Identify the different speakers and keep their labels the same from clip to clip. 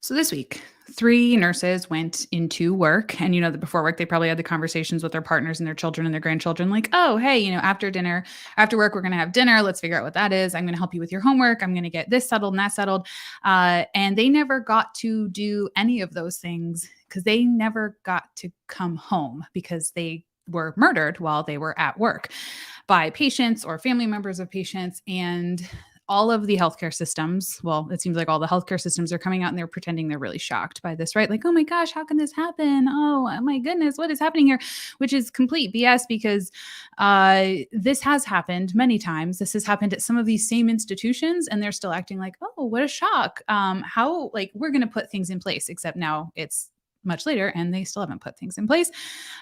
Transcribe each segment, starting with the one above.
Speaker 1: So this week, 3 nurses went into work, and that before work, they probably had the conversations with their partners and their children and their grandchildren, like, oh, hey, after work, we're going to have dinner. Let's figure out what that is. I'm going to help you with your homework. I'm going to get this settled and that settled. And they never got to do any of those things because they never got to come home because they were murdered while they were at work by patients or family members of patients. And all of the healthcare systems, well, it seems like all the healthcare systems are coming out and they're pretending they're really shocked by this, right? Like, oh my gosh, how can this happen? Oh my goodness, what is happening here? Which is complete BS because this has happened many times. This has happened at some of these same institutions and they're still acting like, oh, what a shock. How, like, we're going to put things in place, except now it's much later and they still haven't put things in place.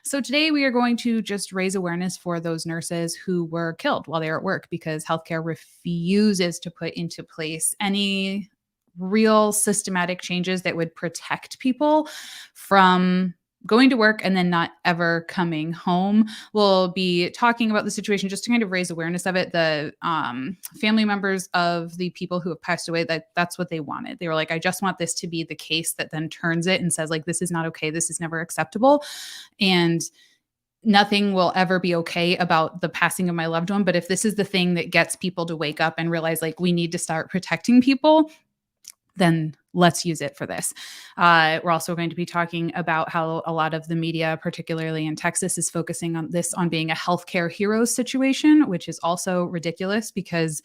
Speaker 1: So today we are going to just raise awareness for those nurses who were killed while they were at work because healthcare refuses to put into place any real systematic changes that would protect people from going to work and then not ever coming home. We'll be talking about the situation just to kind of raise awareness of it. The family members of the people who have passed away, that's what they wanted. They were like, I just want this to be the case that then turns it and says, like, this is not okay. This is never acceptable. And nothing will ever be okay about the passing of my loved one. But if this is the thing that gets people to wake up and realize, like, we need to start protecting people, then let's use it for this. We're also going to be talking about how a lot of the media, particularly in Texas, is focusing on this on being a healthcare heroes situation, which is also ridiculous because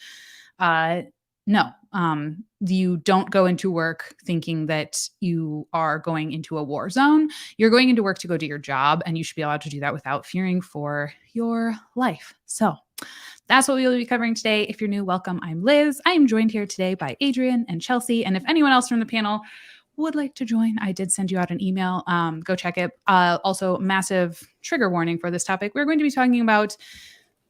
Speaker 1: no, you don't go into work thinking that you are going into a war zone. You're going into work to go do your job, and you should be allowed to do that without fearing for your life. So that's what we will be covering today. If you're new, welcome. I'm Liz. I am joined here today by Adrian and Chelsea. And if anyone else from the panel would like to join, I did send you out an email. Go check it. Also, massive trigger warning for this topic. We're going to be talking about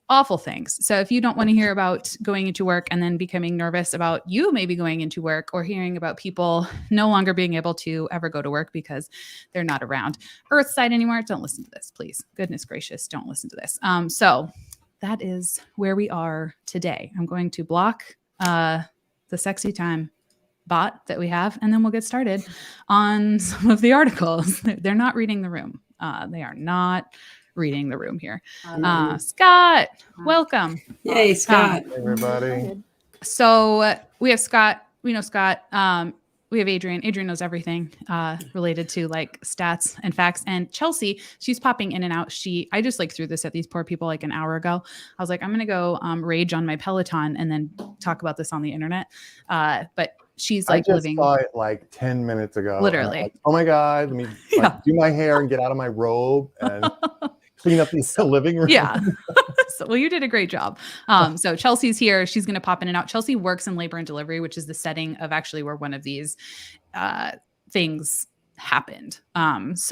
Speaker 1: awful things. So if you don't want to hear about going into work and then becoming nervous about you maybe going into work or hearing about people no longer being able to ever go to work because they're not around Earthside anymore, don't listen to this, please. Goodness gracious, don't listen to this. So that is where we are today. I'm going to block the sexy time bot that we have, and then we'll get started on some of the articles. They're not reading the room. They are not reading the room here. Scott, welcome.
Speaker 2: Yay, Scott.
Speaker 3: Hey, everybody.
Speaker 1: So we have Scott. We know Scott. We have Adrian. Adrian knows everything related to like stats and facts. And Chelsea, she's popping in and out. I just like threw this at these poor people like an hour ago. I was like, I'm going to go rage on my Peloton and then talk about this on the internet. But she's like
Speaker 3: I just saw it like 10 minutes ago.
Speaker 1: Literally.
Speaker 3: Like, oh my God, let me do my hair and get out of my robe and clean up the living room.
Speaker 1: Yeah. Well, you did a great job. So Chelsea's here. She's going to pop in and out. Chelsea works in labor and delivery, which is the setting of actually where one of these things happened. That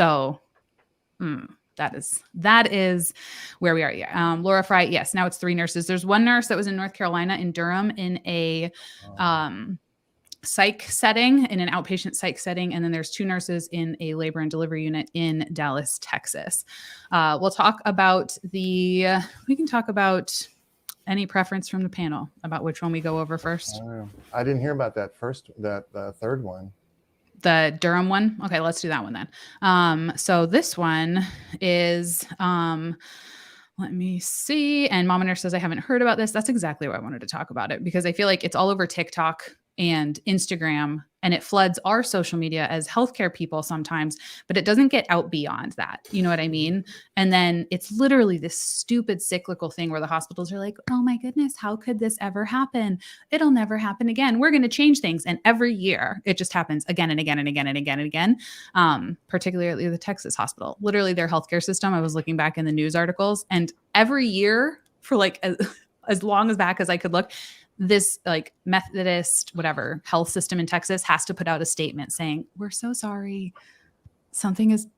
Speaker 1: is where we are. Yeah. Laura Fry. Yes. Now it's 3 nurses. There's one nurse that was in North Carolina in Durham in a psych setting, in an outpatient psych setting. And then there's 2 nurses in a labor and delivery unit in Dallas, Texas. We'll talk about we can talk about any preference from the panel about which one we go over first.
Speaker 3: I didn't hear about that third one.
Speaker 1: The Durham one. Okay, let's do that one then. So this one is, let me see. And Mama Nurse says, I haven't heard about this. That's exactly why I wanted to talk about it, because I feel like it's all over TikTok and Instagram, and it floods our social media as healthcare people sometimes, but it doesn't get out beyond that. You know what I mean? And then it's literally this stupid cyclical thing where the hospitals are like, oh my goodness, how could this ever happen? It'll never happen again. We're going to change things. And every year it just happens again and again and again and again and again. Particularly the Texas hospital, literally their healthcare system. I was looking back in the news articles, and every year for like as long as back as I could look, this like Methodist, whatever health system in Texas has to put out a statement saying, we're so sorry.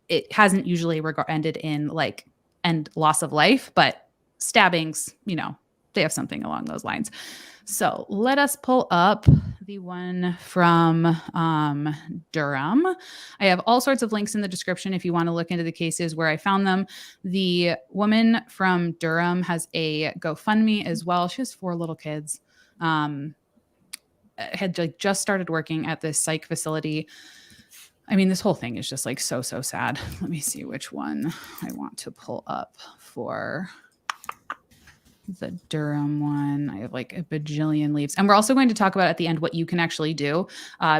Speaker 1: It hasn't usually ended in like end loss of life, but stabbings, they have something along those lines. So let us pull up the one from Durham. I have all sorts of links in the description if you want to look into the cases where I found them. The woman from Durham has a GoFundMe as well. She has 4 little kids. had like just started working at this psych facility. I mean, this whole thing is just like so sad. Let me see which one I want to pull up for the Durham one. I have like a bajillion leaves. And we're also going to talk about at the end what you can actually do,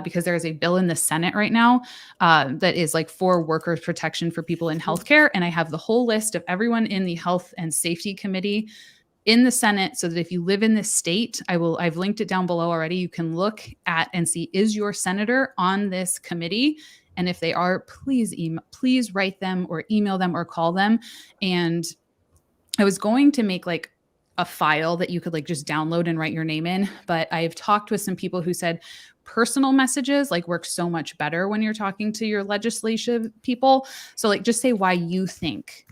Speaker 1: because there is a bill in the Senate right now that is like for workers' protection for people in healthcare. And I have the whole list of everyone in the Health and Safety Committee in the Senate, so that if you live in this state, I've linked it down below already. You can look at and see, is your senator on this committee? And if they are, please write them or email them or call them. And I was going to make like a file that you could like just download and write your name in. But I've talked with some people who said personal messages like work so much better when you're talking to your legislative people. So like just say why you think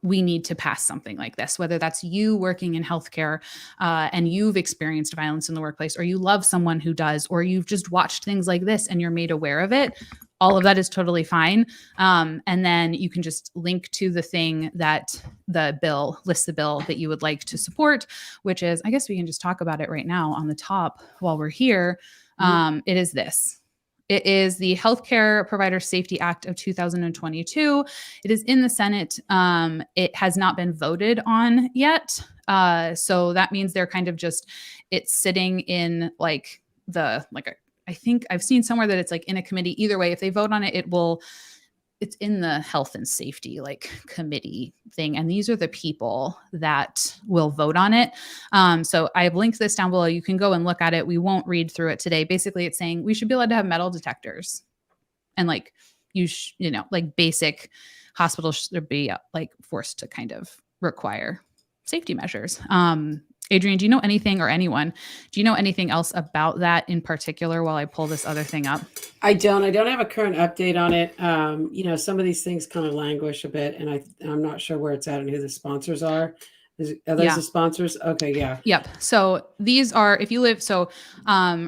Speaker 1: we need to pass something like this, whether that's you working in healthcare and you've experienced violence in the workplace, or you love someone who does, or you've just watched things like this and you're made aware of it. All of that is totally fine. And then you can just link to the thing that the bill lists, the bill that you would like to support, which is, I guess we can just talk about it right now on the top while we're here. It is this. It is the Healthcare Provider Safety Act of 2022. It is in the Senate. It has not been voted on yet. So that means they're kind of just, it's sitting in like I think I've seen somewhere that it's like in a committee. Either way, if they vote on it, it's in the health and safety like committee thing. And these are the people that will vote on it. So I have linked this down below. You can go and look at it. We won't read through it today. Basically it's saying we should be allowed to have metal detectors, and like like basic hospitals should be like forced to kind of require safety measures. Adrienne, do you know anything, or anyone, do you know anything else about that in particular while I pull this other thing up?
Speaker 2: I don't have a current update on it. Some of these things kind of languish a bit, and I'm not sure where it's at and who the sponsors are. Are those the sponsors? Okay, yeah.
Speaker 1: Yep. So these are, if you live,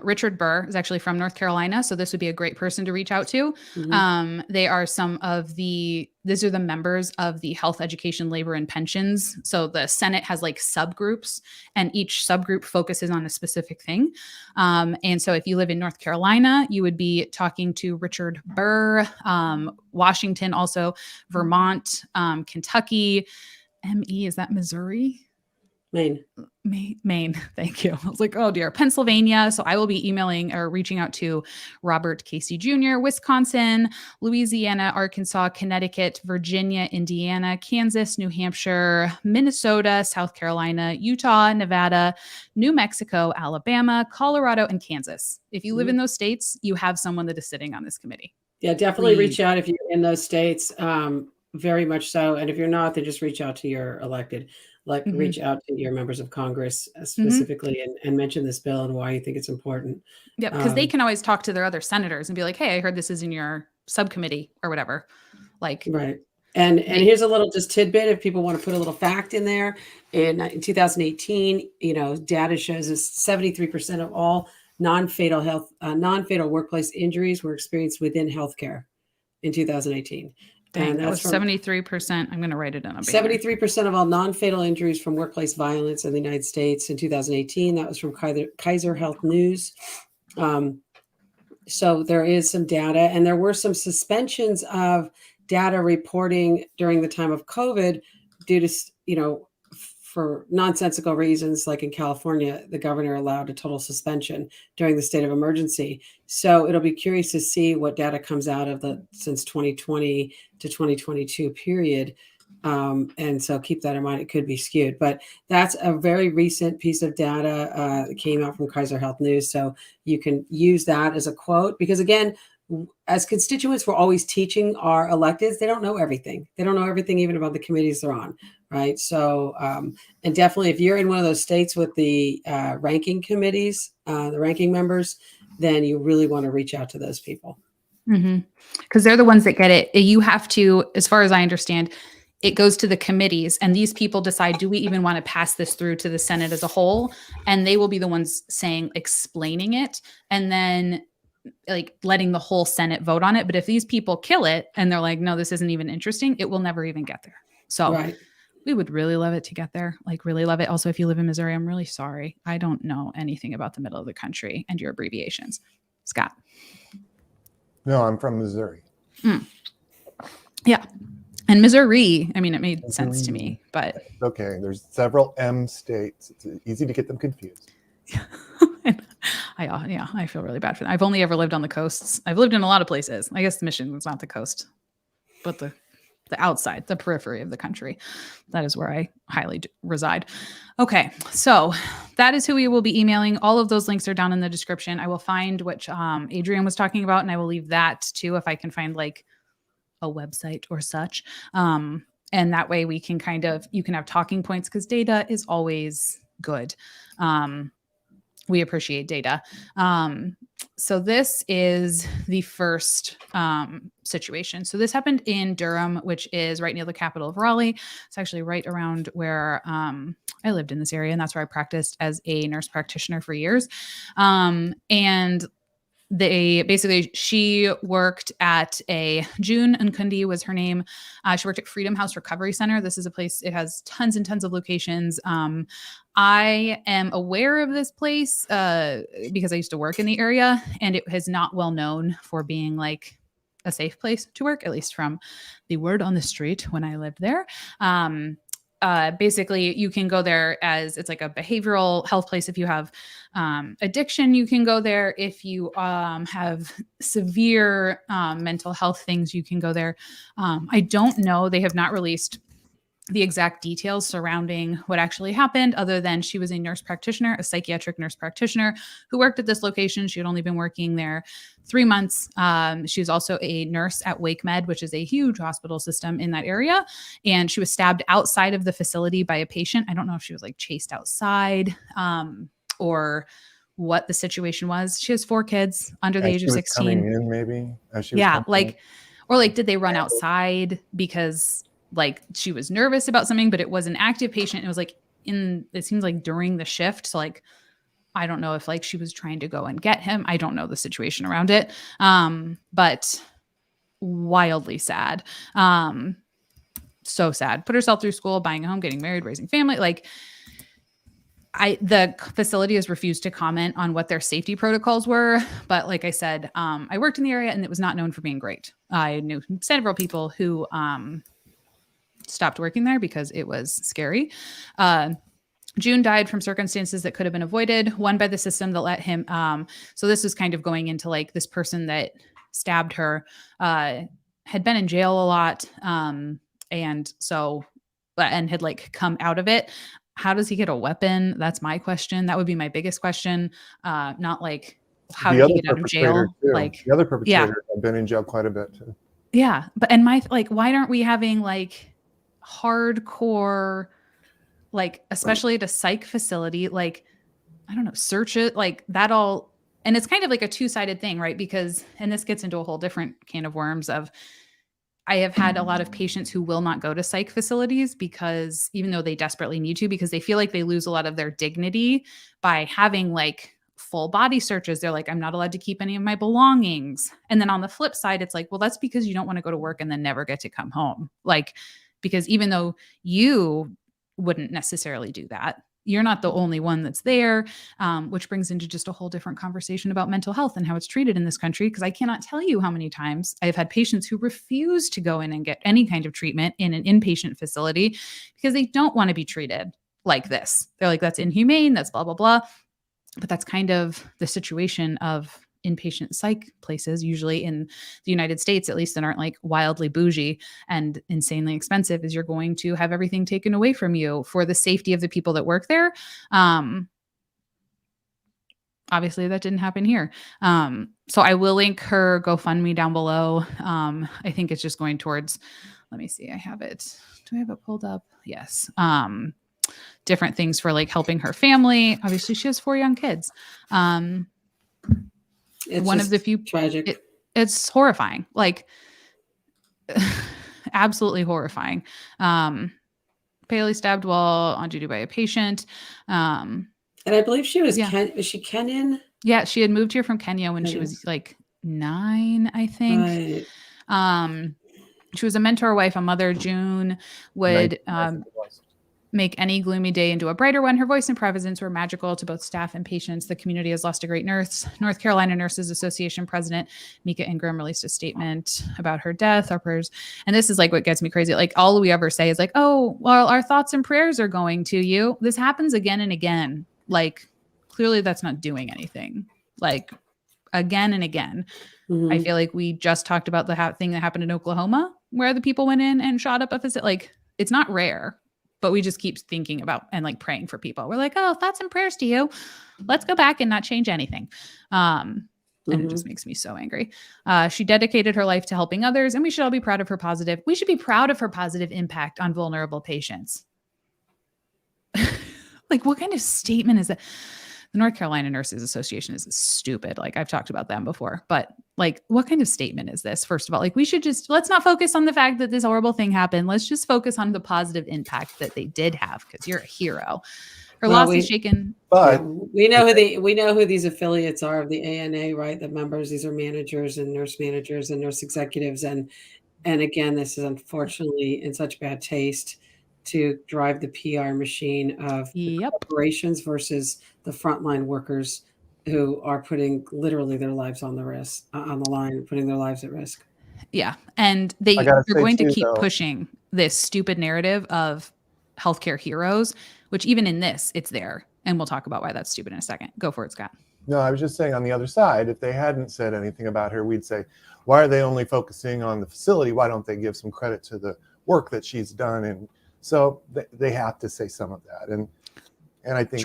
Speaker 1: Richard Burr is actually from North Carolina, so this would be a great person to reach out to. They are these are the members of the Health, Education, Labor, and Pensions. So the Senate has like subgroups, and each subgroup focuses on a specific thing. And so if you live in North Carolina, you would be talking to Richard Burr, Washington, also Vermont, Kentucky, ME, is that Missouri?
Speaker 2: Maine.
Speaker 1: Thank you. I was like, oh dear. Pennsylvania. So I will be emailing or reaching out to Robert Casey Jr., Wisconsin, Louisiana, Arkansas, Connecticut, Virginia, Indiana, Kansas, New Hampshire, Minnesota, South Carolina, Utah, Nevada, New Mexico, Alabama, Colorado, and Kansas. If you live in those states, you have someone that is sitting on this committee.
Speaker 2: Yeah, definitely reach out if you're in those states. Very much so. And if you're not, then just reach out to your elected, reach out to your members of Congress specifically and mention this bill and why you think it's important.
Speaker 1: Yeah, because they can always talk to their other senators and be like, hey, I heard this is in your subcommittee or whatever.
Speaker 2: Right. And here's a little just tidbit if people want to put a little fact in there. In 2018, data shows us 73% of all non-fatal workplace injuries were experienced within healthcare in 2018.
Speaker 1: And that was 73%. I'm going to write it down.
Speaker 2: 73% of all non-fatal injuries from workplace violence in the United States in 2018. That was from Kaiser Health News. So there is some data, and there were some suspensions of data reporting during the time of COVID due to, for nonsensical reasons, like in California, the governor allowed a total suspension during the state of emergency. So it'll be curious to see what data comes out of since 2020 to 2022 period. And so keep that in mind. It could be skewed, but that's a very recent piece of data that came out from Kaiser Health News. So you can use that as a quote, because again, as constituents, we're always teaching our electeds. They don't know everything. They don't know everything even about the committees they're on, right? So, and definitely if you're in one of those states with the ranking committees, the ranking members, then you really want to reach out to those people.
Speaker 1: Because they're the ones that get it. You have to, as far as I understand, it goes to the committees, and these people decide, do we even want to pass this through to the Senate as a whole? And they will be the ones explaining it. And then like letting the whole Senate vote on it. But if these people kill it and they're like, no, this isn't even interesting, it will never even get there. So We would really love it to get there. Like really love it. Also, if you live in Missouri, I'm really sorry. I don't know anything about the middle of the country and your abbreviations. Scott.
Speaker 3: No, I'm from Missouri.
Speaker 1: Yeah. And Missouri, I mean, it made sense to me, but
Speaker 3: okay. There's several M states. It's easy to get them confused.
Speaker 1: I feel really bad for them. I've only ever lived on the coasts. I've lived in a lot of places. I guess Michigan's not the coast, but the outside, the periphery of the country. That is where I highly reside. Okay, so that is who we will be emailing. All of those links are down in the description. I will find which Adrian was talking about, and I will leave that too if I can find like a website or such. And that way we can you can have talking points because data is always good. We appreciate data. So this is the first situation. So this happened in Durham, which is right near the capital of Raleigh. It's actually right around where I lived in this area, and that's where I practiced as a nurse practitioner for years. And she worked at June Onkundi was her name. She worked at Freedom House Recovery Center. This is a place, it has tons and tons of locations. I am aware of this place because I used to work in the area, and it is not well known for being like a safe place to work, at least from the word on the street when I lived there. Basically you can go there as it's like a behavioral health place. If you have addiction, you can go there. If you have severe mental health things, you can go there. I don't know. They have not released the exact details surrounding what actually happened, other than she was a nurse practitioner, a psychiatric nurse practitioner who worked at this location. She had only been working there 3 months. She was also a nurse at WakeMed, which is a huge hospital system in that area. And she was stabbed outside of the facility by a patient. I don't know if she was like chased outside or what the situation was. She has 4 kids under the age of 16.
Speaker 3: Coming in, maybe.
Speaker 1: Did they run outside because like she was nervous about something, but it was an active patient. It was like it seems like during the shift. So like, I don't know if like she was trying to go and get him. I don't know the situation around it. But wildly sad. So sad. Put herself through school, buying a home, getting married, raising family. Like the facility has refused to comment on what their safety protocols were. But like I said, I worked in the area and it was not known for being great. I knew several people who, stopped working there because it was scary. June died from circumstances that could have been avoided, one by the system that let him. So this was kind of going into like this person that stabbed her had been in jail a lot. And had like come out of it. How does he get a weapon? That's my question. That would be my biggest question. Not like how did he get out of jail?
Speaker 3: Too.
Speaker 1: Like
Speaker 3: the other perpetrators have been in jail quite a bit too.
Speaker 1: Yeah. But, why aren't we having like hardcore, like, especially at a psych facility, like, I don't know, search it like that all. And it's kind of like a two-sided thing, right? Because, and this gets into a whole different can of worms of, I have had a lot of patients who will not go to psych facilities because even though they desperately need to, because they feel like they lose a lot of their dignity by having like full body searches. They're like, I'm not allowed to keep any of my belongings. And then on the flip side, it's like, well, that's because you don't want to go to work and then never get to come home. Like, because even though you wouldn't necessarily do that, you're not the only one that's there, which brings into just a whole different conversation about mental health and how it's treated in this country. Because I cannot tell you how many times I've had patients who refuse to go in and get any kind of treatment in an inpatient facility because they don't want to be treated like this. They're like, that's inhumane, that's blah, blah, blah. But that's kind of the situation of inpatient psych places, usually in the United States, at least, that aren't like wildly bougie and insanely expensive, is you're going to have everything taken away from you for the safety of the people that work there. Obviously that didn't happen here. So I will link her GoFundMe down below. I think it's just going towards, let me see, I have it. Do I have it pulled up? Yes. Different things for like helping her family. Obviously she has 4 young kids.
Speaker 2: It's
Speaker 1: one of the few
Speaker 2: tragic.
Speaker 1: It's horrifying, like absolutely horrifying. Paley stabbed while on duty by a patient.
Speaker 2: And I believe she was, is she Kenyan?
Speaker 1: Yeah. She had moved here from Kenya when she was like 9, I think. Right. She was a mentor wife, a mother. June would, make any gloomy day into a brighter one. Her voice and presence were magical to both staff and patients. The community has lost a great nurse. North Carolina Nurses Association President Mika Ingram released a statement about her death. Our prayers, and this is like what gets me crazy. Like all we ever say is like, oh, well, our thoughts and prayers are going to you. This happens again and again. Like clearly that's not doing anything. Like again and again.
Speaker 2: Mhm.
Speaker 1: I feel like we just talked about the thing that happened in Oklahoma where the people went in and shot up a facility. Like it's not rare, but we just keep thinking about and like praying for people. We're like, oh, thoughts and prayers to you. Let's go back and not change anything. And it just makes me so angry. She dedicated her life to helping others, and we should all be proud of her positive. We should be proud of her positive impact on vulnerable patients. Like, what kind of statement is that? The North Carolina Nurses Association is stupid. Like I've talked about them before, but like, what kind of statement is this? First of all, like we should let's not focus on the fact that this horrible thing happened. Let's just focus on the positive impact that they did have, because you're a hero. Her loss is shaken.
Speaker 3: But
Speaker 2: we know who these affiliates are of the ANA, right? The members, these are managers and nurse executives. And again, this is unfortunately in such bad taste to drive the PR machine of corporations versus the frontline workers who are putting literally their lives on the line, putting their lives at risk.
Speaker 1: Yeah. And they're going to keep pushing this stupid narrative of healthcare heroes, which even in this, it's there. And we'll talk about why that's stupid in a second. Go for it, Scott.
Speaker 3: No, I was just saying on the other side, if they hadn't said anything about her, we'd say, why are they only focusing on the facility? Why don't they give some credit to the work that she's done? And so they have to say some of that. And I think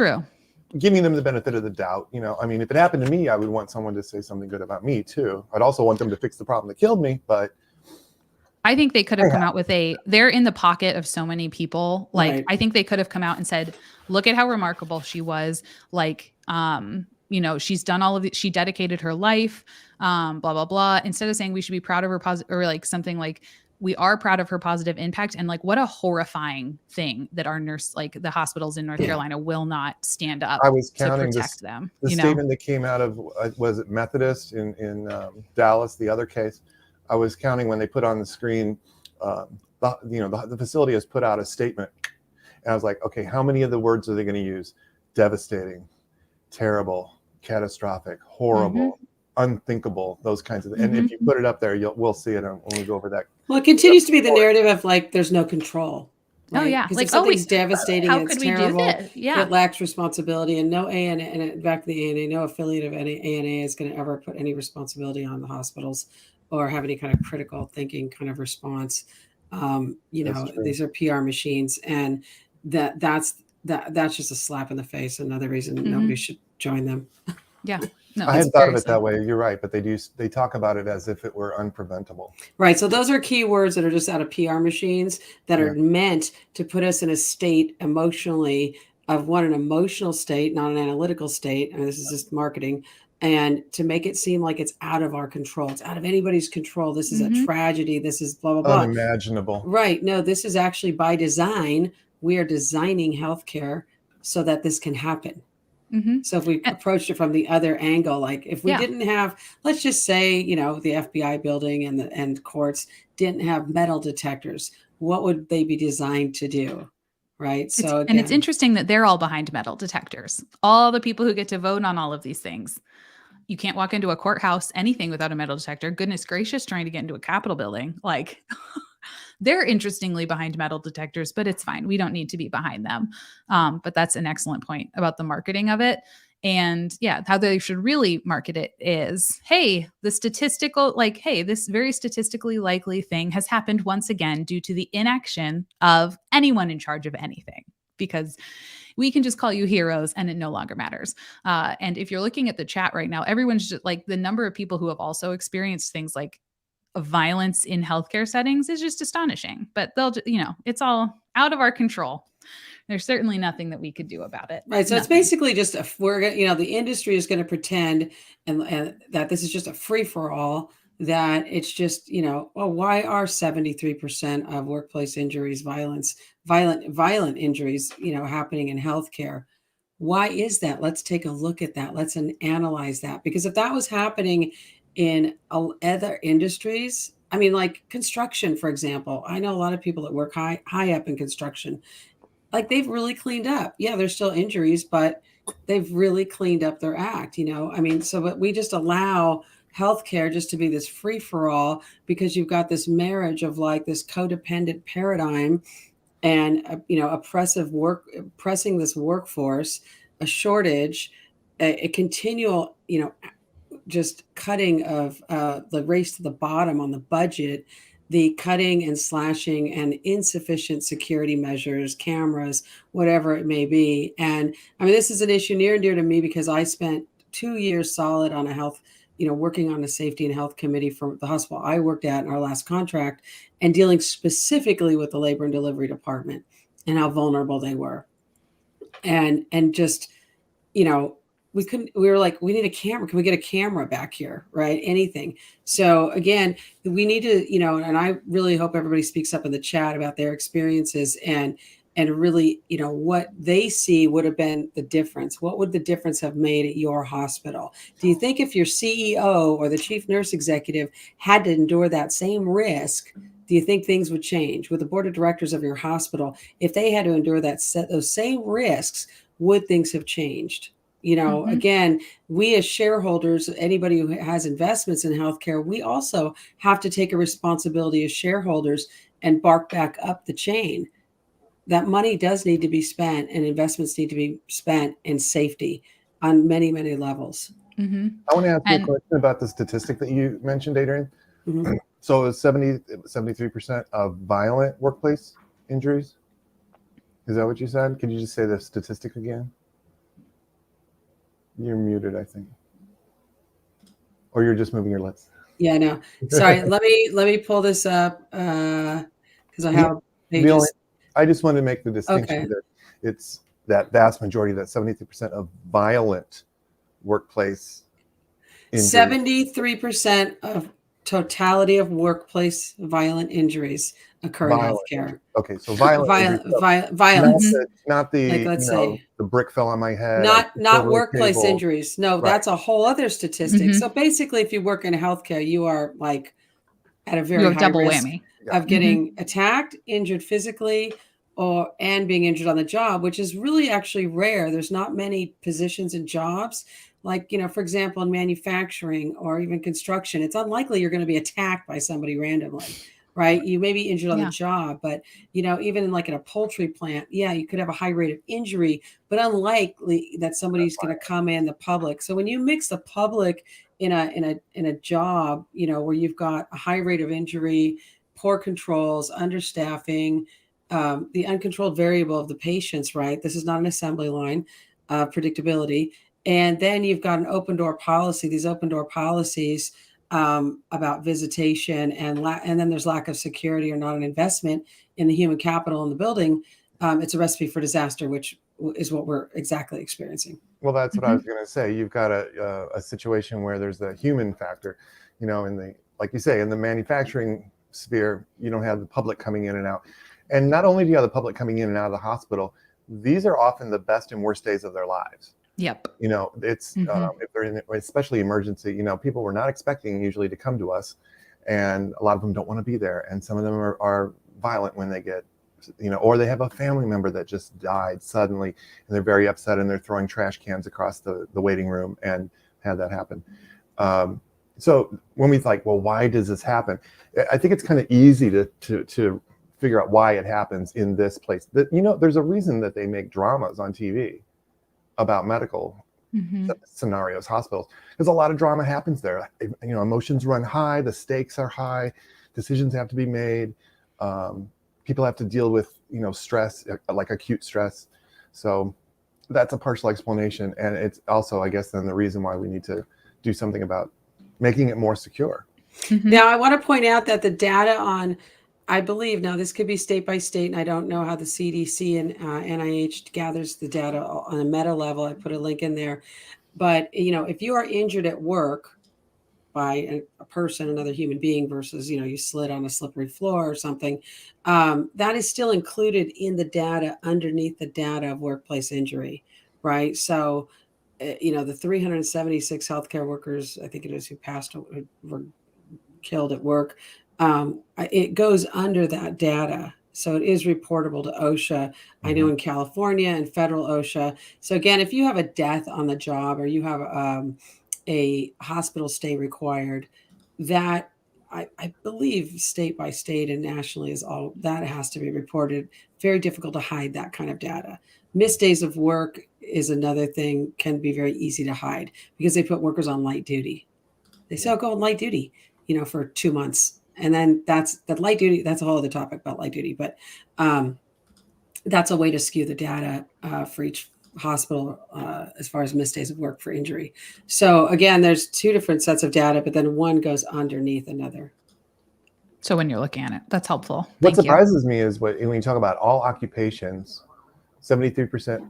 Speaker 3: giving them the benefit of the doubt, I mean, if it happened to me, I would want someone to say something good about me too. I'd also want them to fix the problem that killed me, but
Speaker 1: I think they could have come out with they're in the pocket of so many people. Like, right. I think they could have come out and said, look at how remarkable she was. Like, she's done all of it. She dedicated her life, blah, blah, blah. Instead of saying we should be proud of her or like something like, we are proud of her positive impact. And like, what a horrifying thing that our like the hospitals in North Carolina will not stand up to protect them.
Speaker 3: The statement that came out of, was it Methodist in Dallas, the other case? I was counting when they put on the screen, the facility has put out a statement. And I was like, okay, how many of the words are they going to use? Devastating, terrible, catastrophic, horrible, unthinkable, those kinds of things. And if you put it up there, we'll see it when we go over that.
Speaker 2: Well, it continues to be the narrative of like, there's no control.
Speaker 1: Right? Oh yeah.
Speaker 2: Like, something's devastating.
Speaker 1: How
Speaker 2: and
Speaker 1: could
Speaker 2: it's
Speaker 1: we
Speaker 2: terrible.
Speaker 1: Do this? Yeah.
Speaker 2: It lacks responsibility, and no ANA, and in fact, the ANA, no affiliate of any ANA is going to ever put any responsibility on the hospitals or have any kind of critical thinking kind of response. These are PR machines, and that's just a slap in the face. Another reason nobody should join them.
Speaker 1: Yeah. No,
Speaker 3: I hadn't thought of it that way. You're right, but they talk about it as if it were unpreventable.
Speaker 2: Right. So those are keywords that are just out of PR machines that are meant to put us in a state emotionally of an emotional state, not an analytical state. I mean, this is just marketing. And to make it seem like it's out of our control. It's out of anybody's control. This is a tragedy. This is blah, blah, blah.
Speaker 3: Unimaginable.
Speaker 2: Right. No, this is actually by design. We are designing healthcare so that this can happen. So if we approached it from the other angle, like if we didn't have, let's just say, the FBI building and courts didn't have metal detectors, what would they be designed to do? Right. And
Speaker 1: it's interesting that they're all behind metal detectors. All the people who get to vote on all of these things. You can't walk into a courthouse, anything without a metal detector. Goodness gracious, trying to get into a Capitol building. Like they're interestingly behind metal detectors, but it's fine. We don't need to be behind them. But that's an excellent point about the marketing of it. And how they should really market it is, hey, this very statistically likely thing has happened once again due to the inaction of anyone in charge of anything, because we can just call you heroes and it no longer matters. And if you're looking at the chat right now, everyone's just like, the number of people who have also experienced things like violence in healthcare settings is just astonishing, but it's all out of our control. There's certainly nothing that we could do about it.
Speaker 2: Right. So It's basically just the industry is going to pretend and that this is just a free for all, that it's just, why are 73% of workplace injuries, violent injuries, happening in healthcare? Why is that? Let's take a look at that. Let's analyze that. Because if that was happening in other industries, I mean, like construction, for example, I know a lot of people that work high up in construction. like they've really cleaned up. Yeah, there's still injuries, but they've really cleaned up their act, I mean, but we just allow healthcare just to be this free for all because you've got this marriage of like this codependent paradigm and pressing this workforce, a shortage, a continual just cutting of the race to the bottom on the budget, the cutting and slashing and insufficient security measures, cameras, whatever it may be. And I mean, this is an issue near and dear to me because I spent 2 years solid on a health, working on the safety and health committee for the hospital I worked at in our last contract and dealing specifically with the labor and delivery department and how vulnerable they were. And just, we were like, we need a camera. Can we get a camera back here? Right. Anything. So again, we need to, and I really hope everybody speaks up in the chat about their experiences and really, what they see would have been the difference. What would the difference have made at your hospital? Do you think if your CEO or the chief nurse executive had to endure that same risk, do you think things would change with the board of directors of your hospital? If they had to endure those same risks, would things have changed? Again, we as shareholders, anybody who has investments in healthcare, we also have to take a responsibility as shareholders and bark back up the chain. That money does need to be spent and investments need to be spent in safety on many, many levels.
Speaker 1: Mm-hmm.
Speaker 3: I want to ask you a question about the statistic that you mentioned, Adrienne. Mm-hmm. So it's 73% of violent workplace injuries. Is that what you said? Could you just say the statistic again? You're muted, I think. Or you're just moving your lips.
Speaker 2: Yeah, no. Sorry. let me pull this up because I have pages.
Speaker 3: I just wanted to make the distinction that it's that vast majority, that 73% of violent workplace injuries.
Speaker 2: 73% of totality of workplace violent injuries occur in healthcare.
Speaker 3: Okay, so violence. Not the like, let's say the brick fell on my head.
Speaker 2: Not workplace table. Injuries. No, right. That's a whole other statistic. Mm-hmm. So basically, if you work in healthcare, you are like at a very high
Speaker 1: double
Speaker 2: risk
Speaker 1: whammy
Speaker 2: of getting attacked, injured physically, and being injured on the job, which is really actually rare. There's not many positions and jobs. Like, for example, in manufacturing or even construction, it's unlikely you're going to be attacked by somebody randomly, right? You may be injured on the job, but, even like in a poultry plant, you could have a high rate of injury, but unlikely that somebody's going to come in the public. So when you mix the public in a job, where you've got a high rate of injury, poor controls, understaffing, the uncontrolled variable of the patients, right? This is not an assembly line, predictability. And then you've got an open door policy, these open door policies about visitation and then there's lack of security or not an investment in the human capital in the building. It's a recipe for disaster, which is what we're exactly experiencing.
Speaker 3: Well, that's what I was going to say. You've got a situation where there's the human factor, in the, like you say, in the manufacturing sphere, you don't have the public coming in and out. And not only do you have the public coming in and out of the hospital, these are often the best and worst days of their lives.
Speaker 1: Yep.
Speaker 3: It's if they're in, especially emergency, people were not expecting usually to come to us, and a lot of them don't want to be there, and some of them are violent when they get, or they have a family member that just died suddenly, and they're very upset, and they're throwing trash cans across the waiting room, and had that happen. So when we think, well, why does this happen? I think it's kind of easy to figure out why it happens in this place. That there's a reason that they make dramas on TV about medical scenarios, hospitals, because a lot of drama happens there. Emotions run high, the stakes are high, decisions have to be made. People have to deal with, stress, like acute stress. So that's a partial explanation. And it's also, I guess, then the reason why we need to do something about making it more secure.
Speaker 2: Now, I want to point out that the data on, I believe, now this could be state by state, and I don't know how the CDC and NIH gathers the data on a meta level. I put a link in there. But, if you are injured at work by a person, another human being versus, you slid on a slippery floor or something, that is still included in the data underneath the data of workplace injury, right? So, the 376 healthcare workers, I think it is, who were killed at work, it goes under that data. So it is reportable to OSHA. I know in California and federal OSHA. So again, if you have a death on the job or you have a hospital stay required, that I believe state by state and nationally is all that has to be reported. Very difficult to hide that kind of data. Missed days of work is another thing, can be very easy to hide because they put workers on light duty. They say, oh, go on light duty, for 2 months. And then that's that light duty. That's a whole other topic about light duty, but that's a way to skew the data for each hospital as far as missed days of work for injury. So again, there's two different sets of data, but then one goes underneath another.
Speaker 1: So when you're looking at it, that's helpful.
Speaker 3: What surprises me is when you talk about all occupations, 73%,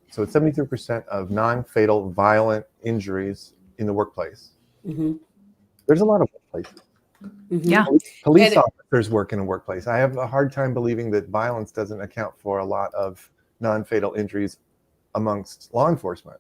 Speaker 3: so it's 73% of non-fatal violent injuries in the workplace. Mm-hmm. There's a lot of workplaces.
Speaker 1: Mm-hmm. Yeah.
Speaker 3: Police officers work in a workplace. I have a hard time believing that violence doesn't account for a lot of non-fatal injuries amongst law enforcement.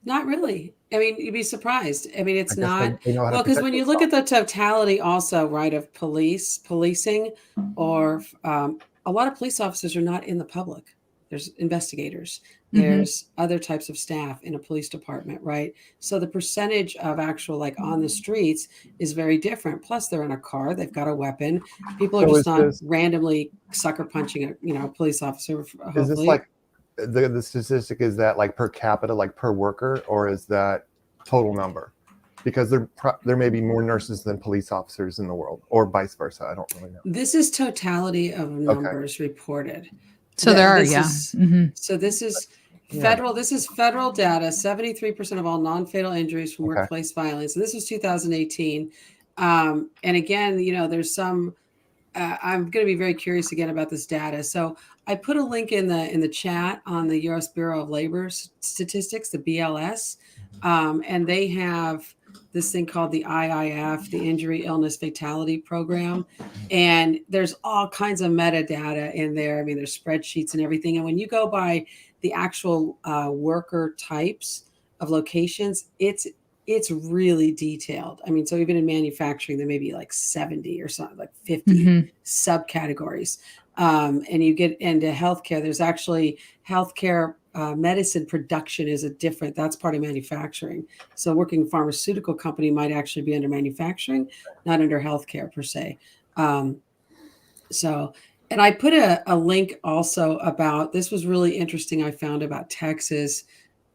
Speaker 2: Not really. I mean, you'd be surprised. I mean, it's not. Well, because when you look at the totality also, right, of policing, or a lot of police officers are not in the public. There's investigators. There's other types of staff in a police department, right? So the percentage of actual on the streets is very different. Plus, they're in a car. They've got a weapon. People are just not randomly sucker punching a police officer. Hopefully.
Speaker 3: Is this like the statistic? Is that like per capita, like per worker, or is that total number? Because there may be more nurses than police officers in the world, or vice versa. I don't really know.
Speaker 2: This is totality of numbers reported.
Speaker 1: So there are,
Speaker 2: So this is federal. This is federal data. 73% of all non-fatal injuries from workplace violence. And this was 2018. And again, there's some. I'm going to be very curious again about this data. So I put a link in the chat on the U.S. Bureau of Labor Statistics, the BLS, and they have this thing called the IIF, the Injury, Illness, Fatality Program. And there's all kinds of metadata in there. I mean, there's spreadsheets and everything. And when you go by the actual worker types of locations, it's really detailed. I mean, so even in manufacturing, there may be like 70 or something, like 50 subcategories. And you get into healthcare, there's actually healthcare medicine production is that's part of manufacturing. So working pharmaceutical company might actually be under manufacturing, not under healthcare per se. And I put a link also about, this was really interesting, I found about Texas.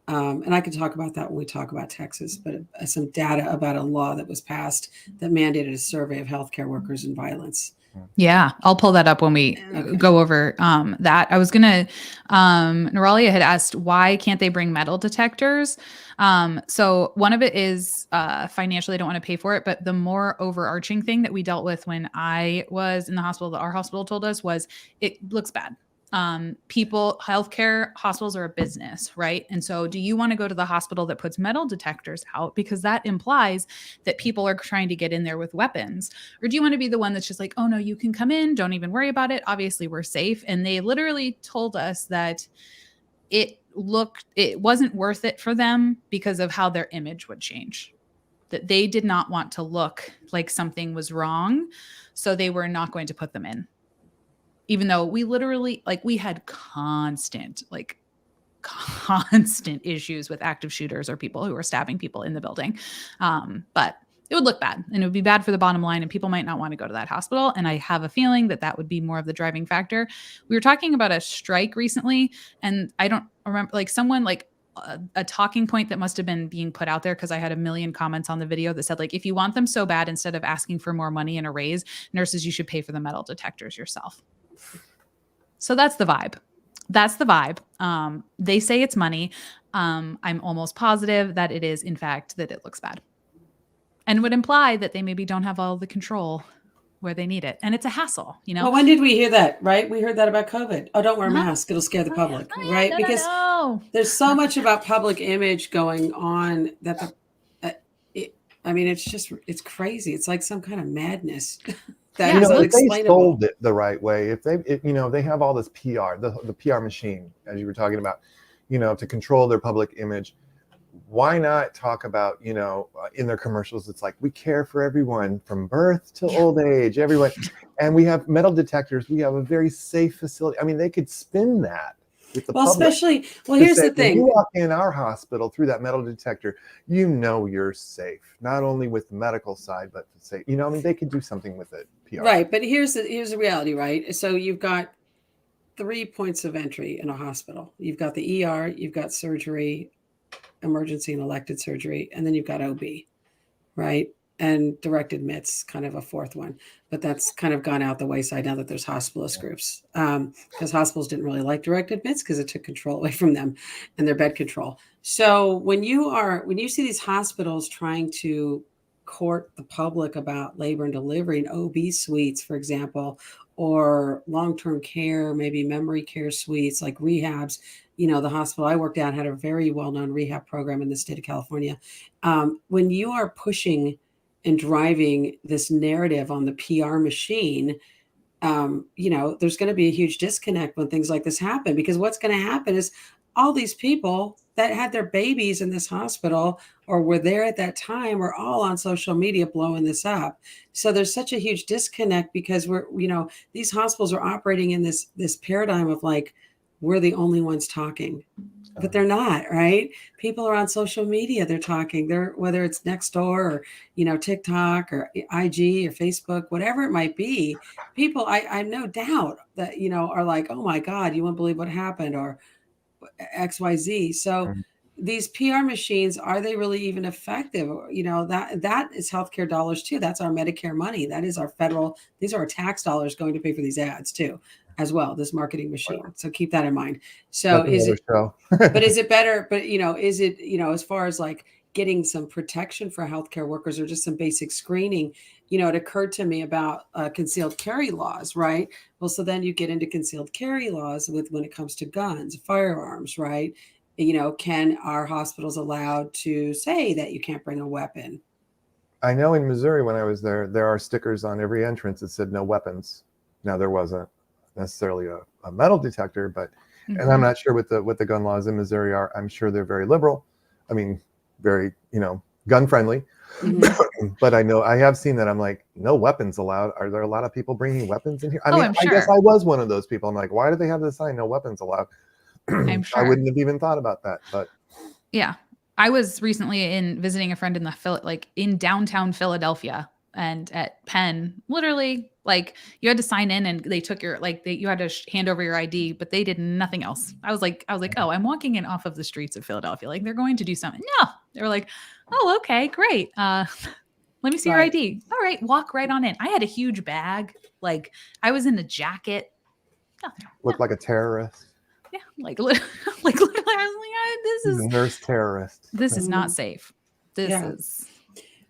Speaker 2: And I can talk about that when we talk about Texas, but some data about a law that was passed that mandated a survey of healthcare workers and violence.
Speaker 1: Yeah, I'll pull that up when we go over that. I was going to, Neuralia had asked, why can't they bring metal detectors? So one of it is financially, they don't want to pay for it. But the more overarching thing that we dealt with when I was in the hospital, that our hospital told us was it looks bad. Healthcare hospitals are a business, right? And so do you want to go to the hospital that puts metal detectors out because that implies that people are trying to get in there with weapons? Or do you want to be the one that's just like, oh no, you can come in, don't even worry about it. Obviously we're safe. And they literally told us that it wasn't worth it for them because of how their image would change, that they did not want to look like something was wrong. So they were not going to put them in. Even though we literally, we had constant issues with active shooters or people who were stabbing people in the building. But it would look bad and it would be bad for the bottom line and people might not want to go to that hospital. And I have a feeling that would be more of the driving factor. We were talking about a strike recently and I don't remember, a talking point that must have been being put out there because I had a million comments on the video that said, if you want them so bad, instead of asking for more money and a raise, nurses, you should pay for the metal detectors yourself. So that's the vibe. They say it's money. I'm almost positive that it is, in fact, that it looks bad. And would imply that they maybe don't have all the control where they need it. And it's a hassle,
Speaker 2: Well, when did we hear that, right? We heard that about COVID. Oh, don't wear a mask. It'll scare the public, right? Because there's so much about public image going on that it's crazy. It's like some kind of madness.
Speaker 3: If they sold it the right way, if they have all this PR, the PR machine, as you were talking about, to control their public image, why not talk about, in their commercials, it's like, we care for everyone from birth to old age, everyone. And we have metal detectors. We have a very safe facility. I mean, they could spin that with the
Speaker 2: Well,
Speaker 3: public.
Speaker 2: especially, well,
Speaker 3: to
Speaker 2: here's
Speaker 3: say,
Speaker 2: the
Speaker 3: when you
Speaker 2: thing.
Speaker 3: walk in our hospital through that metal detector, you know you're safe, not only with the medical side, but to say, I mean, they could do something with it. PR.
Speaker 2: Right. But here's the reality, right? So you've got 3 points of entry in a hospital. You've got the ER, you've got surgery, emergency and elected surgery, and then you've got OB, right? And direct admits, kind of a fourth one, but that's kind of gone out the wayside now that there's hospitalist groups, because hospitals didn't really like direct admits because it took control away from them and their bed control. So when you see these hospitals trying to court the public about labor and delivery and OB suites, for example, or long-term care, maybe memory care suites like rehabs. The hospital I worked at had a very well-known rehab program in the state of California. When you are pushing and driving this narrative on the PR machine, there's going to be a huge disconnect when things like this happen, because what's going to happen is all these people that had their babies in this hospital or were there at that time are all on social media blowing this up. So there's such a huge disconnect because these hospitals are operating in this paradigm of like, we're the only ones talking. But they're not, right? People are on social media. They're talking. Whether it's Nextdoor or, TikTok or IG or Facebook, whatever it might be. People, I no doubt that, are like, oh my God, you won't believe what happened, or XYZ. So these PR machines, are they really even effective? That is healthcare dollars too. That's our Medicare money. That is our these are our tax dollars going to pay for these ads too, as well, this marketing machine. So keep that in mind. So but is it better? But, is it, as far as like getting some protection for healthcare workers or just some basic screening, it occurred to me about concealed carry laws, right? Well, so then you get into concealed carry laws when it comes to guns, firearms, right? Can our hospitals allowed to say that you can't bring a weapon?
Speaker 3: I know in Missouri, when I was there are stickers on every entrance that said no weapons. Now, there wasn't necessarily a metal detector, but and I'm not sure what the gun laws in Missouri are. I'm sure they're very liberal. I mean, very, gun friendly. But I know I have seen that. I'm like, no weapons allowed. Are there a lot of people bringing weapons in here? I mean,
Speaker 1: I'm sure.
Speaker 3: I guess I was one of those people. I'm like, why do they have the sign, no weapons allowed?
Speaker 1: I'm sure.
Speaker 3: I wouldn't have even thought about that. But
Speaker 1: yeah, I was recently visiting a friend in downtown Philadelphia, and at Penn, literally, like, you had to sign in and they took you had to hand over your ID, but they did nothing else. I was like, oh, I'm walking in off of the streets of Philadelphia. Like, they're going to do something. No, they were like, oh, okay, great. Let me see your ID. All right, walk right on in. I had a huge bag. Like, I was in a jacket.
Speaker 3: Looked like a terrorist.
Speaker 1: Yeah, like literally, I was like, this is
Speaker 3: nurse terrorist.
Speaker 1: This is not safe.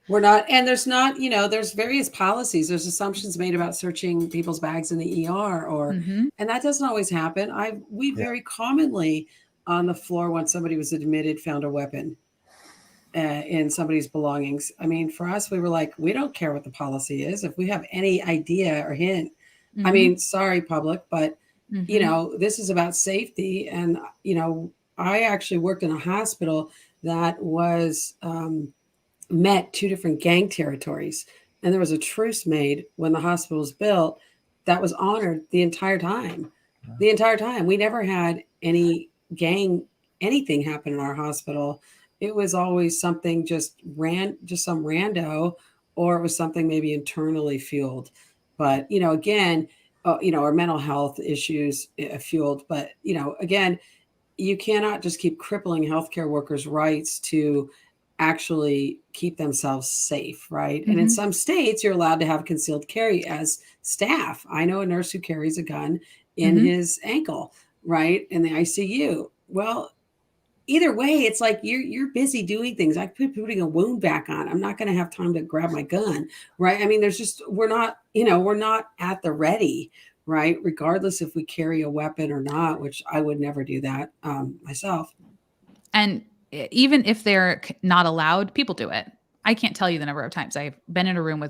Speaker 2: We're not, and there's not, there's various policies. There's assumptions made about searching people's bags in the ER, and that doesn't always happen. We very commonly on the floor, when somebody was admitted, found a weapon in somebody's belongings. I mean, for us, we were like, we don't care what the policy is. If we have any idea or hint, I mean, sorry, public, but this is about safety. And, I actually worked in a hospital that was, met two different gang territories, and there was a truce made when the hospital was built that was honored the entire time. We never had any gang anything happen in our hospital. It was always something just some rando, or it was something maybe internally fueled. But again, our mental health issues fueled. But again, you cannot just keep crippling healthcare workers' rights to actually keep themselves safe, right? And in some states, you're allowed to have concealed carry as staff. I know a nurse who carries a gun in his ankle, right, in the ICU. Well, either way, it's like you're busy doing things. I could be putting a wound back on. I'm not going to have time to grab my gun, right? I mean, we're not at the ready, right? Regardless if we carry a weapon or not, which I would never do that myself.
Speaker 1: And even if they're not allowed, people do it. I can't tell you the number of times I've been in a room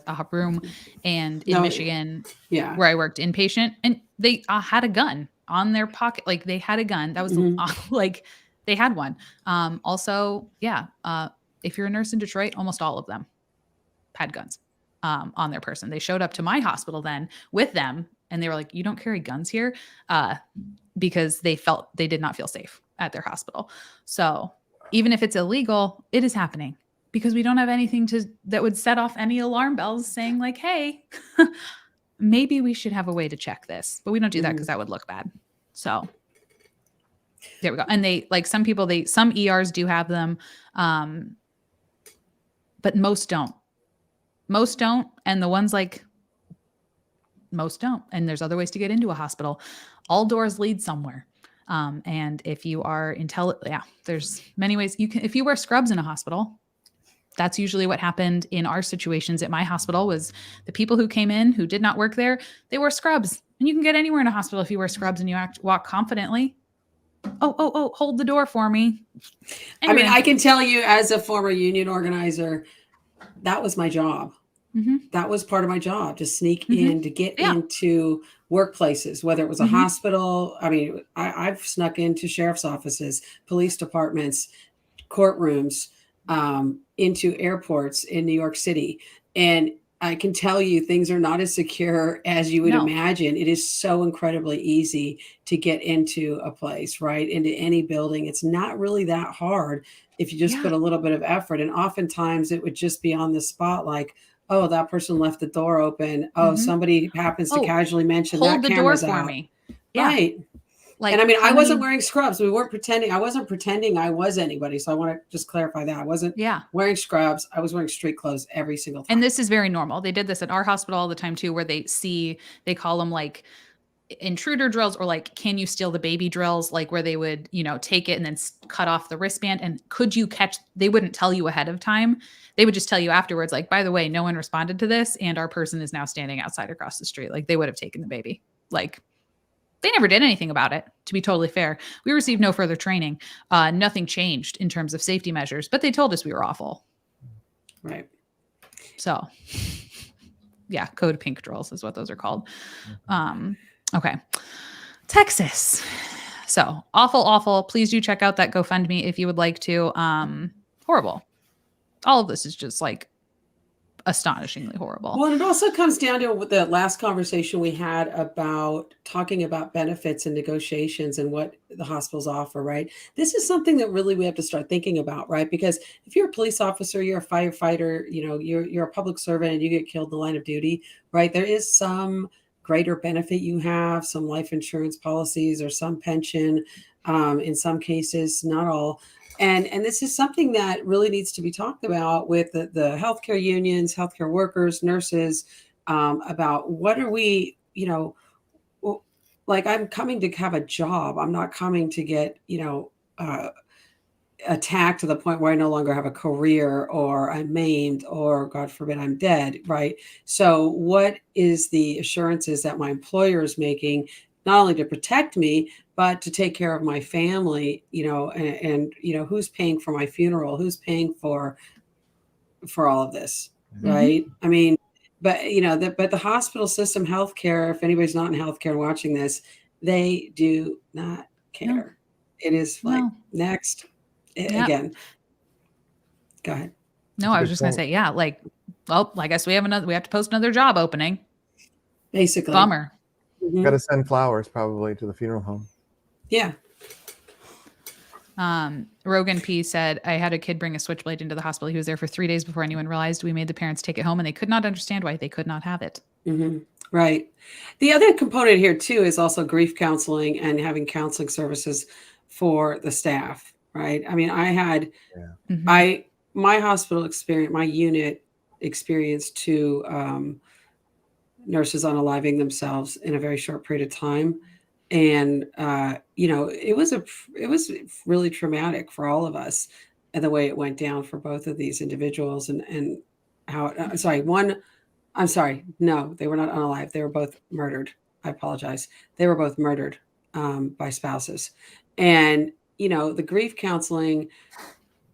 Speaker 1: and in Michigan, where I worked inpatient, and they had a gun on their pocket. Like, they had a gun. That was like, they had one. Also, if you're a nurse in Detroit, almost all of them had guns. on their person. They showed up to my hospital then with them, and they were like, "You don't carry guns here," because they did not feel safe at their hospital. So even if it's illegal, it is happening because we don't have anything that would set off any alarm bells saying like, "Hey, maybe we should have a way to check this," but we don't do that because that would look bad. So there we go. And they like some ERs do have them, but most don't. Most don't. And the ones like most don't. And there's other ways to get into a hospital. All doors lead somewhere. And if you are there's many ways you can, if you wear scrubs in a hospital, that's usually what happened in our situations at my hospital was the people who came in who did not work there, they wore scrubs. And you can get anywhere in a hospital if you wear scrubs and you walk confidently. Oh, hold the door for me. Anyway.
Speaker 2: I mean, I can tell you as a former union organizer, that was my job. Mm-hmm. That was part of my job, to sneak in, to get into workplaces, whether it was a hospital. I mean, I've snuck into sheriff's offices, police departments, courtrooms, into airports in New York City. And I can tell you things are not as secure as you would imagine. It is so incredibly easy to get into a place, right? Into any building. It's not really that hard if you just put a little bit of effort. And oftentimes it would just be on the spot, like, oh, that person left the door open. Oh, somebody happens to casually mention that camera's out. Hold the door for me. Yeah. Right. Like, and I mean, I wasn't wearing scrubs. We weren't pretending. I wasn't pretending I was anybody. So I want to just clarify that. I wasn't wearing scrubs. I was wearing street clothes every single time.
Speaker 1: And this is very normal. They did this at our hospital all the time too, where they call them like intruder drills or like, can you steal the baby drills? Like where they would, take it and then cut off the wristband. And could you catch, they wouldn't tell you ahead of time. They would just tell you afterwards, like, by the way, no one responded to this. And our person is now standing outside across the street. Like they would have taken the baby. Like they never did anything about it, to be totally fair. We received no further training. Nothing changed in terms of safety measures, but they told us we were awful.
Speaker 2: Right.
Speaker 1: So yeah, code pink drills is what those are called. Okay. Texas. So awful. Please do check out that GoFundMe if you would like to. Horrible. All of this is just like astonishingly horrible.
Speaker 2: Well, it also comes down to the last conversation we had about talking about benefits and negotiations and what the hospitals offer, right? This is something that really we have to start thinking about, right? Because if you're a police officer, you're a firefighter, you're a public servant and you get killed in the line of duty, right? There is some greater benefit you have, some life insurance policies or some pension, in some cases, not all. And this is something that really needs to be talked about with the healthcare unions, healthcare workers, nurses, about what are we, like I'm coming to have a job. I'm not coming to get, attacked to the point where I no longer have a career or I'm maimed or God forbid I'm dead, right? So what is the assurances that my employer is making, not only to protect me, but to take care of my family, and who's paying for my funeral, who's paying for all of this, right? I mean, but but the hospital system, healthcare, if anybody's not in healthcare and watching this, they do not care. No. It is like next. Again, go ahead.
Speaker 1: No, I was just going to say, I guess we have to post another job opening.
Speaker 2: Basically.
Speaker 1: Bummer.
Speaker 3: Mm-hmm. Got to send flowers probably to the funeral home.
Speaker 2: Yeah.
Speaker 1: Rogan P said, I had a kid bring a switchblade into the hospital. He was there for 3 days before anyone realized. We made the parents take it home and they could not understand why they could not have it.
Speaker 2: Mm-hmm. Right. The other component here too is also grief counseling and having counseling services for the staff. Right. I mean, I had, my hospital experience, my unit experienced 2 nurses unaliving themselves in a very short period of time. And, it was really traumatic for all of us and the way it went down for both of these individuals and how, no, they were not unalived. They were both murdered. I apologize. They were both murdered by spouses. And, the grief counseling,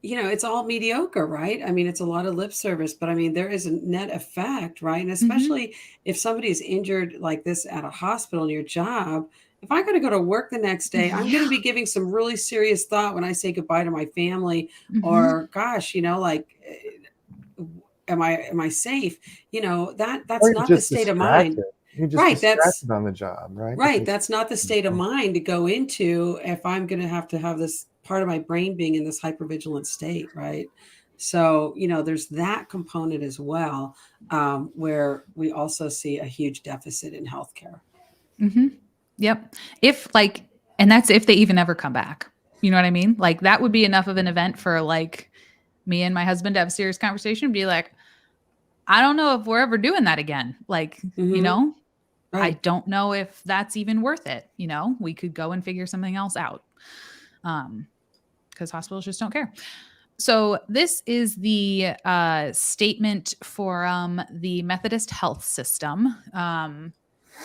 Speaker 2: it's all mediocre, right? I mean, it's a lot of lip service, but I mean, there is a net effect, right? And especially if somebody is injured like this at a hospital in your job, if I got to go to work the next day, I'm going to be giving some really serious thought when I say goodbye to my family or gosh, am I safe? You know, that's
Speaker 3: Or you're
Speaker 2: not the
Speaker 3: just
Speaker 2: state of mind.
Speaker 3: distracted. You're just
Speaker 2: Right.
Speaker 3: distracted on the job, right?
Speaker 2: Right.
Speaker 3: Because
Speaker 2: That's not the state of mind to go into if I'm going to have this part of my brain being in this hypervigilant state. Right. So, you know, there's that component as well, where we also see a huge deficit in healthcare.
Speaker 1: Mm-hmm. Yep. If like, and that's if they even ever come back. You know what I mean? Like that would be enough of an event for like me and my husband to have a serious conversation and be like, I don't know if we're ever doing that again. Like, you know, I
Speaker 2: Right.
Speaker 1: don't know if that's even worth it. You know, we could go and figure something else out. Because hospitals just don't care. So this is the statement for the Methodist health system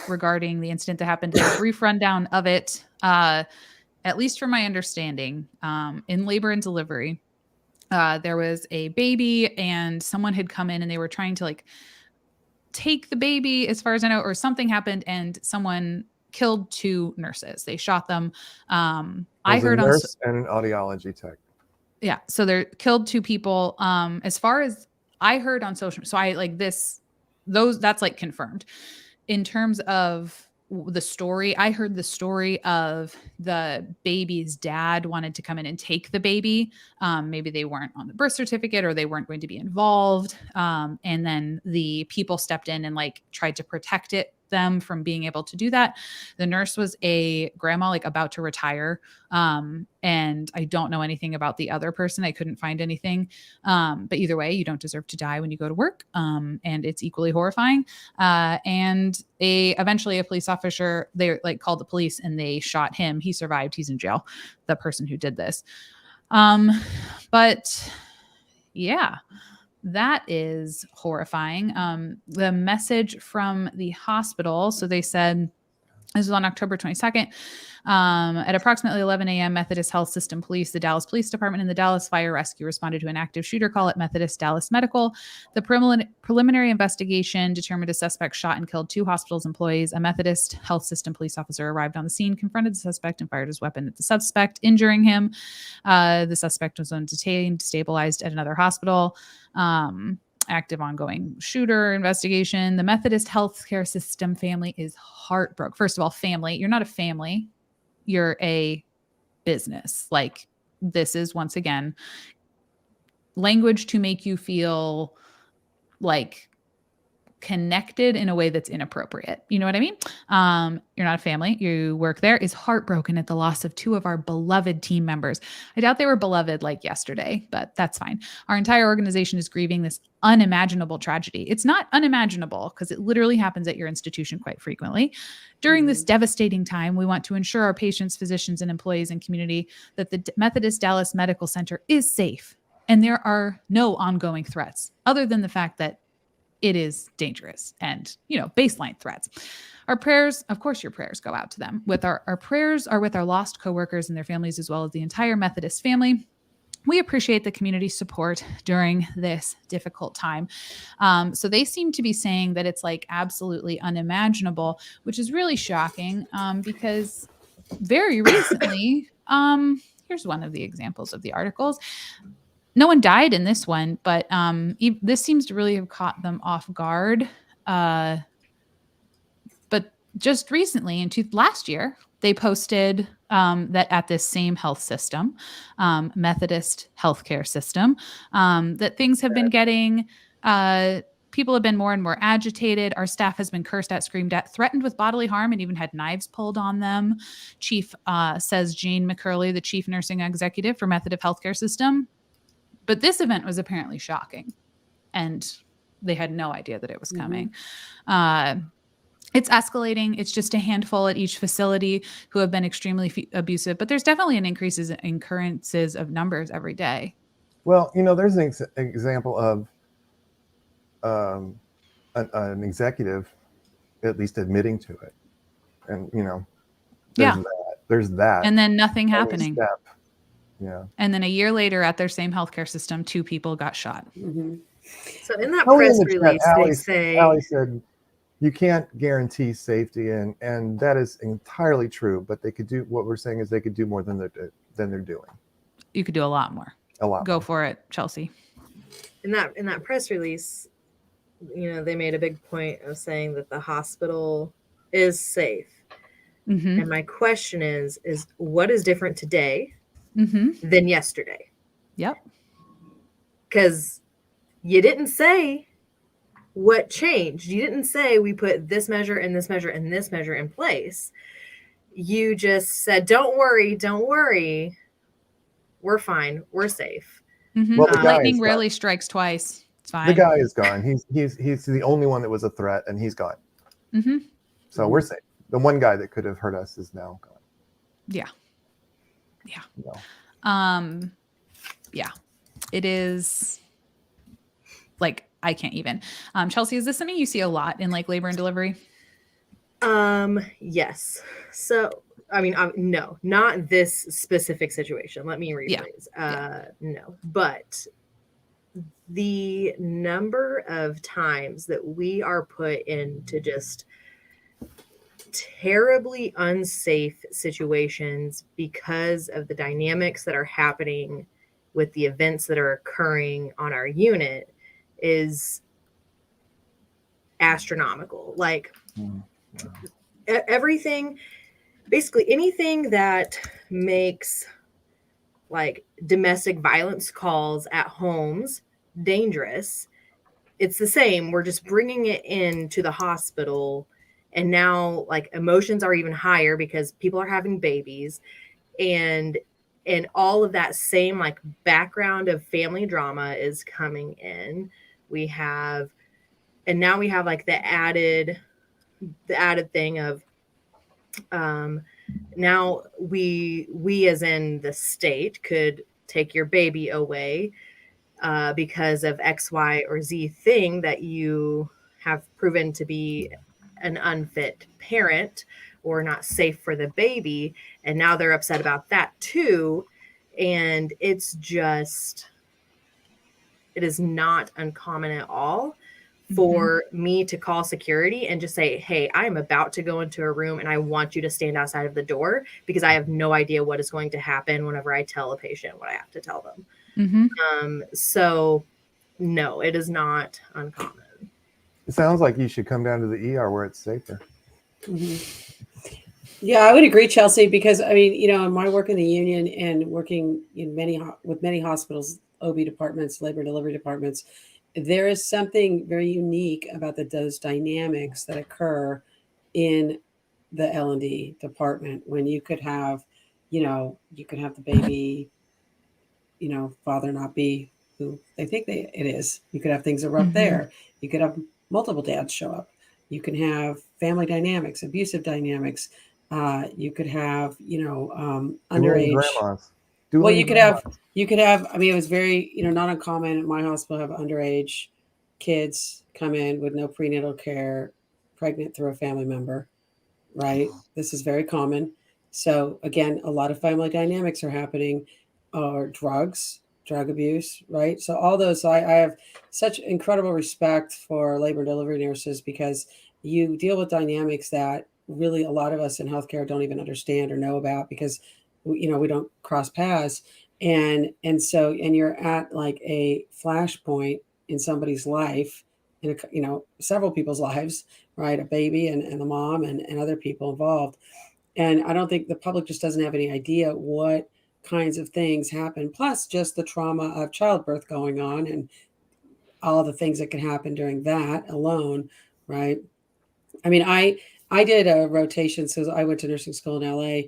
Speaker 1: regarding the incident that happened. A brief rundown of it, at least from my understanding, in labor and delivery, there was a baby and someone had come in and they were trying to like take the baby, as far as I know, or something happened and someone killed 2 nurses. They shot them. I heard
Speaker 3: a
Speaker 1: on
Speaker 3: nurse and an audiology tech.
Speaker 1: yeah, so they killed 2 people. As far as I heard on social, so I like this, that's like confirmed. In terms of the story, I heard the story of the baby's dad wanted to come in and take the baby. Maybe they weren't on the birth certificate or they weren't going to be involved. And then the people stepped in and like tried to protect them from being able to do that. The nurse was a grandma, like about to retire. And I don't know anything about the other person. I couldn't find anything. But either way, you don't deserve to die when you go to work. And it's equally horrifying. And eventually a police officer, they like called the police and they shot him. He survived. He's in jail, the person who did this. But yeah, that is horrifying. The message from the hospital. So they said, this was on October 22nd. At approximately 11 a.m., Methodist Health System Police, the Dallas Police Department, and the Dallas Fire Rescue responded to an active shooter call at Methodist Dallas Medical. The preliminary investigation determined a suspect shot and killed 2 hospital's employees. A Methodist Health System police officer arrived on the scene, confronted the suspect, and fired his weapon at the suspect, injuring him. The suspect was then detained, stabilized at another hospital. Active ongoing shooter investigation. The Methodist healthcare system family is heartbroken. First of all, family, you're not a family, you're a business. Like this is once again language to make you feel like connected in a way that's inappropriate. You know what I mean? You're not a family. You work there. Is heartbroken at the loss of 2 of our beloved team members. I doubt they were beloved like yesterday, but that's fine. Our entire organization is grieving this unimaginable tragedy. It's not unimaginable because it literally happens at your institution quite frequently. During this devastating time, we want to ensure our patients, physicians, and employees and community that the Methodist Dallas Medical Center is safe and there are no ongoing threats other than the fact that it is dangerous and, you know, baseline threats. Our prayers, of course, your prayers go out to them. With our prayers are with our lost coworkers and their families, as well as the entire Methodist family. We appreciate the community support during this difficult time. So they seem to be saying that it's like absolutely unimaginable, which is really shocking because very recently, here's one of the examples of the articles. No one died in this one, but this seems to really have caught them off guard. But just recently, last year, they posted that at this same health system, Methodist healthcare system, that things have been getting, people have been more and more agitated. Our staff has been cursed at, screamed at, threatened with bodily harm, and even had knives pulled on them. Chief says Jean McCurley, the chief nursing executive for Methodist healthcare system. But this event was apparently shocking, and they had no idea that it was coming. It's escalating. It's just a handful at each facility who have been extremely abusive, but there's definitely an increases in occurrences of numbers every day.
Speaker 3: Well, you know, there's an example of an executive at least admitting to it, and you know, there's that,
Speaker 1: and then nothing happening.
Speaker 3: Yeah.
Speaker 1: And then a year later at their same healthcare system, 2 people got shot.
Speaker 4: So in that press release, they say,
Speaker 3: Allie said, you can't guarantee safety, and that is entirely true, but they could do, what we're saying is they could do more than they're doing.
Speaker 1: You could do a lot more.
Speaker 3: A lot.
Speaker 1: Go for it, Chelsea.
Speaker 4: in that press release, they made a big point of saying that the hospital is safe.
Speaker 1: Mm-hmm.
Speaker 4: And my question is what is different today
Speaker 1: Mm-hmm.
Speaker 4: than yesterday?
Speaker 1: Yep.
Speaker 4: Because you didn't say what changed. You didn't say we put this measure and this measure and this measure in place. You just said, don't worry. We're fine. We're safe.
Speaker 1: Mm-hmm.
Speaker 3: Well, the guy
Speaker 1: Lightning
Speaker 3: is
Speaker 1: rarely
Speaker 3: gone.
Speaker 1: strikes twice. It's fine.
Speaker 3: The guy is gone. He's the only one that was a threat, and he's gone.
Speaker 1: Mm-hmm.
Speaker 3: So we're safe. The one guy that could have hurt us is now gone.
Speaker 1: Yeah.
Speaker 3: No.
Speaker 1: Yeah. It is like, I can't even. Chelsea, is this something you see a lot in like labor and delivery?
Speaker 4: Yes. So, I mean, no, not this specific situation. Let me rephrase. No, but the number of times that we are put into just terribly unsafe situations because of the dynamics that are happening with the events that are occurring on our unit is astronomical. Like everything, basically anything that makes like domestic violence calls at homes dangerous, it's the same. We're just bringing it into the hospital, and now like emotions are even higher because people are having babies, and all of that same like background of family drama is coming in. Now we have like the added thing of now we as in the state could take your baby away because of X, Y, or Z thing that you have proven to be an unfit parent or not safe for the baby. And now they're upset about that too. And it is not uncommon at all for me to call security and just say, hey, I'm about to go into a room and I want you to stand outside of the door because I have no idea what is going to happen whenever I tell a patient what I have to tell them. So no, it is not uncommon.
Speaker 3: It sounds like you should come down to the ER where it's safer.
Speaker 2: Yeah, I would agree, Chelsea, because I mean, in my work in the union and working in with many hospitals, OB departments, labor and delivery departments, there is something very unique about those dynamics that occur in the L&D department when you could have, you could have the baby, father not be who they think it is. You could have things erupt there. You could have multiple dads show up. You can have family dynamics, abusive dynamics. You could have, underage
Speaker 3: grandmas.
Speaker 2: Well, you could have, I mean, it was very, not uncommon at my hospital to have underage kids come in with no prenatal care, pregnant through a family member, right? This is very common. So again, a lot of family dynamics are happening, or drug abuse, right? So all those, I have such incredible respect for labor and delivery nurses because you deal with dynamics that really a lot of us in healthcare don't even understand or know about because we don't cross paths. And so you're at like a flashpoint in somebody's life, in several people's lives, right? A baby and the mom and other people involved. And I don't think the public just doesn't have any idea what kinds of things happen, plus just the trauma of childbirth going on and all the things that can happen during that alone, right? I mean, I did a rotation, so I went to nursing school in LA.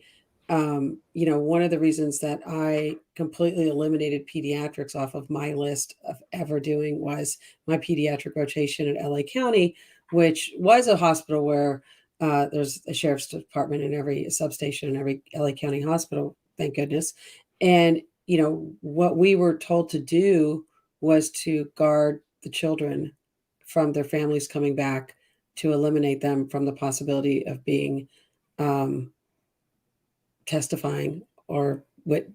Speaker 2: One of the reasons that I completely eliminated pediatrics off of my list of ever doing was my pediatric rotation at LA County, which was a hospital where there's a sheriff's department in every substation in every LA County hospital, thank goodness. And, what we were told to do was to guard the children from their families coming back, to eliminate them from the possibility of being testifying or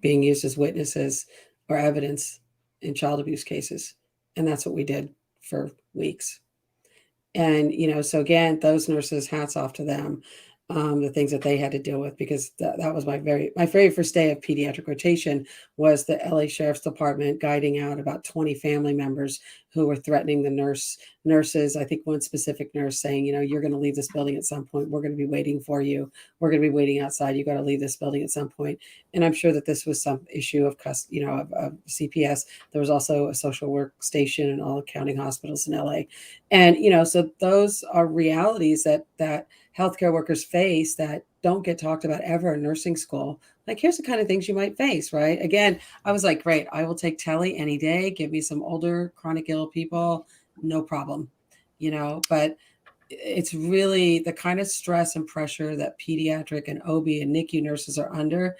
Speaker 2: being used as witnesses or evidence in child abuse cases. And that's what we did for weeks. And, so again, those nurses, hats off to them. the things that they had to deal with, because that was my very first day of pediatric rotation was the LA Sheriff's Department guiding out about 20 family members who were threatening the nurses. I think one specific nurse saying, you're going to leave this building at some point. We're going to be waiting for you. We're going to be waiting outside. You got to leave this building at some point. And I'm sure that this was some issue of CPS. There was also a social work station in all county hospitals in LA. And, so those are realities that healthcare workers face that don't get talked about ever in nursing school. Like, here's the kind of things you might face, right? Again, I was like, great, I will take tele any day. Give me some older chronic ill people, no problem, but it's really the kind of stress and pressure that pediatric and OB and NICU nurses are under,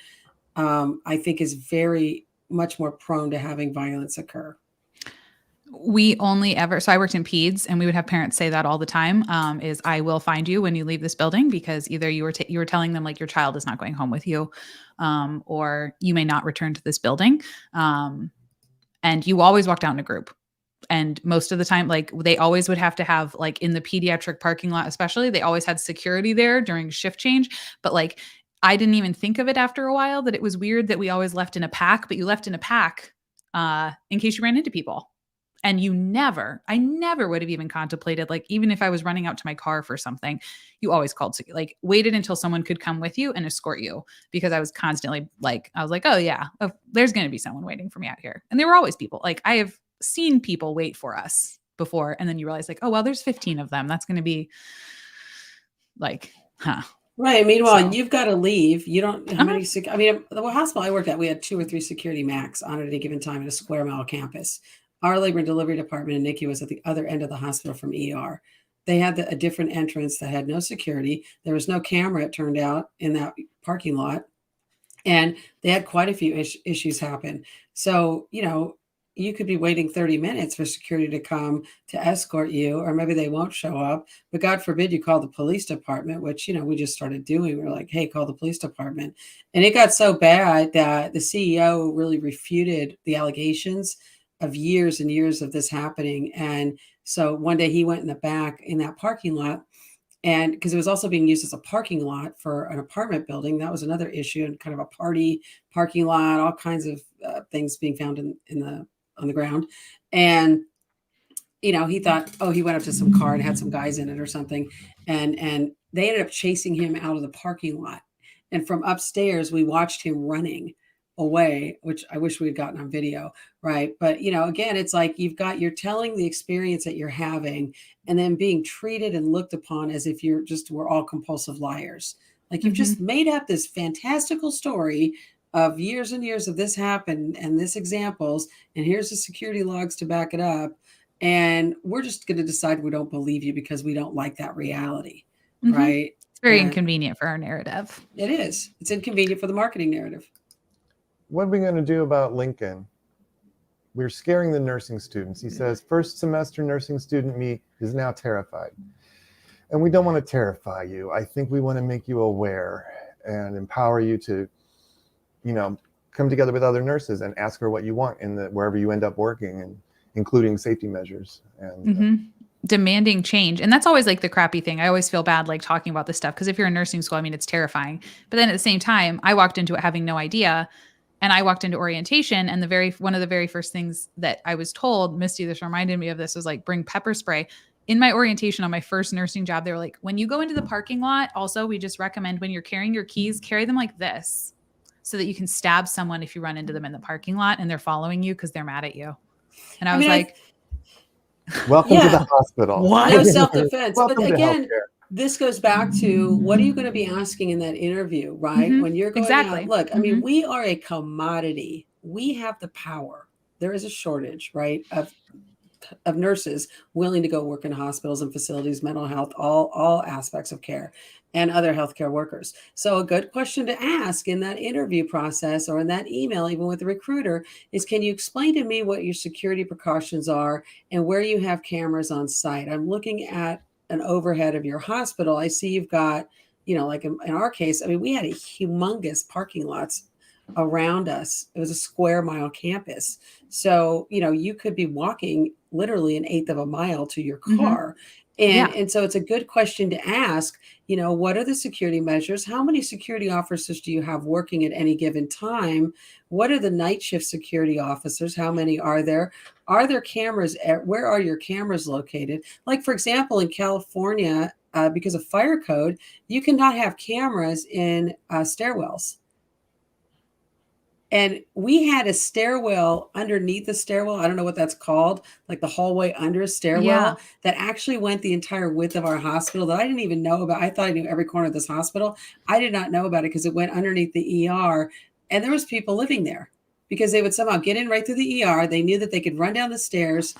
Speaker 2: I think is very much more prone to having violence occur.
Speaker 1: So I worked in peds, and we would have parents say that all the time, is I will find you when you leave this building, because either you were telling them like your child is not going home with you, or you may not return to this building. And you always walked out in a group. And most of the time, like they always would have to have, like in the pediatric parking lot, especially, they always had security there during shift change. But like, I didn't even think of it after a while that it was weird that we always left in a pack, but you left in a pack in case you ran into people. And I never would have even contemplated, like, even if I was running out to my car for something, you always waited until someone could come with you and escort you, because I was constantly I was like, oh yeah, there's going to be someone waiting for me out here. And there were always people. Like, I have seen people wait for us before. And then you realize like, oh, well, there's 15 of them. That's going to be like, huh.
Speaker 2: Right. Meanwhile, you've got to leave. You don't, how many, the hospital I worked at, we had 2 or 3 security max on at any given time at a square mile campus. Our labor and delivery department in NICU was at the other end of the hospital from ER. They had a different entrance that had no security. There was no camera, it turned out, in that parking lot. And they had quite a few issues happen. So, you could be waiting 30 minutes for security to come to escort you, or maybe they won't show up. But God forbid you call the police department, which, we just started doing. We were like, hey, call the police department. And it got so bad that the CEO really refuted the allegations of years and years of this happening. And so one day he went in the back in that parking lot, and because it was also being used as a parking lot for an apartment building, that was another issue, and kind of a party parking lot, all kinds of things being found on the ground. And, he thought, oh, he went up to some car and had some guys in it or something. And they ended up chasing him out of the parking lot. And from upstairs, we watched him running away, which I wish we had gotten on video, right? But again, it's like you're telling the experience that you're having, and then being treated and looked upon as if we're all compulsive liars. Like, you've just made up this fantastical story of years and years of this happened and this examples, and here's the security logs to back it up, and we're just going to decide we don't believe you because we don't like that reality, right?
Speaker 1: It's very inconvenient for our narrative.
Speaker 2: It is. It's inconvenient for the marketing narrative.
Speaker 3: What are we going to do about Lincoln? We're scaring the nursing students. He says, first semester nursing student me is now terrified. And we don't want to terrify you. I think we want to make you aware and empower you to, come together with other nurses and ask her what you want wherever you end up working, and including safety measures and
Speaker 1: demanding change. And that's always like the crappy thing. I always feel bad like talking about this stuff, because if you're in nursing school, it's terrifying. But then at the same time, I walked into it having no idea. And I walked into orientation, and one of the very first things that I was told, Misty, this reminded me of this, was like, bring pepper spray. In my orientation on my first nursing job, they were like, when you go into the parking lot, also, we just recommend when you're carrying your keys, carry them like this, so that you can stab someone if you run into them in the parking lot and they're following you because they're mad at you. And I was like,
Speaker 3: welcome to the hospital.
Speaker 2: No self-defense. But again, this goes back to, what are you going to be asking in that interview, right? When you're going out, look, we are a commodity. We have the power. There is a shortage, right, of nurses willing to go work in hospitals and facilities, mental health, all aspects of care, and other healthcare workers. So a good question to ask in that interview process, or in that email, even with the recruiter, is, can you explain to me what your security precautions are and where you have cameras on site? I'm looking at an overhead of your hospital. I see you've got, like in our case, we had a humongous parking lots around us. It was a square mile campus. So, you could be walking literally 1/8 of a mile to your car.
Speaker 1: Yeah.
Speaker 2: And so it's a good question to ask, what are the security measures? How many security officers do you have working at any given time? What are the night shift security officers? How many are there? Are there cameras? Where are your cameras located? Like, for example, in California, because of fire code, you cannot have cameras in stairwells. And we had a stairwell underneath the stairwell. I don't know what that's called, like the hallway under a
Speaker 1: Yeah.
Speaker 2: stairwell that actually went the entire width of our hospital that I didn't even know about. I thought I knew every corner of this hospital. I did not know about it because it went underneath the ER, and there was people living there because they would somehow get in right through the ER. They knew that they could run down the stairs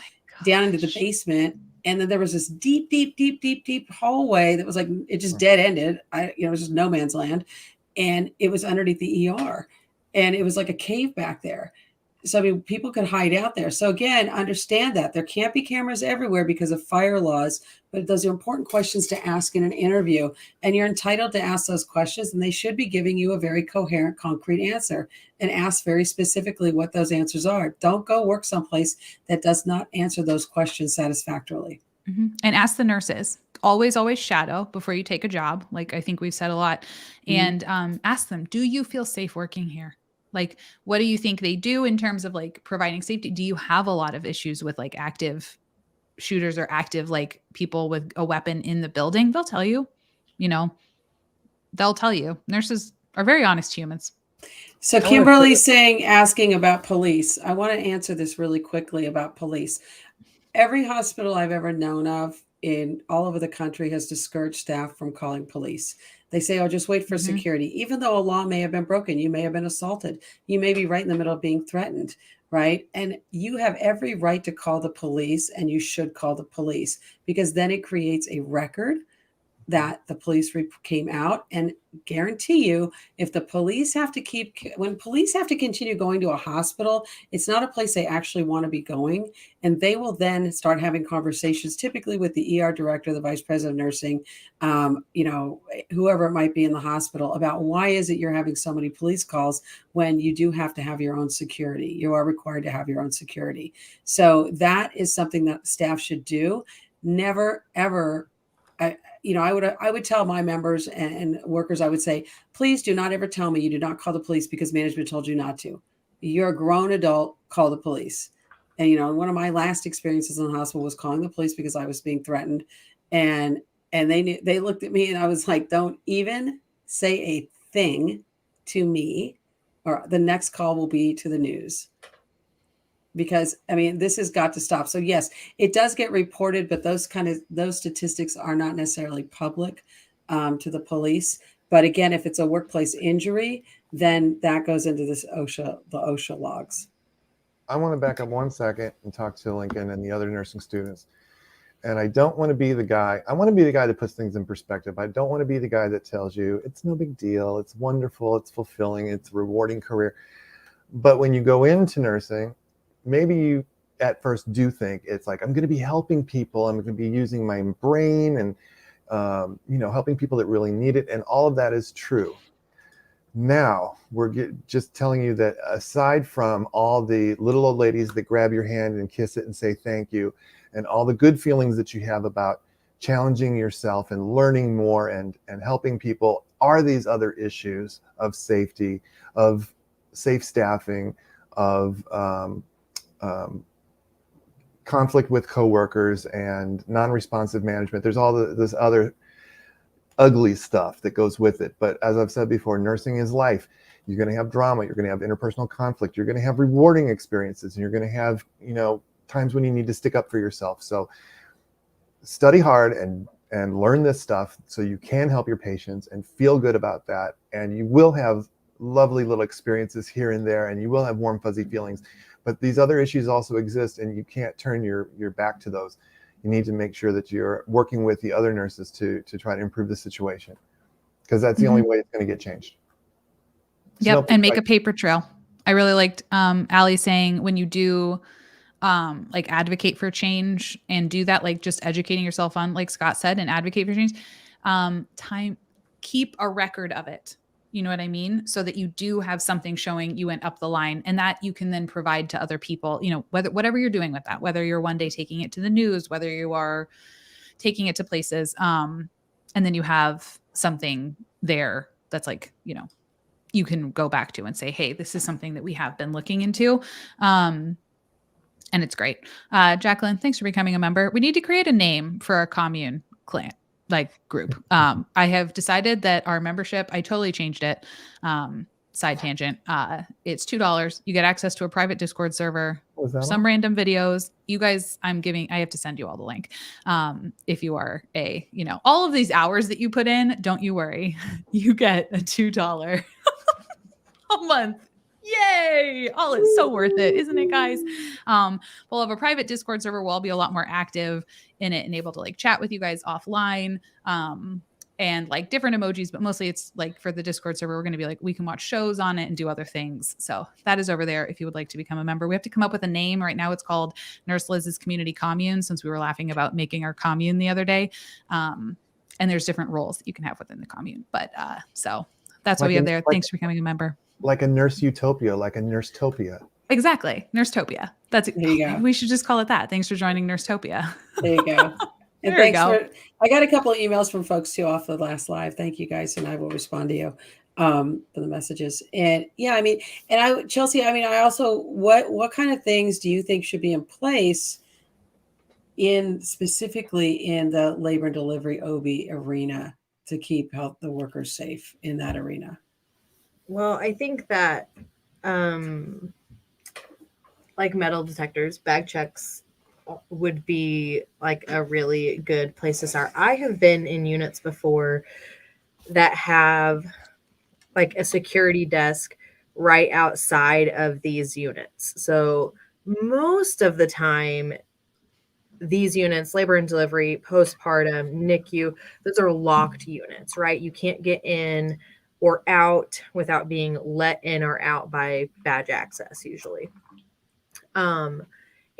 Speaker 2: down into the
Speaker 1: Gosh.
Speaker 2: basement. And then there was this deep, deep, deep, deep, deep hallway that was like, it just dead ended. It was just no man's land. And it was underneath the ER. And it was like a cave back there. So, I mean, people could hide out there. So again, understand that there can't be cameras everywhere because of fire laws, but those are important questions to ask in an interview. And you're entitled to ask those questions, and they should be giving you a very coherent, concrete answer, and ask very specifically what those answers are. Don't go work someplace that does not answer those questions satisfactorily.
Speaker 1: Mm-hmm. And ask the nurses. Always, always shadow before you take a job. Like I think we've said a lot.
Speaker 2: Mm-hmm.
Speaker 1: And ask them, do you feel safe working here? Like, what do you think they do in terms of like providing safety? Do you have a lot of issues with like active shooters or active like people with a weapon in the building? They'll tell you, they'll tell you. Nurses are very honest humans.
Speaker 2: So Kimberly's asking about police. I want to answer this really quickly about police. Every hospital I've ever known of in all over the country has discouraged staff from calling police. They say, oh, just wait for
Speaker 1: Mhm.
Speaker 2: security. Even though a law may have been broken, you may have been assaulted. You may be right in the middle of being threatened, right? And you have every right to call the police, and you should call the police because then it creates a record that the police came out, and guarantee you, if the police have to when police have to continue going to a hospital, it's not a place they actually want to be going. And they will then start having conversations, typically with the ER director, the vice president of nursing, whoever it might be in the hospital, about why is it you're having so many police calls when you do have to have your own security. You are required to have your own security. So that is something that staff should do. Never, ever. I would tell my members and workers, I would say, please do not ever tell me you did not call the police because management told you not to. You're a grown adult, call the police. And, one of my last experiences in the hospital was calling the police because I was being threatened. And they looked at me and I was like, don't even say a thing to me, or the next call will be to the news. Because this has got to stop. So yes, it does get reported, but those statistics are not necessarily public to the police. But again, if it's a workplace injury, then that goes into the OSHA logs.
Speaker 3: I want to back up 1 second and talk to Lincoln and the other nursing students. And I don't want to be the guy. I want to be the guy that puts things in perspective. I don't want to be the guy that tells you it's no big deal, it's wonderful, it's fulfilling, it's a rewarding career. But when you go into nursing, maybe you at first do think it's like, I'm going to be helping people. I'm going to be using my brain and, helping people that really need it. And all of that is true. Now we're just telling you that aside from all the little old ladies that grab your hand and kiss it and say thank you, and all the good feelings that you have about challenging yourself and learning more and helping people, are these other issues of safety, of safe staffing, of conflict with coworkers and non-responsive management. There's all this other ugly stuff that goes with it. But as I've said before, nursing is life. You're going to have drama. You're going to have interpersonal conflict. You're going to have rewarding experiences, and you're going to have, times when you need to stick up for yourself. So study hard and learn this stuff so you can help your patients and feel good about that. And you will have lovely little experiences here and there, and you will have warm, fuzzy feelings. But these other issues also exist, and you can't turn your back to those. You need to make sure that you're working with the other nurses to try to improve the situation, because that's the only way it's going to get changed.
Speaker 1: Yep, and make a paper trail. I really liked Allie saying when you do advocate for change and do that, like just educating yourself on, like Scott said, and advocate for change, keep a record of it. You know what I mean? So that you do have something showing you went up the line, and that you can then provide to other people, whatever you're doing with that, whether you're one day taking it to the news, whether you are taking it to places. And then you have something there that's like, you know, you can go back to and say, hey, this is something that we have been looking into. And it's great. Jacqueline, thanks for becoming a member. We need to create a name for our commune clan, like group. I have decided that our membership, I totally changed it. Side tangent. It's $2. You get access to a private Discord server, some random videos. You guys, I have to send you all the link. If you are all of these hours that you put in, don't you worry. You get a $2 a month. Yay! Oh, it's so worth it, isn't it, guys? We'll have a private Discord server where I'll be a lot more active in it and able to like chat with you guys offline. And like different emojis, but mostly it's like for the Discord server, we're going to be like, we can watch shows on it and do other things. So that is over there if you would like to become a member. We have to come up with a name. Right now it's called Nurse Liz's Community Commune, since we were laughing about making our commune the other day. And there's different roles that you can have within the commune. But so that's what we have there. Thanks for becoming a member.
Speaker 3: Like a nurse utopia, like a nursetopia.
Speaker 1: Exactly. Nursetopia. That's
Speaker 2: There you go.
Speaker 1: We should just call it that. Thanks for joining Nursetopia.
Speaker 2: There you go. And
Speaker 1: There you
Speaker 2: thanks
Speaker 1: go.
Speaker 2: I got a couple of emails from folks too off the last live. Thank you guys. And I will respond to you for the messages. And yeah, I mean, and Chelsea, I mean, I also, what kind of things do you think should be in place specifically in the labor and delivery OB arena to keep the workers safe in that arena?
Speaker 4: Well, I think that like metal detectors, bag checks would be like a really good place to start. I have been in units before that have like a security desk right outside of these units. So most of the time, these units, labor and delivery, postpartum, NICU, those are locked units, right? You can't get in or out without being let in or out by badge access usually.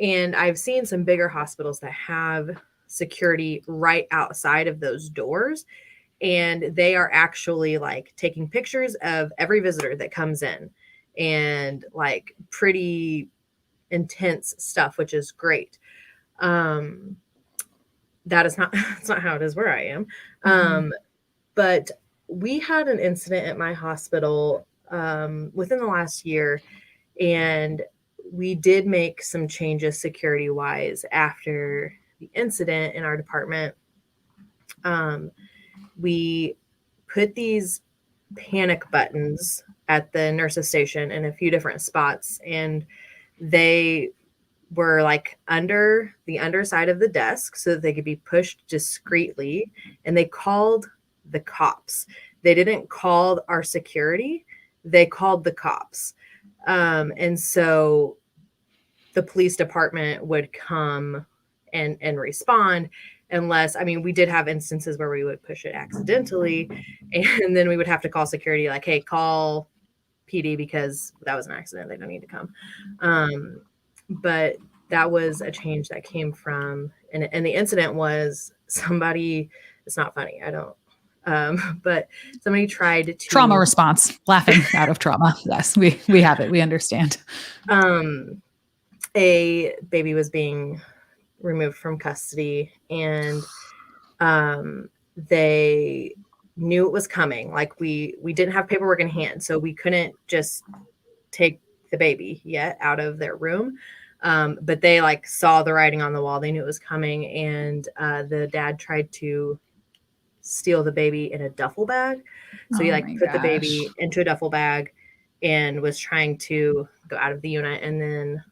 Speaker 4: And I've seen some bigger hospitals that have security right outside of those doors. And they are actually like taking pictures of every visitor that comes in and like pretty intense stuff, which is great. That is not, that's not how it is where I am. But we had an incident at my hospital within the last year, and we did make some changes security wise after the incident in our department. We put these panic buttons at the nurse's station in a few different spots, and they were like under the underside of the desk so that they could be pushed discreetly. And they called the cops. They didn't call our security. They called the cops. And so the police department would come and respond unless, I mean, we did have instances where we would push it accidentally, and then we would have to call security like, hey, call PD because that was an accident. They don't need to come. But that was a change that came from, and the incident was somebody, it's not funny. I don't, but somebody tried to
Speaker 1: trauma response, laughing out of trauma. Yes, we have it. We understand.
Speaker 4: A baby was being removed from custody, and they knew it was coming. Like we didn't have paperwork in hand, so we couldn't just take the baby yet out of their room. But they like saw the writing on the wall. They knew it was coming, and the dad tried to steal the baby in a duffel bag. So he like put the baby into a duffel bag and was trying to go out of the unit, and then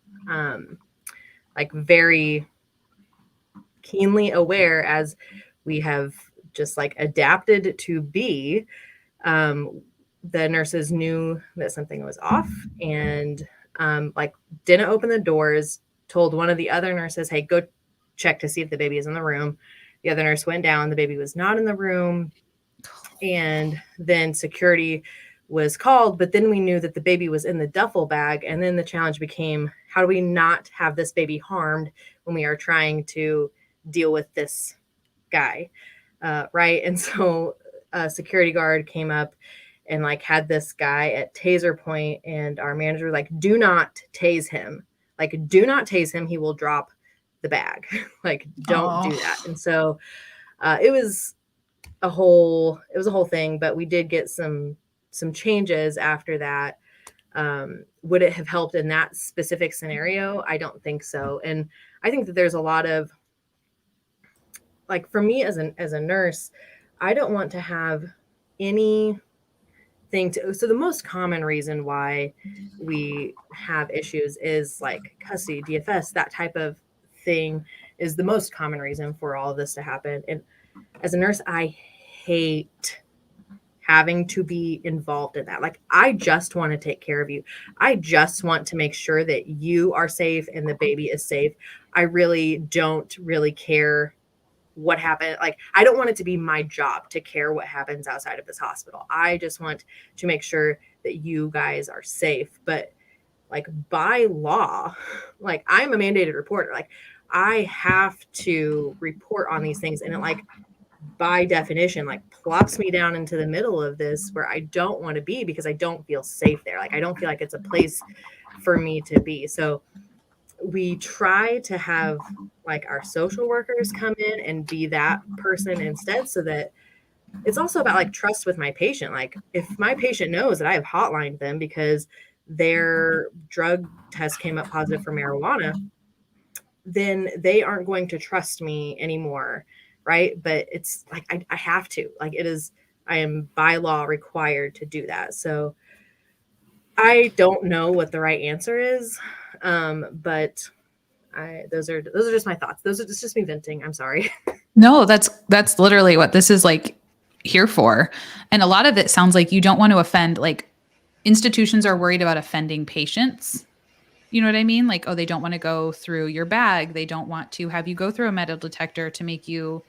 Speaker 4: like very keenly aware, as we have just like adapted to be, the nurses knew that something was off, and like didn't open the doors, told one of the other nurses, hey, go check to see if the baby is in the room. The other nurse went down, the baby was not in the room, and then security was called, but then we knew that the baby was in the duffel bag, and then the challenge became, how do we not have this baby harmed when we are trying to deal with this guy, right? And so a security guard came up and like had this guy at taser point, and our manager like, do not tase him. Like, do not tase him. He will drop the bag. Like, don't do
Speaker 1: Oh.
Speaker 4: that. And so it was a whole thing, but we did get some changes after that. Would it have helped in that specific scenario? I don't think so. And I think that there's a lot of, like, for me as a nurse, I don't want to have anything to, so the most common reason why we have issues is like custody, DFS, that type of thing is the most common reason for all of this to happen. And as a nurse, I hate having to be involved in that. Like, I just want to take care of you. I just want to make sure that you are safe and the baby is safe. I really don't really care what happened. Like, I don't want it to be my job to care what happens outside of this hospital. I just want to make sure that you guys are safe. But like, by law, like, I'm a mandated reporter. Like, I have to report on these things. And it, like, by definition, like, plops me down into the middle of this where I don't want to be, because I don't feel safe there. Like, I don't feel like it's a place for me to be. So we try to have like our social workers come in and be that person instead, so that it's also about like trust with my patient. Like, if my patient knows that I have hotlined them because their drug test came up positive for marijuana, then they aren't going to trust me anymore. Right. But it's like, I have to, like, I am by law required to do that. So I don't know what the right answer is. But those are just my thoughts. It's just me venting. I'm sorry.
Speaker 1: No, that's literally what this is like here for. And a lot of it sounds like you don't want to offend, like, institutions are worried about offending patients. You know what I mean? Like, oh, they don't want to go through your bag. They don't want to have you go through a metal detector to make you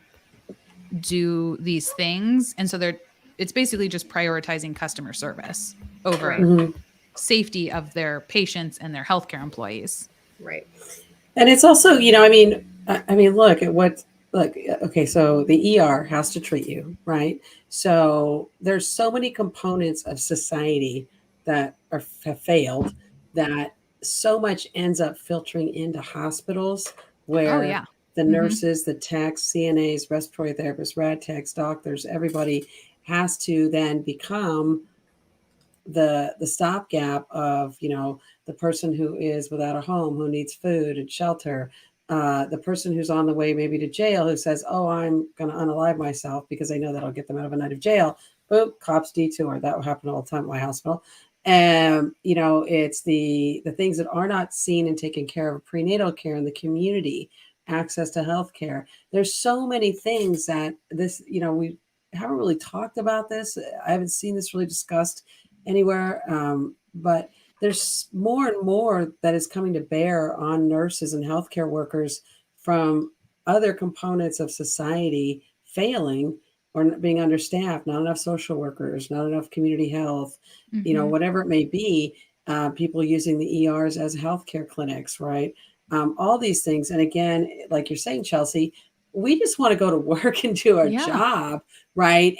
Speaker 1: do these things. And so it's basically just prioritizing customer service over
Speaker 4: Right.
Speaker 2: Mhm.
Speaker 1: safety of their patients and their healthcare employees.
Speaker 4: Right.
Speaker 2: And it's also, I mean, look at what, like, okay, so the ER has to treat you, right? So there's so many components of society that have failed, that so much ends up filtering into hospitals
Speaker 1: Oh,
Speaker 2: where
Speaker 1: yeah.
Speaker 2: the
Speaker 1: Mhm.
Speaker 2: nurses, the techs, CNAs, respiratory therapists, rad techs, doctors, everybody has to then become the stopgap of, the person who is without a home, who needs food and shelter, the person who's on the way maybe to jail, who says, oh, I'm going to unalive myself because I know that I'll get them out of a night of jail. Boom, cops detour. That will happen all the time at my hospital. And it's the things that are not seen and taken care of: prenatal care in the community, access to health care. There's so many things that this, we haven't really talked about this. I haven't seen this really discussed anywhere. But there's more and more that is coming to bear on nurses and healthcare workers from other components of society failing or being understaffed, not enough social workers, not enough community health,
Speaker 1: Mhm.
Speaker 2: whatever it may be, people using the ERs as healthcare clinics, right? All these things. And again, like you're saying, Chelsea, we just want to go to work and do our
Speaker 1: Yeah.
Speaker 2: job, right?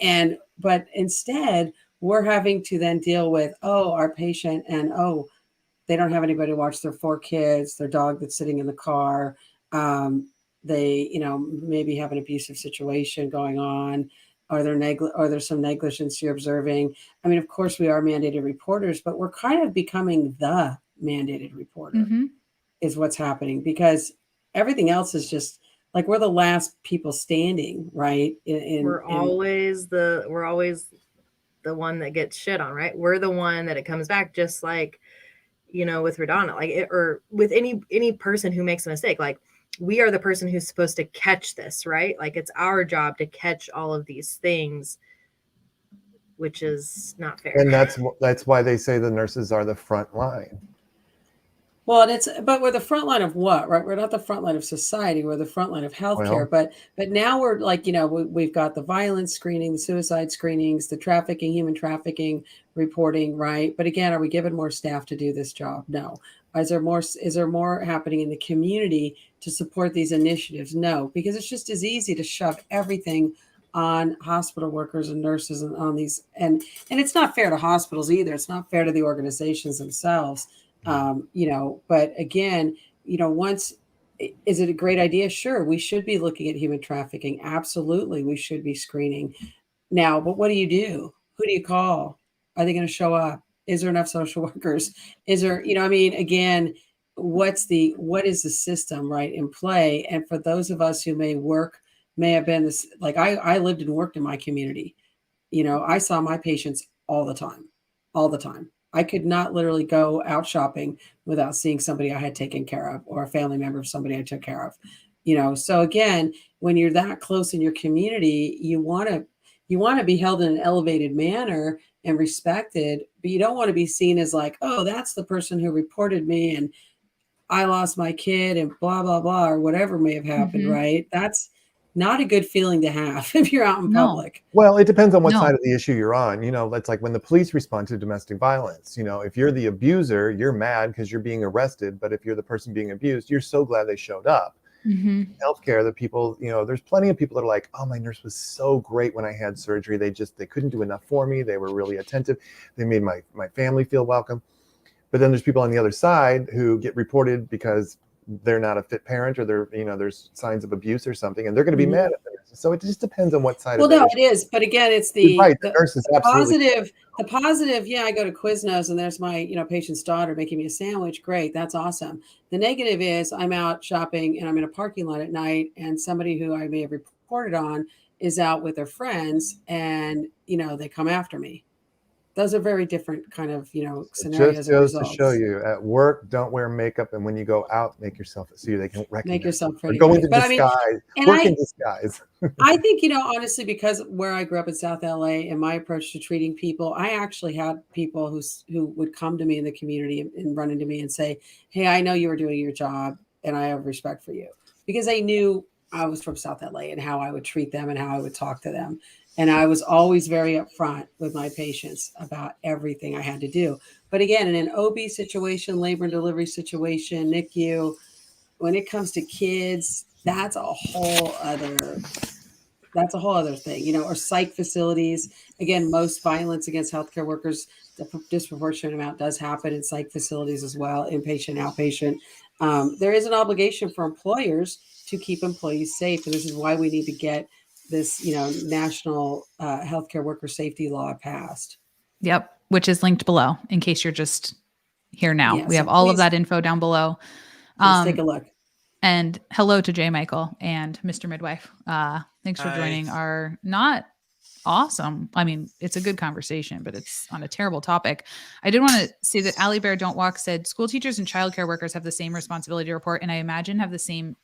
Speaker 2: But instead, we're having to then deal with, oh, our patient, and oh, they don't have anybody to watch their 4 kids, their dog that's sitting in the car. They, maybe have an abusive situation going on, or there's some negligence you're observing. I mean, of course, we are mandated reporters, but we're kind of becoming the mandated reporter,
Speaker 1: Mhm.
Speaker 2: is what's happening, because everything else is just like we're the last people standing, right?
Speaker 4: We're always the one that gets shit on, right? We're the one that it comes back, just like, with Radonna, like or with any person who makes a mistake. Like, we are the person who's supposed to catch this, right? Like, it's our job to catch all of these things, which is not fair.
Speaker 3: And that's why they say the nurses are the front line.
Speaker 2: Well, but we're the front line of what, right? We're not the front line of society. We're the front line of healthcare.
Speaker 3: Well,
Speaker 2: But now we're like, we've got the violence screening, the suicide screenings, the human trafficking reporting, right? But again, are we given more staff to do this job? No. Is there more happening in the community to support these initiatives? No, because it's just as easy to shove everything on hospital workers and nurses and on these, and it's not fair to hospitals either. It's not fair to the organizations themselves. But again, once Is it a great idea? Sure. We should be looking at human trafficking. Absolutely. We should be screening now, but what do you do? Who do you call? Are they going to show up? Is there enough social workers? Is there, I mean, again, what is the system right in play? And for those of us who may have been this, like I lived and worked in my community. I saw my patients all the time. I could not literally go out shopping without seeing somebody I had taken care of, or a family member of somebody I took care of. So again, when you're that close in your community, you want to be held in an elevated manner and respected, but you don't want to be seen as like, oh, that's the person who reported me and I lost my kid and blah, blah, blah, or whatever may have happened,
Speaker 1: Mhm.
Speaker 2: right? That's not a good feeling to have if you're out in
Speaker 1: No.
Speaker 2: public.
Speaker 3: Well, it depends on what
Speaker 1: No.
Speaker 3: side of the issue you're on. That's like when the police respond to domestic violence. If you're the abuser, you're mad because you're being arrested. But if you're the person being abused, you're so glad they showed up.
Speaker 1: Mhm.
Speaker 3: Healthcare, the people, there's plenty of people that are like, oh, my nurse was so great when I had surgery. They couldn't do enough for me. They were really attentive. They made my family feel welcome. But then there's people on the other side who get reported because they're not a fit parent, or there's signs of abuse or something, and they're going to be
Speaker 2: Mhm.
Speaker 3: mad at the nurses. So it just depends on what side
Speaker 2: Well,
Speaker 3: of the
Speaker 2: no,
Speaker 3: issue.
Speaker 2: it is. But again, it's
Speaker 3: You're right, the nurse is absolutely
Speaker 2: the positive. Yeah, I go to Quiznos and there's my, patient's daughter making me a sandwich. Great. That's awesome. The negative is I'm out shopping and I'm in a parking lot at night and somebody who I may have reported on is out with their friends and, they come after me. Those are very different kind of,
Speaker 3: It
Speaker 2: scenarios
Speaker 3: just
Speaker 2: and
Speaker 3: goes to show
Speaker 2: results.
Speaker 3: you, at work, don't wear makeup, and when you go out, make yourself so they can recognize
Speaker 2: Make yourself
Speaker 3: you. Or
Speaker 2: pretty,
Speaker 3: go
Speaker 2: right?
Speaker 3: into
Speaker 2: But I mean,
Speaker 3: disguise,
Speaker 2: and
Speaker 3: work in disguise.
Speaker 2: I think, honestly, because where I grew up in South LA and my approach to treating people, I actually had people who would come to me in the community and run into me and say, hey, I know you were doing your job and I have respect for you, because they knew I was from South LA and how I would treat them and how I would talk to them. And I was always very upfront with my patients about everything I had to do. But again, in an OB situation, labor and delivery situation, NICU, when it comes to kids, that's a whole other thing, or psych facilities. Again, most violence against healthcare workers, the disproportionate amount does happen in psych facilities as well, inpatient, outpatient. There is an obligation for employers to keep employees safe. And this is why we need to get this, national healthcare worker safety law passed.
Speaker 1: Yep. Which is linked below in case you're just here now.
Speaker 2: Yeah,
Speaker 1: We
Speaker 2: so
Speaker 1: have all of
Speaker 2: please
Speaker 1: that info down below.
Speaker 2: take a look.
Speaker 1: And hello to J. Michael and Mr. Midwife. Thanks for
Speaker 5: Hi.
Speaker 1: joining our not awesome. I mean, it's a good conversation, but it's on a terrible topic. I did want to say that Allie Bear Don't Walk said school teachers and childcare workers have the same responsibility to report, and I imagine have the same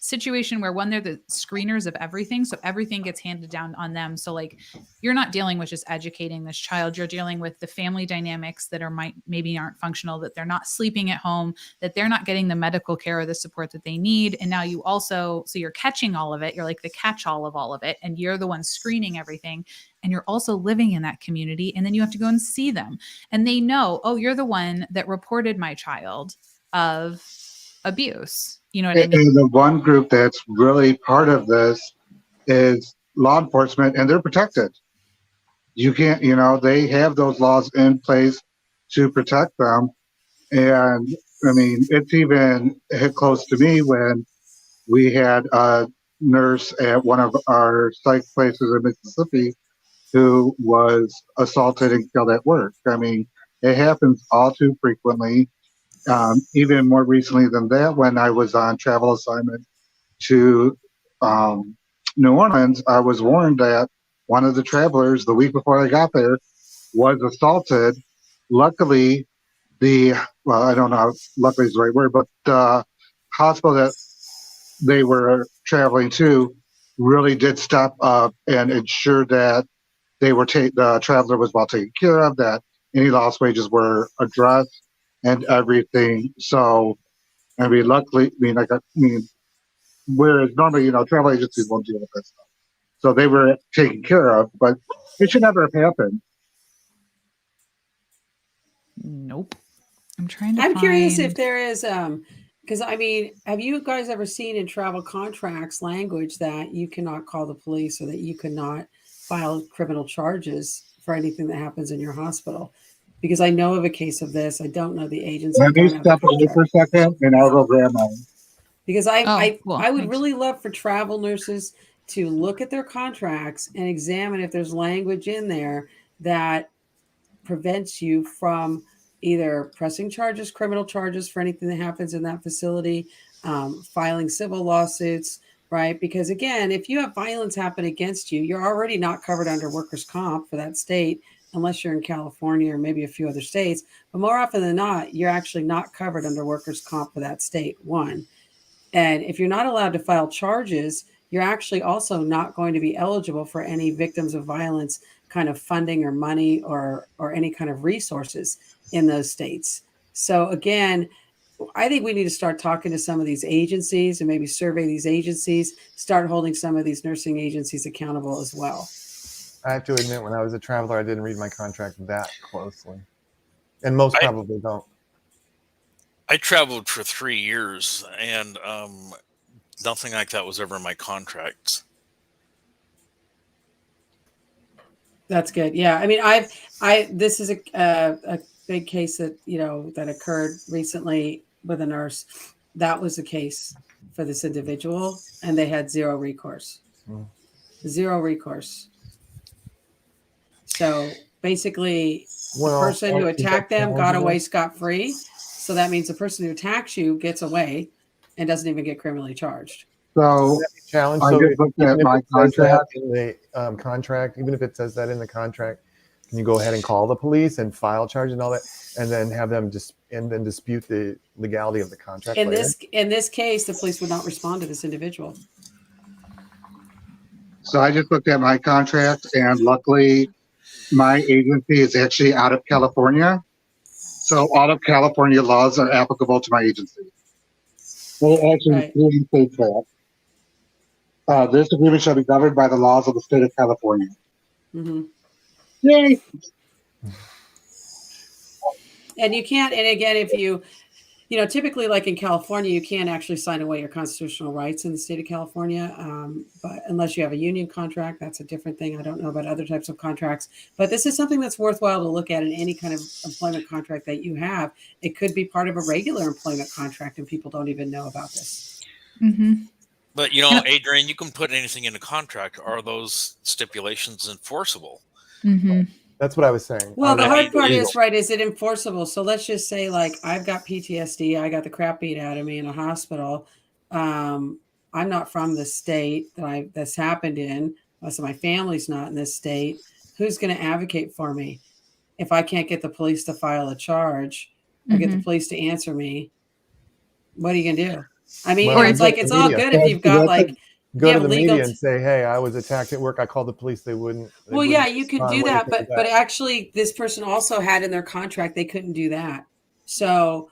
Speaker 1: situation where, one, they're the screeners of everything, so everything gets handed down on them. So like, you're not dealing with just educating this child, you're dealing with the family dynamics that maybe aren't functional, that they're not sleeping at home, that they're not getting the medical care or the support that they need. And now you also, so you're catching all of it, you're like the catch-all of all of it, and you're the one screening everything, and you're also living in that community, and then you have to go and see them, and they know, oh, you're the one that reported my child of abuse. You know what I mean?
Speaker 6: And the one group that's really part of this is law enforcement, and they're protected. You can't, they have those laws in place to protect them. And I mean, it's even hit close to me when we had a nurse at one of our psych places in Mississippi who was assaulted and killed at work. I mean, it happens all too frequently. Even more recently than that, when I was on travel assignment to New Orleans, I was warned that one of the travelers, the week before I got there, was assaulted. Luckily, I don't know, luckily is the right word, but the hospital that they were traveling to really did step up and ensure that the traveler was well taken care of, that any lost wages were addressed and everything. So, I mean, luckily, whereas normally, travel agencies won't deal with that stuff. So they were taken care of, but it should never have happened.
Speaker 1: Nope.
Speaker 2: I'm curious if there is, because I mean, have you guys ever seen in travel contracts language that you cannot call the police or that you cannot file criminal charges for anything that happens in your hospital? Because I know of a case of this. I don't know the agency.
Speaker 6: Let me step away for a second, and I'll go grab mine.
Speaker 2: Because
Speaker 1: Cool.
Speaker 2: I would
Speaker 1: Thanks.
Speaker 2: really love for travel nurses to look at their contracts and examine if there's language in there that prevents you from either pressing charges, criminal charges for anything that happens in that facility, filing civil lawsuits, right? Because again, if you have violence happen against you, you're already not covered under workers' comp for that state, unless you're in California or maybe a few other states. But more often than not, you're actually not covered under workers' comp for that state, one. And if you're not allowed to file charges, you're actually also not going to be eligible for any victims of violence kind of funding or money or any kind of resources in those states. So again, I think we need to start talking to some of these agencies and maybe survey these agencies, start holding some of these nursing agencies accountable as well.
Speaker 3: I have to admit, when I was a traveler, I didn't read my contract that closely, and most probably don't.
Speaker 5: I traveled for 3 years, and nothing like that was ever in my contracts.
Speaker 2: That's good. Yeah. I mean, this is a big case that, that occurred recently with a nurse. That was the case for this individual, and they had zero recourse. Zero recourse. So basically, the person who attacked them got away scot-free. So that means the person who attacks you gets away and doesn't even get criminally charged.
Speaker 6: So
Speaker 3: challenge.
Speaker 6: I just looked at my contract.
Speaker 3: In the contract, even if it says that in the contract, can you go ahead and call the police and file charges and all that, and then have them then dispute the legality of the contract?
Speaker 2: In this case, the police would not respond to this individual.
Speaker 6: So I just looked at my contract, and luckily, my agency is actually out of California. So all of California laws are applicable to my agency. Well, actually, including state law. This agreement shall be governed by the laws of the state of California.
Speaker 2: Mm-hmm.
Speaker 6: Yay!
Speaker 2: And you can't, and again, if typically like in California, you can't actually sign away your constitutional rights in the state of California. But unless you have a union contract, that's a different thing. I don't know about other types of contracts, but this is something that's worthwhile to look at in any kind of employment contract that you have. It could be part of a regular employment contract, and people don't even know about this.
Speaker 1: Mm-hmm.
Speaker 5: But, Adrian, you can put anything in a contract. Are those stipulations enforceable?
Speaker 1: Mm-hmm.
Speaker 3: That's what I was saying.
Speaker 2: Well, the hard part is it enforceable? So let's just say, like, I've got PTSD. I got the crap beat out of me in a hospital. I'm not from the state that's happened in. Most of my family's not in this state. Who's going to advocate for me if I can't get the police to file a charge or get the police to answer me? What are you going to do? I mean, it's all good if you've got
Speaker 3: go to the media and say, hey, I was attacked at work. I called the police. They wouldn't.
Speaker 2: You could do that. But actually, this person also had in their contract, they couldn't do that. So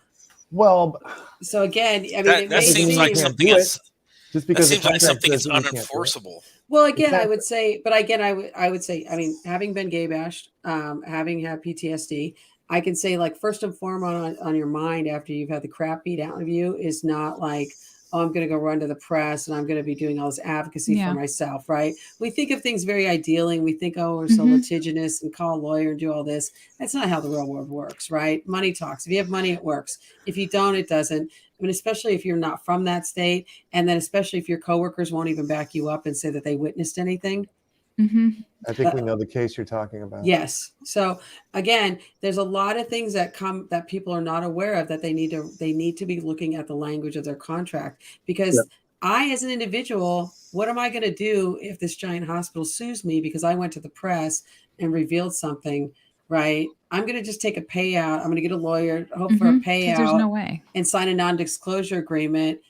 Speaker 2: again, I mean,
Speaker 5: that seems like something is unenforceable.
Speaker 2: Well, again, I would say, I mean, having been gay bashed, having had PTSD, I can say, like, first and foremost on your mind after you've had the crap beat out of you is not like, oh, I'm going to go run to the press and I'm going to be doing all this advocacy for myself, right? We think of things very ideally, and we think, oh, we're so litigious and call a lawyer and do all this. That's not how the real world works, right? Money talks. If you have money, it works. If you don't, it doesn't. I mean, especially if you're not from that state, and then especially if your coworkers won't even back you up and say that they witnessed anything.
Speaker 1: Mm-hmm.
Speaker 3: I think we know the case you're talking about.
Speaker 2: Yes. So again, there's a lot of things that people are not aware of that they need to be looking at the language of their contract, because I, as an individual, what am I going to do if this giant hospital sues me because I went to the press and revealed something, right? I'm going to just take a payout. I'm going to get a lawyer, hope for a payout.
Speaker 1: There's no way.
Speaker 2: And sign a non-disclosure agreement.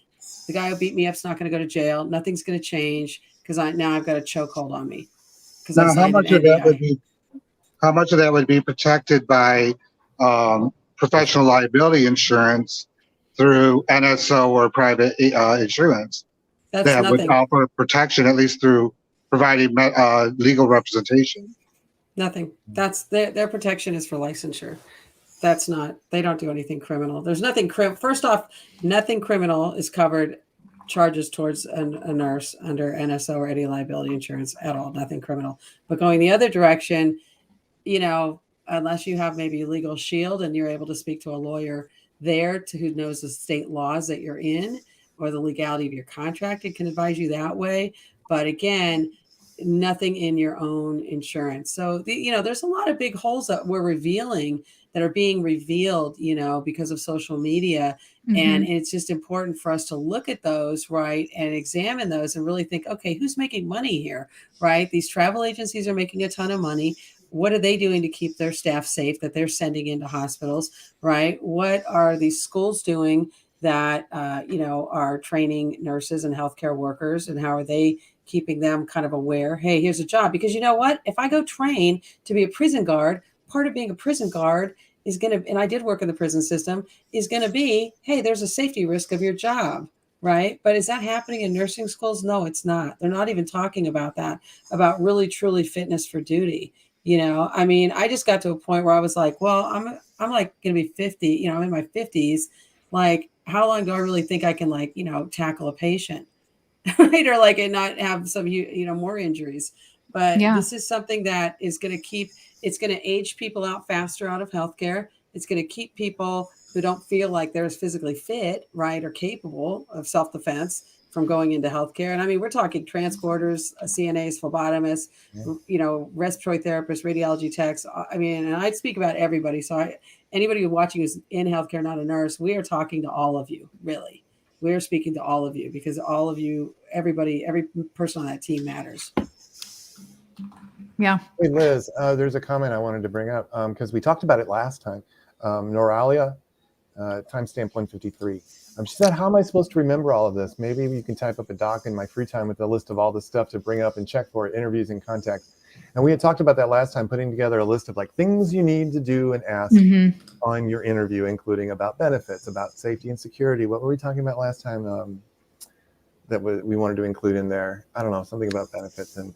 Speaker 2: The guy who beat me up is not going to go to jail. Nothing's going to change because now I've got a chokehold on me.
Speaker 6: Now, how much of that would be protected by professional liability insurance through NSO or private insurance? That would offer protection, at least through providing legal representation.
Speaker 2: Nothing. That's their protection is for licensure. That's not. They don't do anything criminal. There's nothing. First off, nothing criminal is covered. Charges towards a nurse under NSO or any liability insurance at all, nothing criminal. But going the other direction, unless you have maybe a legal shield and you're able to speak to a lawyer there who knows the state laws that you're in, or the legality of your contract and can advise you that way. But again, nothing in your own insurance. So, there's a lot of big holes that we're revealing that are being revealed, because of social media. And it's just important for us to look at those, right, and examine those and really think, okay, who's making money here, right? These travel agencies are making a ton of money. What are they doing to keep their staff safe that they're sending into hospitals, right? What are these schools doing that, are training nurses and healthcare workers, and how are they keeping them kind of aware? Hey, here's a job. Because you know what? If I go train to be a prison guard, part of being a prison guard is going to, and I did work in the prison system, is going to be, hey, there's a safety risk of your job, right? But is that happening in nursing schools? No, it's not. They're not even talking about that, about really, truly fitness for duty. I just got to a point where I was like, well, I'm like going to be 50, I'm in my 50s. Like, how long do I really think I can tackle a patient? Right? Or and not have some, more injuries. But this is something that is going to it's going to age people out faster out of healthcare. It's going to keep people who don't feel like they're physically fit, right, or capable of self-defense from going into healthcare. And we're talking transporters, CNAs, phlebotomists, respiratory therapists, radiology techs. And I speak about everybody. So anybody watching who's in healthcare, not a nurse, we are talking to all of you, really. We're speaking to all of you because all of you, everybody, every person on that team matters.
Speaker 1: Yeah.
Speaker 3: Hey, Liz, there's a comment I wanted to bring up because we talked about it last time. Noralia, timestamp 153. She said, how am I supposed to remember all of this? Maybe you can type up a doc in my free time with a list of all the stuff to bring up and check for interviews and contacts. And we had talked about that last time, putting together a list of things you need to do and ask on your interview, including about benefits, about safety and security. What were we talking about last time that we wanted to include in there? I don't know, something about benefits and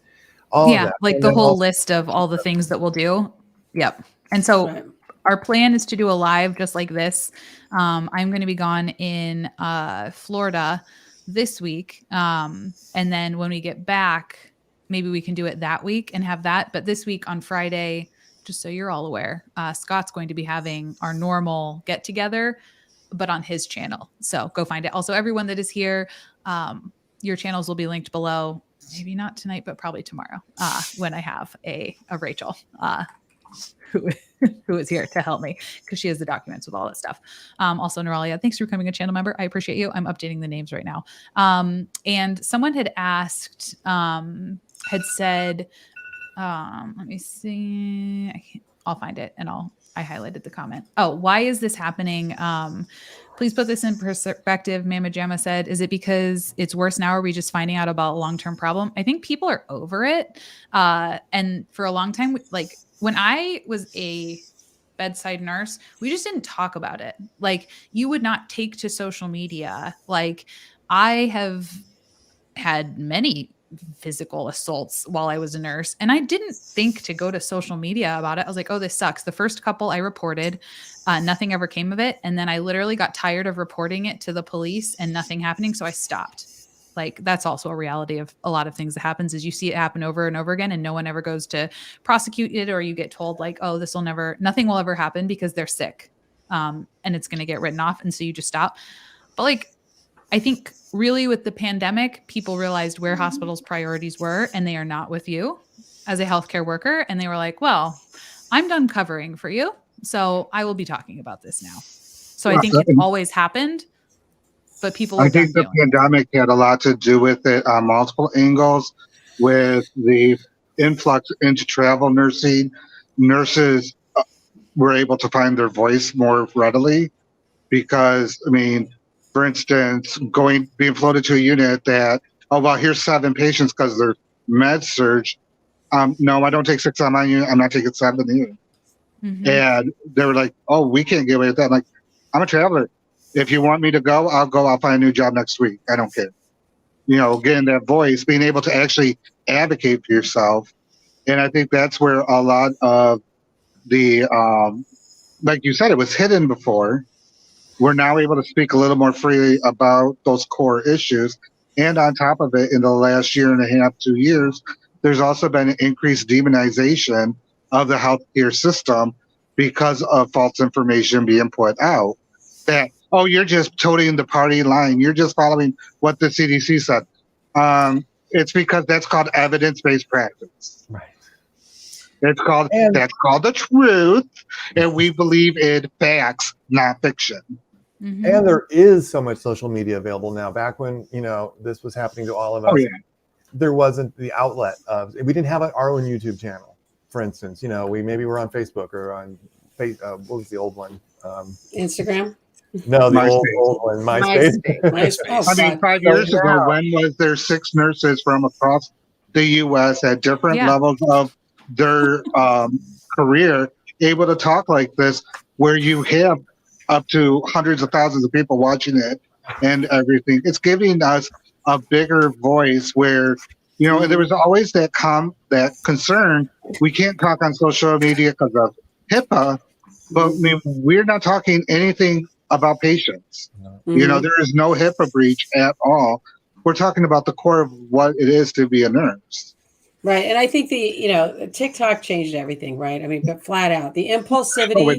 Speaker 3: all of that.
Speaker 1: Like the whole list of all the things that we'll do. Yep. And so our plan is to do a live just like this. I'm going to be gone in Florida this week. And then when we get back, maybe we can do it that week and have that. But this week on Friday, just so you're all aware, Scott's going to be having our normal get together, but on his channel. So go find it. Also, everyone that is here, your channels will be linked below. Maybe not tonight, but probably tomorrow when I have a Rachel who is here to help me because she has the documents with all that stuff. Also, Noralia, thanks for becoming a channel member. I appreciate you. I'm updating the names right now. And someone had asked, had said, let me see. I'll find it and I highlighted the comment. Oh, why is this happening? Please put this in perspective. Mama Jamma said, is it because it's worse now? Or are we just finding out about a long-term problem? I think people are over it. And for a long time, when I was a bedside nurse, we just didn't talk about it. You would not take to social media. I have had many physical assaults while I was a nurse, and I didn't think to go to social media about it. I was like, oh, this sucks. The first couple I reported, nothing ever came of it. And then I literally got tired of reporting it to the police and nothing happening. So I stopped. That's also a reality of a lot of things that happens is you see it happen over and over again and no one ever goes to prosecute it, or you get told oh, nothing will ever happen because they're sick. And it's going to get written off. And so you just stop. But I think really with the pandemic, people realized where hospitals' priorities were, and they are not with you as a healthcare worker. And they were like, well, I'm done covering for you, so I will be talking about this now. So I think it's always happened, but people are done.
Speaker 6: I think the pandemic had a lot to do with it on multiple angles, with the influx into travel nursing. Nurses were able to find their voice more readily because, for instance, being floated to a unit that, oh, well, here's 7 patients because they're med surge. No, I don't take 6 on my unit. I'm not taking 7 either. And they were like, oh, we can't get away with that. I'm a traveler. If you want me to go, I'll go. I'll find a new job next week. I don't care. Getting that voice, being able to actually advocate for yourself. And I think that's where a lot of the, like you said, it was hidden before. We're now able to speak a little more freely about those core issues. And on top of it, in the last year and a half, 2 years, there's also been an increased demonization of the healthcare system because of false information being put out. That oh, you're just toting the party line. You're just following what the CDC said. It's because that's called evidence-based practice.
Speaker 3: Right.
Speaker 6: That's called the truth, and we believe in facts, not fiction.
Speaker 1: Mhm.
Speaker 3: And there is so much social media available now. Back when, this was happening to all of us,
Speaker 6: Oh yeah.
Speaker 3: there wasn't the outlet of, we didn't have our own YouTube channel, for instance. We maybe were on Facebook or on what was the old one?
Speaker 2: Instagram.
Speaker 3: No, the
Speaker 6: MySpace.
Speaker 3: old one, MySpace.
Speaker 2: Oh,
Speaker 6: I mean,
Speaker 2: God.
Speaker 6: 5 years ago, when was there 6 nurses from across the U.S. at different
Speaker 1: Yeah.
Speaker 6: levels of their career able to talk like this, where you have up to hundreds of thousands of people watching it and everything? It's giving us a bigger voice where, and there was always that concern. We can't talk on social media because of HIPAA, but I mean, we're not talking anything about patients.
Speaker 2: Mhm.
Speaker 6: There is no HIPAA breach at all. We're talking about the core of what it is to be a nurse.
Speaker 2: Right. And I think TikTok changed everything, right? I mean, but flat out, the
Speaker 6: Oh, it
Speaker 2: impulsivity,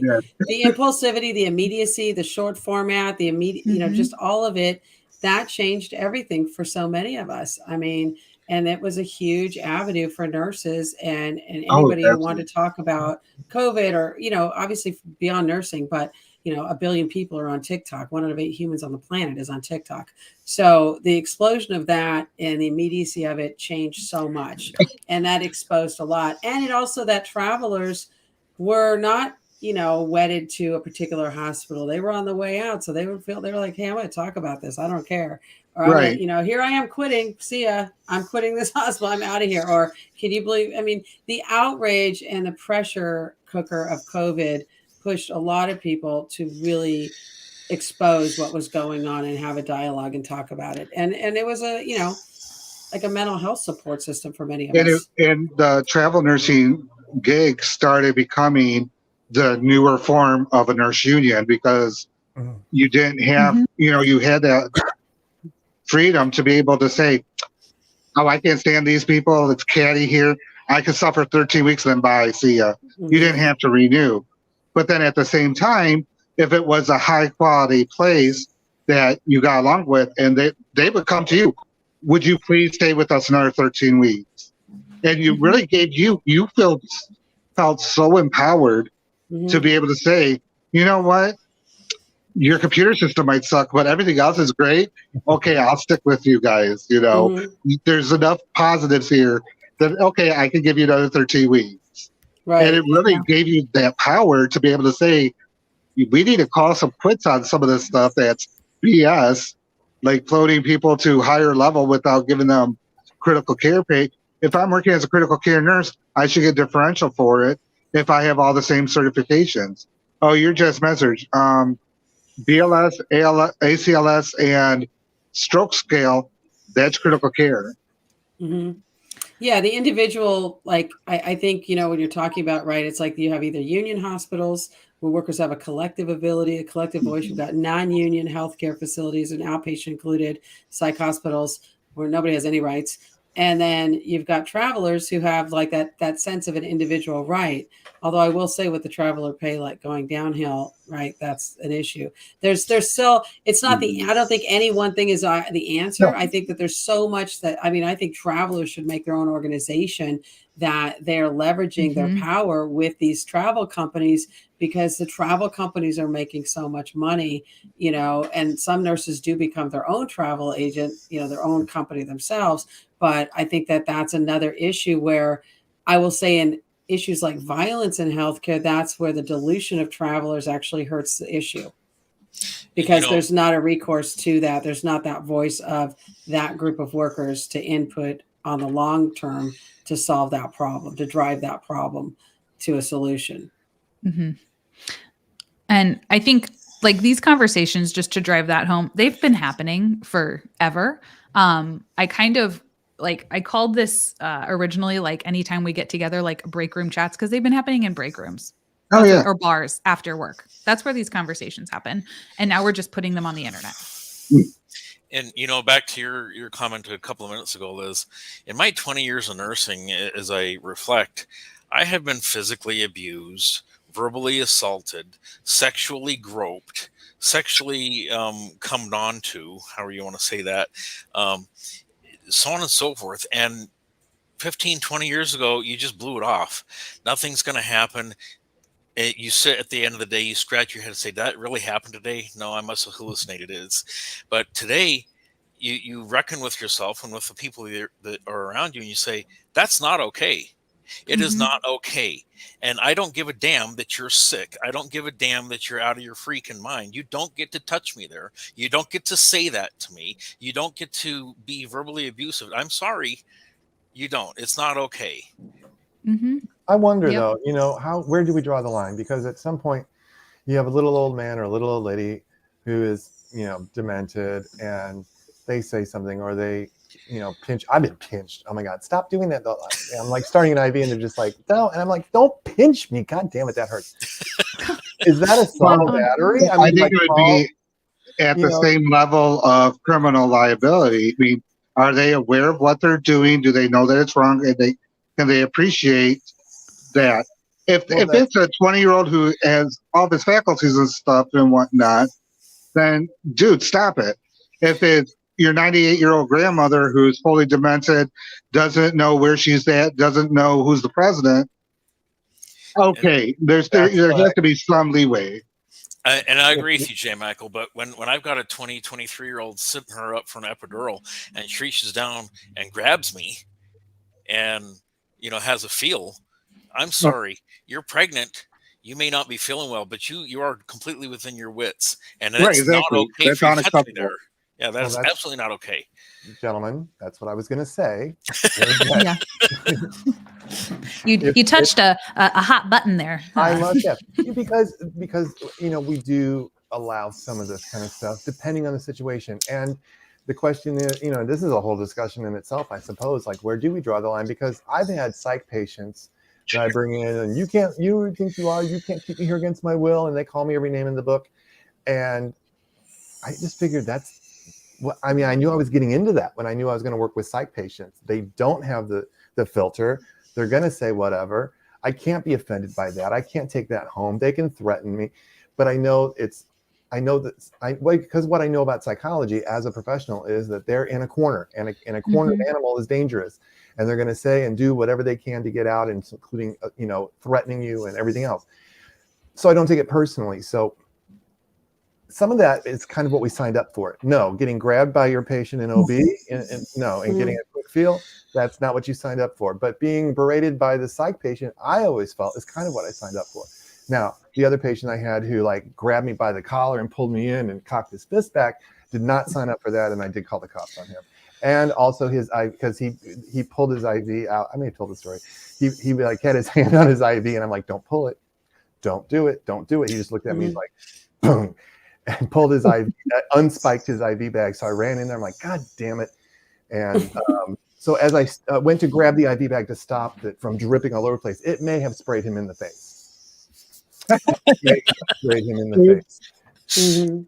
Speaker 6: did.
Speaker 2: the immediacy, the short format, the immediate,
Speaker 1: Mhm.
Speaker 2: just all of it, that changed everything for so many of us. I mean, and it was a huge avenue for nurses and
Speaker 6: Oh,
Speaker 2: anybody who
Speaker 6: absolutely.
Speaker 2: wanted to talk about COVID or, obviously beyond nursing, but, a billion people are on TikTok. 1 out of 8 humans on the planet is on TikTok. So the explosion of that and the immediacy of it changed so much. And that exposed a lot. And it also that travelers were not, wedded to a particular hospital. They were on the way out. So they were like, hey, I'm going to talk about this. I don't care. Or I'm
Speaker 6: Right.
Speaker 2: going to, here I am quitting. See ya. I'm quitting this hospital. I'm out of here. Or can you believe, the outrage and the pressure cooker of COVID pushed a lot of people to really expose what was going on and have a dialogue and talk about it. And it was like a mental health support system for many of us.
Speaker 6: And the travel nursing gig started becoming the newer form of a nurse union because you didn't have, you had that freedom to be able to say, oh, I can't stand these people. It's catty here. I could suffer 13 weeks, then bye, see ya. You didn't have to renew. But then at the same time, if it was a high quality place that you got along with, and they would come to you, would you please stay with us another 13 weeks? And you really you felt so empowered to be able to say, you know what? Your computer system might suck, but everything else is great. Okay, I'll stick with you guys. There's enough positives here that, okay, I can give you another 13 weeks.
Speaker 2: Right.
Speaker 6: And it really gave you that power to be able to say, we need to call some quits on some of this stuff that's BS, like floating people to higher level without giving them critical care pay. If I'm working as a critical care nurse, I should get differential for it if I have all the same certifications. Oh, you're just message. BLS, ALS, ACLS, and stroke scale, that's critical care.
Speaker 2: Mm-hmm. Yeah, the individual, like I think, when you're talking about, right, it's like you have either union hospitals where workers have a collective ability, a collective voice. You've got non-union healthcare facilities and outpatient included psych hospitals where nobody has any rights. And then you've got travelers who have like that sense of an individual right. Although I will say with the traveler pay, like going downhill, right, that's an issue. There's still, it's not I don't think any one thing is the answer. No. I think that there's so much that, I think travelers should make their own organization that they're leveraging their power with these travel companies because the travel companies are making so much money, and some nurses do become their own travel agent, their own company themselves. But I think that that's another issue where I will say in issues like violence in healthcare, that's where the dilution of travelers actually hurts the issue because there's not a recourse to that. There's not that voice of that group of workers to input on the long term to solve that problem, to drive that problem to a solution.
Speaker 1: Mm-hmm. And I think like these conversations, just to drive that home, they've been happening forever. I kind of I called this originally, like anytime we get together, like break room chats, because they've been happening in break rooms.
Speaker 6: Oh, yeah.
Speaker 1: Or bars after work. That's where these conversations happen. And now we're just putting them on the internet.
Speaker 5: And, back to your comment a couple of minutes ago, Liz, in my 20 years of nursing, as I reflect, I have been physically abused, verbally assaulted, sexually groped, sexually cummed on to, however you want to say that, so on and so forth. And 15, 20 years ago, you just blew it off. Nothing's going to happen. You sit at the end of the day, you scratch your head and say, that really happened today? No, I must have hallucinated it. But today, you reckon with yourself and with the people that are around you, and you say, that's not okay. It is not okay. And I don't give a damn that you're sick. I don't give a damn that you're out of your freaking mind. You don't get to touch me there. You don't get to say that to me. You don't get to be verbally abusive. I'm sorry. You don't. It's not okay.
Speaker 3: I wonder though, where do we draw the line? Because at some point you have a little old man or a little old lady who is, demented, and they say something, or they, pinch. I've been pinched. Oh my God, stop doing that though. I'm like starting an IV and they're just like, no. And I'm like, don't pinch me. God damn it, that hurts. Is that assault battery?
Speaker 6: I think it would be at the same level of criminal liability. I mean, are they aware of what they're doing? Do they know that it's wrong? And can they appreciate that? If it's a 20-year-old who has all of his faculties and stuff and whatnot, then dude, stop it. If it's your 98-year-old grandmother who's fully demented, doesn't know where she's at, doesn't know who's the president, okay, there has to be some leeway.
Speaker 5: And I agree with you, J. Michael, but when I've got a 23-year-old sitting her up for an epidural and she reaches down and grabs me and, has a feel, I'm sorry, you're pregnant. You may not be feeling well, but you are completely within your wits. And it's not okay
Speaker 6: that's
Speaker 5: for you to touch me
Speaker 6: unacceptable.
Speaker 5: there. Yeah, that's absolutely not okay.
Speaker 3: Gentlemen, that's what I was going to say.
Speaker 1: Yeah. You touched a hot button there.
Speaker 3: I love that because we do allow some of this kind of stuff depending on the situation. And the question is, this is a whole discussion in itself, I suppose. Like, where do we draw the line? Because I've had psych patients that I bring in, and you can't keep me here against my will, and they call me every name in the book. And I just figured that's what I mean. I knew I was getting into that when I knew I was going to work with psych patients. They don't have the filter. They're going to say whatever. I can't be offended by that. I can't take that home. They can threaten me, but because what I know about psychology as a professional is that they're in a corner, and a cornered animal is dangerous, and they're going to say and do whatever they can to get out, including threatening you and everything else. So I don't take it personally. So some of that is kind of what we signed up for. No, getting grabbed by your patient in OB, and getting a quick feel, that's not what you signed up for. But being berated by the psych patient, I always felt is kind of what I signed up for. Now, the other patient I had who grabbed me by the collar and pulled me in and cocked his fist back did not sign up for that, and I did call the cops on him. And also because he pulled his IV out. I may have told the story. He had his hand on his IV, and I'm like, don't pull it, don't do it, don't do it. He just looked at me, he's like, boom, and pulled his IV, unspiked his IV bag. So I ran in there. I'm like, God damn it! And so as I went to grab the IV bag to stop it from dripping all over the place, it may have sprayed him in the face. Sprayed him in the face.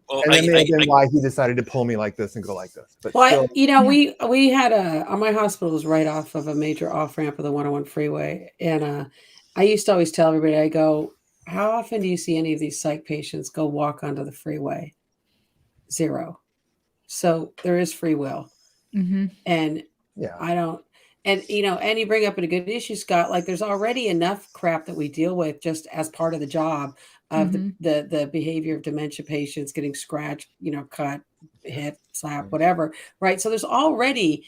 Speaker 5: Well,
Speaker 3: and that may have been why he decided to pull me like this and go like this. But
Speaker 2: we had my hospital was right off of a major off ramp of the 101 freeway, and I used to always tell everybody, I go, how often do you see any of these psych patients go walk onto the freeway? Zero. So there is free will, and I don't. And and you bring up a good issue, Scott. Like, there's already enough crap that we deal with just as part of the job of the behavior of dementia patients getting scratched, cut, hit, slap, whatever, right? So there's already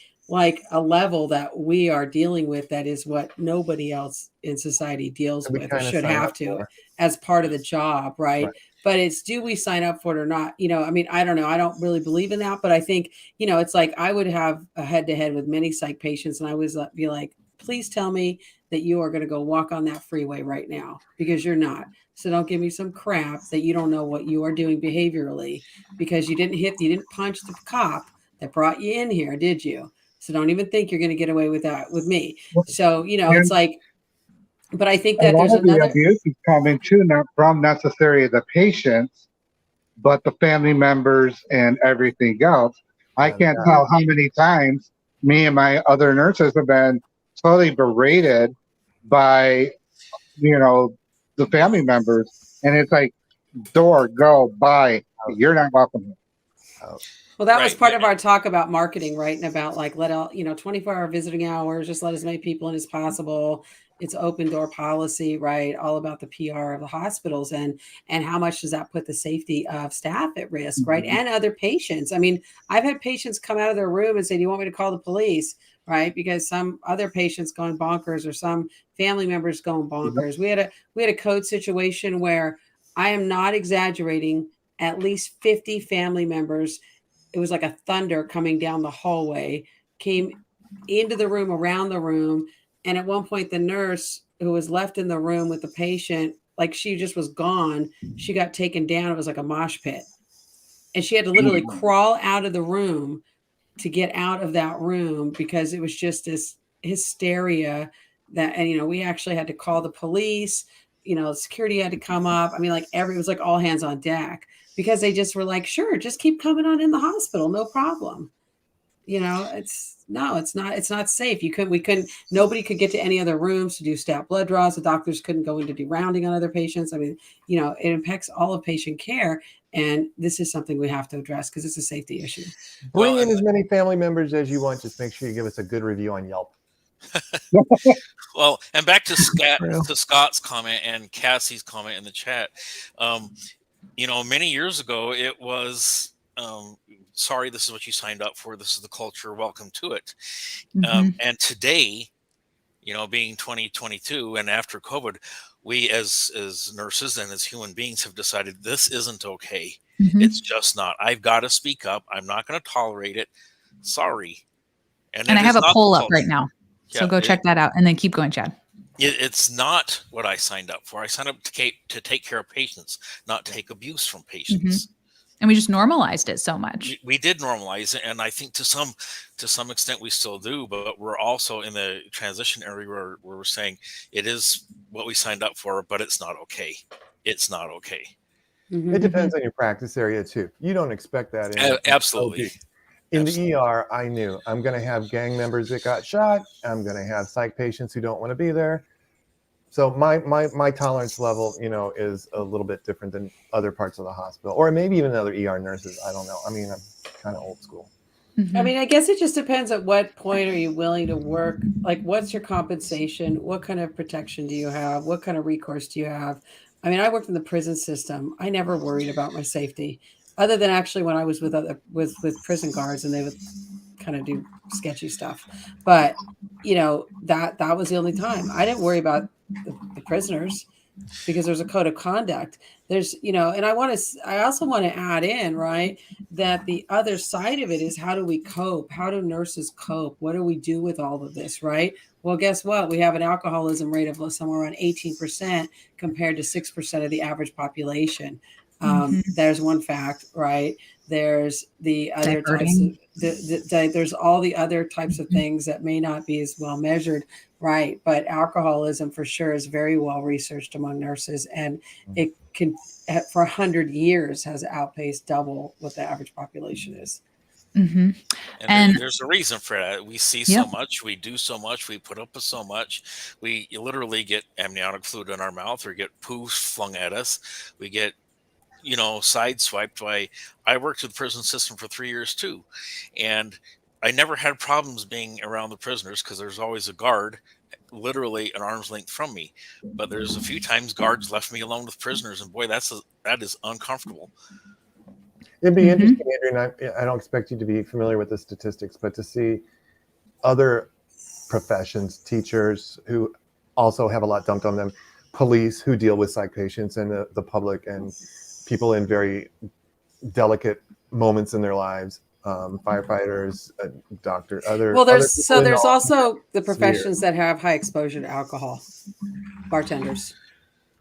Speaker 2: a level that we are dealing with that is what nobody else in society deals with or should have to as part of the job, right? But it's, do we sign up for it or not? I mean, I don't know. I don't really believe in that, but I think, it's like I would have a head-to-head with many psych patients, and I would be like, please tell me that you are going to go walk on that freeway right now, because you're not. So don't give me some crap that you don't know what you are doing behaviorally, because you didn't punch the cop that brought you in here, did you? So don't even think you're going to get away with that with me. So, it's like, but I think that there's another
Speaker 6: abuse is coming too, not from necessarily the patients, but the family members and everything else. I can't tell how many times me and my other nurses have been totally berated by, the family members. And it's like, door, go, bye. You're not welcome here.
Speaker 2: Well, that was
Speaker 5: Right.
Speaker 2: part of our talk about marketing, right? And about like, let out, 24-hour visiting hours, just let as many people in as possible. It's open door policy, right? All about the PR of the hospitals and how much does that put the safety of staff at risk, right?
Speaker 6: Mhm.
Speaker 2: And other patients. I mean, I've had patients come out of their room and say, "Do you want me to call the police?" Right? Because some other patients going bonkers or some family members going bonkers. We had a code situation where I am not exaggerating, at least 50 family members, it was like a thunder coming down the hallway, came into the room, around the room. And at one point, the nurse who was left in the room with the patient, like she just was gone. She got taken down. It was like a mosh pit. And she had to literally crawl out of the room to get out of that room because it was just this hysteria that, and, we actually had to call the police, security had to come up. I mean, like it was like all hands on deck because they just were like, sure, just keep coming on in the hospital. No problem. It's not safe. Nobody could get to any other rooms to do stat blood draws. The doctors couldn't go into do rounding on other patients. I mean, it impacts all of patient care. And this is something we have to address because it's a safety issue.
Speaker 3: Bring in as many family members as you want. Just make sure you give us a good review on Yelp.
Speaker 5: Well, and back to Scott's comment and Cassie's comment in the chat. Many years ago, it was, sorry, this is what you signed up for. This is the culture. Welcome to it. And today, being 2022 and after COVID, we as nurses and as human beings have decided this isn't okay. It's just not. I've got to speak up. I'm not going to tolerate it. Sorry.
Speaker 1: And I have a poll up right now. So go check that out and then keep going, Chad.
Speaker 5: It's not what I signed up for. I signed up to take care of patients, not take abuse from patients.
Speaker 1: And we just normalized it so much.
Speaker 5: We did normalize it, and I think to some extent we still do. But we're also in the transition area where we're saying it is what we signed up for, but it's not okay. It's not okay.
Speaker 3: It depends on your practice area too. You don't expect that.
Speaker 5: Absolutely.
Speaker 3: In the ER, I knew I'm going to have gang members that got shot. I'm going to have psych patients who don't want to be there. So my tolerance level, is a little bit different than other parts of the hospital, or maybe even other ER nurses. I don't know. I mean, I'm kind of old school.
Speaker 2: I mean, I guess it just depends at what point are you willing to work? Like, what's your compensation? What kind of protection do you have? What kind of recourse do you have? I mean, I worked in the prison system. I never worried about my safety, other than actually when I was with prison guards and they would kind of do sketchy stuff. But that was the only time I didn't worry about the prisoners because there's a code of conduct. There's, and I also want to add in, right, that the other side of it is how do we cope? How do nurses cope? What do we do with all of this, right? Well, guess what? We have an alcoholism rate of somewhere around 18% compared to 6% of the average population. There's one fact, right? There's the other types of, there's all the other types of things that may not be as well measured, right? But alcoholism for sure is very well researched among nurses, and it can, for 100 years, has outpaced double what the average population is.
Speaker 5: And there's a reason for that. We see so much, we do so much, we put up with so much. We literally get amniotic fluid in our mouth or get poo flung at us. We get sideswiped by. I worked with the prison system for 3 years too, and I never had problems being around the prisoners because there's always a guard literally an arm's length from me. But there's a few times guards left me alone with prisoners, and boy, that is uncomfortable.
Speaker 3: It'd be interesting, Adrian. I don't expect you to be familiar with the statistics, but to see other professions, teachers who also have a lot dumped on them, police who deal with psych patients, and the public and people in very delicate moments in their lives, firefighters, doctor, other.
Speaker 2: Well, there's also the professions that have high exposure to alcohol, bartenders,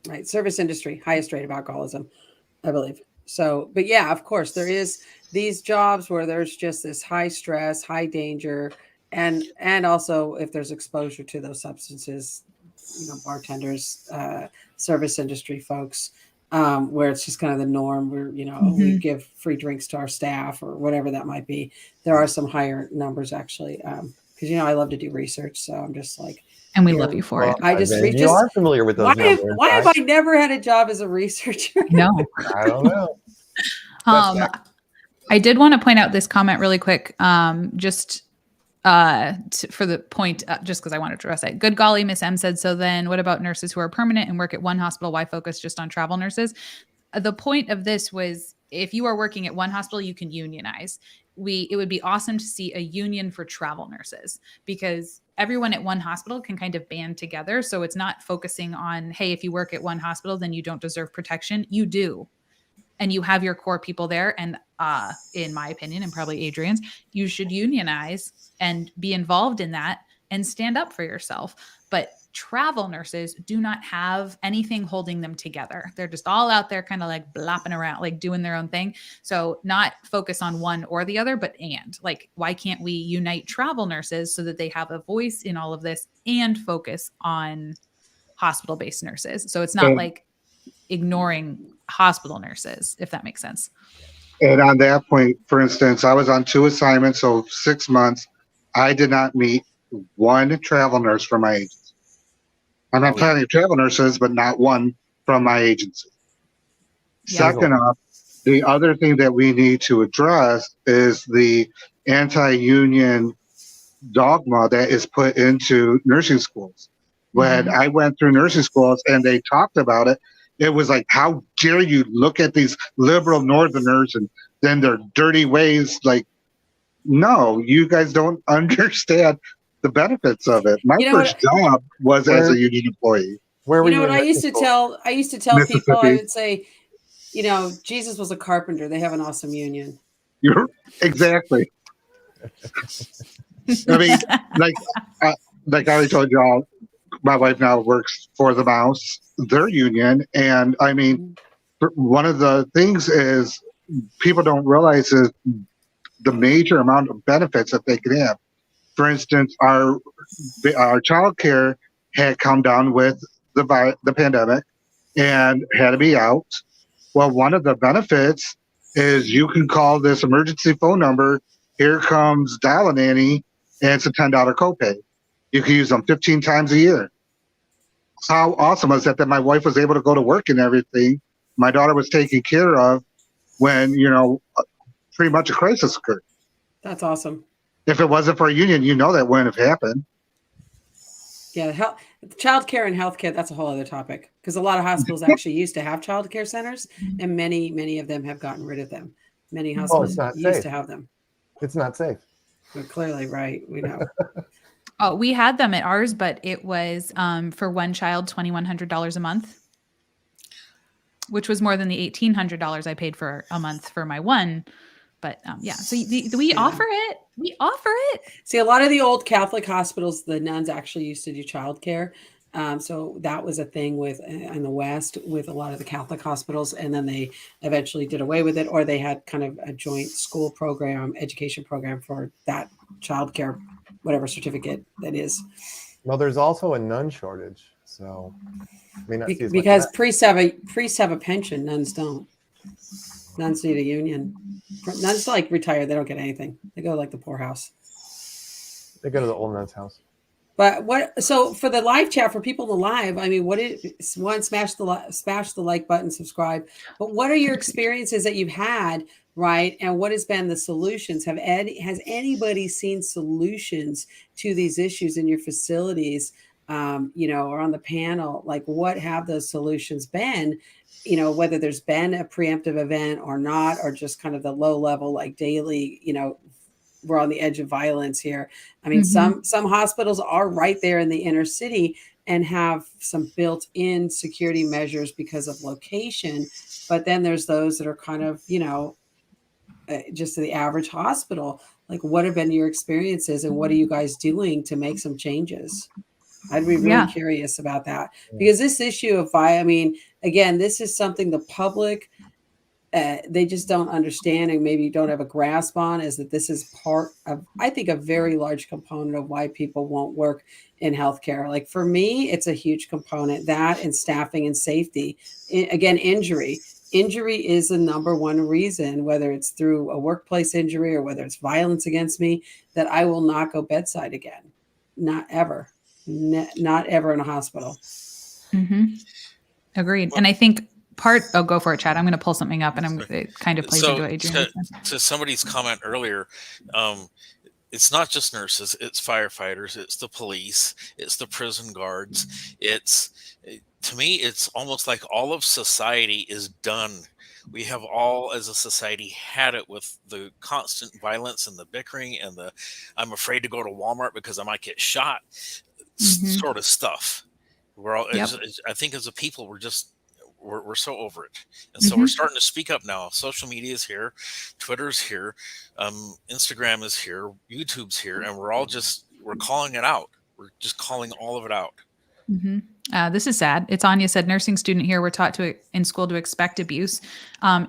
Speaker 2: right? Service industry, highest rate of alcoholism, I believe. So, but yeah, of course, there is these jobs where there's just this high stress, high danger, and also if there's exposure to those substances, bartenders, service industry folks, where it's just kind of the norm where, we give free drinks to our staff or whatever that might be. There are some higher numbers actually, because, I love to do research. So I'm just like,
Speaker 1: And we love you for it.
Speaker 2: I just
Speaker 3: then you are familiar with those numbers.
Speaker 2: Why have I never had a job as a researcher?
Speaker 1: No.
Speaker 3: I don't know.
Speaker 1: I did want to point out this comment really quick. Just for the point, just because I wanted to address it. Good golly, Miss M said, so then what about nurses who are permanent and work at one hospital? Why focus just on travel nurses? The point of this was, if you are working at one hospital, you can unionize. It would be awesome to see a union for travel nurses, because everyone at one hospital can kind of band together. So it's not focusing on, hey, if you work at one hospital, then you don't deserve protection. You do. And you have your core people there. And in my opinion, and probably Adrian's, you should unionize and be involved in that and stand up for yourself. But travel nurses do not have anything holding them together. They're just all out there kind of like blopping around, like doing their own thing. So not focus on one or the other, but like, why can't we unite travel nurses so that they have a voice in all of this and focus on hospital-based nurses? So it's not like ignoring hospital nurses, if that makes sense.
Speaker 6: And on that point, for instance, I was on 2 assignments, so 6 months. I did not meet one travel nurse from my agency. I'm not planning travel nurses, but not one from my agency. Yeah. Second off, the other thing that we need to address is the anti-union dogma that is put into nursing schools. When I went through nursing schools and they talked about it, it was like, how dare you look at these liberal Northerners and then their dirty ways? Like, no, you guys don't understand the benefits of it. My first job was as a union employee.
Speaker 3: Where were you?
Speaker 2: I used to tell people, I would say, Jesus was a carpenter. They have an awesome union.
Speaker 6: Exactly. I mean, like I already told y'all, my wife now works for the Mouse, their union. And I mean, one of the things is people don't realize is the major amount of benefits that they can have. For instance, our child care had come down with the pandemic and had to be out. Well, one of the benefits is you can call this emergency phone number. Here comes Dial a Nanny, and it's a $10 copay. You can use them 15 times a year. How awesome was that my wife was able to go to work and everything. My daughter was taken care of when, pretty much a crisis occurred.
Speaker 2: That's awesome.
Speaker 6: If it wasn't for a union, that wouldn't have happened.
Speaker 2: Yeah, child care and healthcare, that's a whole other topic, because a lot of hospitals actually used to have child care centers, and many of them have gotten rid of them. Many hospitals used to have them.
Speaker 3: It's not safe.
Speaker 2: You're clearly right. We know.
Speaker 1: Oh, we had them at ours, but it was for one child, $2,100 a month, which was more than the $1,800 I paid for a month for my one. But so we offer it. We offer it.
Speaker 2: See, a lot of the old Catholic hospitals, the nuns actually used to do childcare. So that was a thing in the West with a lot of the Catholic hospitals. And then they eventually did away with it, or they had kind of a joint school program, education program for that childcare, whatever certificate that is.
Speaker 3: Well, there's also a nun shortage. So
Speaker 2: because priests have a pension, nuns don't. Nuns need a union. Nuns retire. They don't get anything. They go like the poorhouse.
Speaker 3: They go to the old nun's house.
Speaker 2: But so for the live chat, for people in the live, I mean, smash the like button, subscribe. But what are your experiences that you've had, right? And what has been the solutions? Has anybody seen solutions to these issues in your facilities? Or on the panel, like what have those solutions been? Whether there's been a preemptive event or not, or just kind of the low level, like daily, we're on the edge of violence here. I mean, some hospitals are right there in the inner city and have some built-in security measures because of location. But then there's those that are kind of, just the average hospital. Like, what have been your experiences and what are you guys doing to make some changes? I'd be really curious about that, because this issue of again, this is something the public, they just don't understand and maybe don't have a grasp on, is that this is part of, I think, a very large component of why people won't work in healthcare. Like for me, it's a huge component, that and staffing and safety. Again, injury is the number one reason, whether it's through a workplace injury or whether it's violence against me, that I will not go bedside again. Not ever. not ever in a hospital.
Speaker 1: Agreed. And I think go for it, Chad. I'm going to pull something up, and it kind of plays into what Adrian said.
Speaker 5: To somebody's comment earlier, it's not just nurses, it's firefighters, it's the police, it's the prison guards. To me, it's almost like all of society is done. We have all, as a society, had it with the constant violence and the bickering and I'm afraid to go to Walmart because I might get shot sort of stuff. We're all, I think as a people, we're so over it. And so we're starting to speak up now. Social media is here, Twitter's here, Instagram is here, YouTube's here, and we're calling it out. We're just calling all of it out.
Speaker 1: This is sad. It's Anya said, nursing student here. We're taught in school to expect abuse.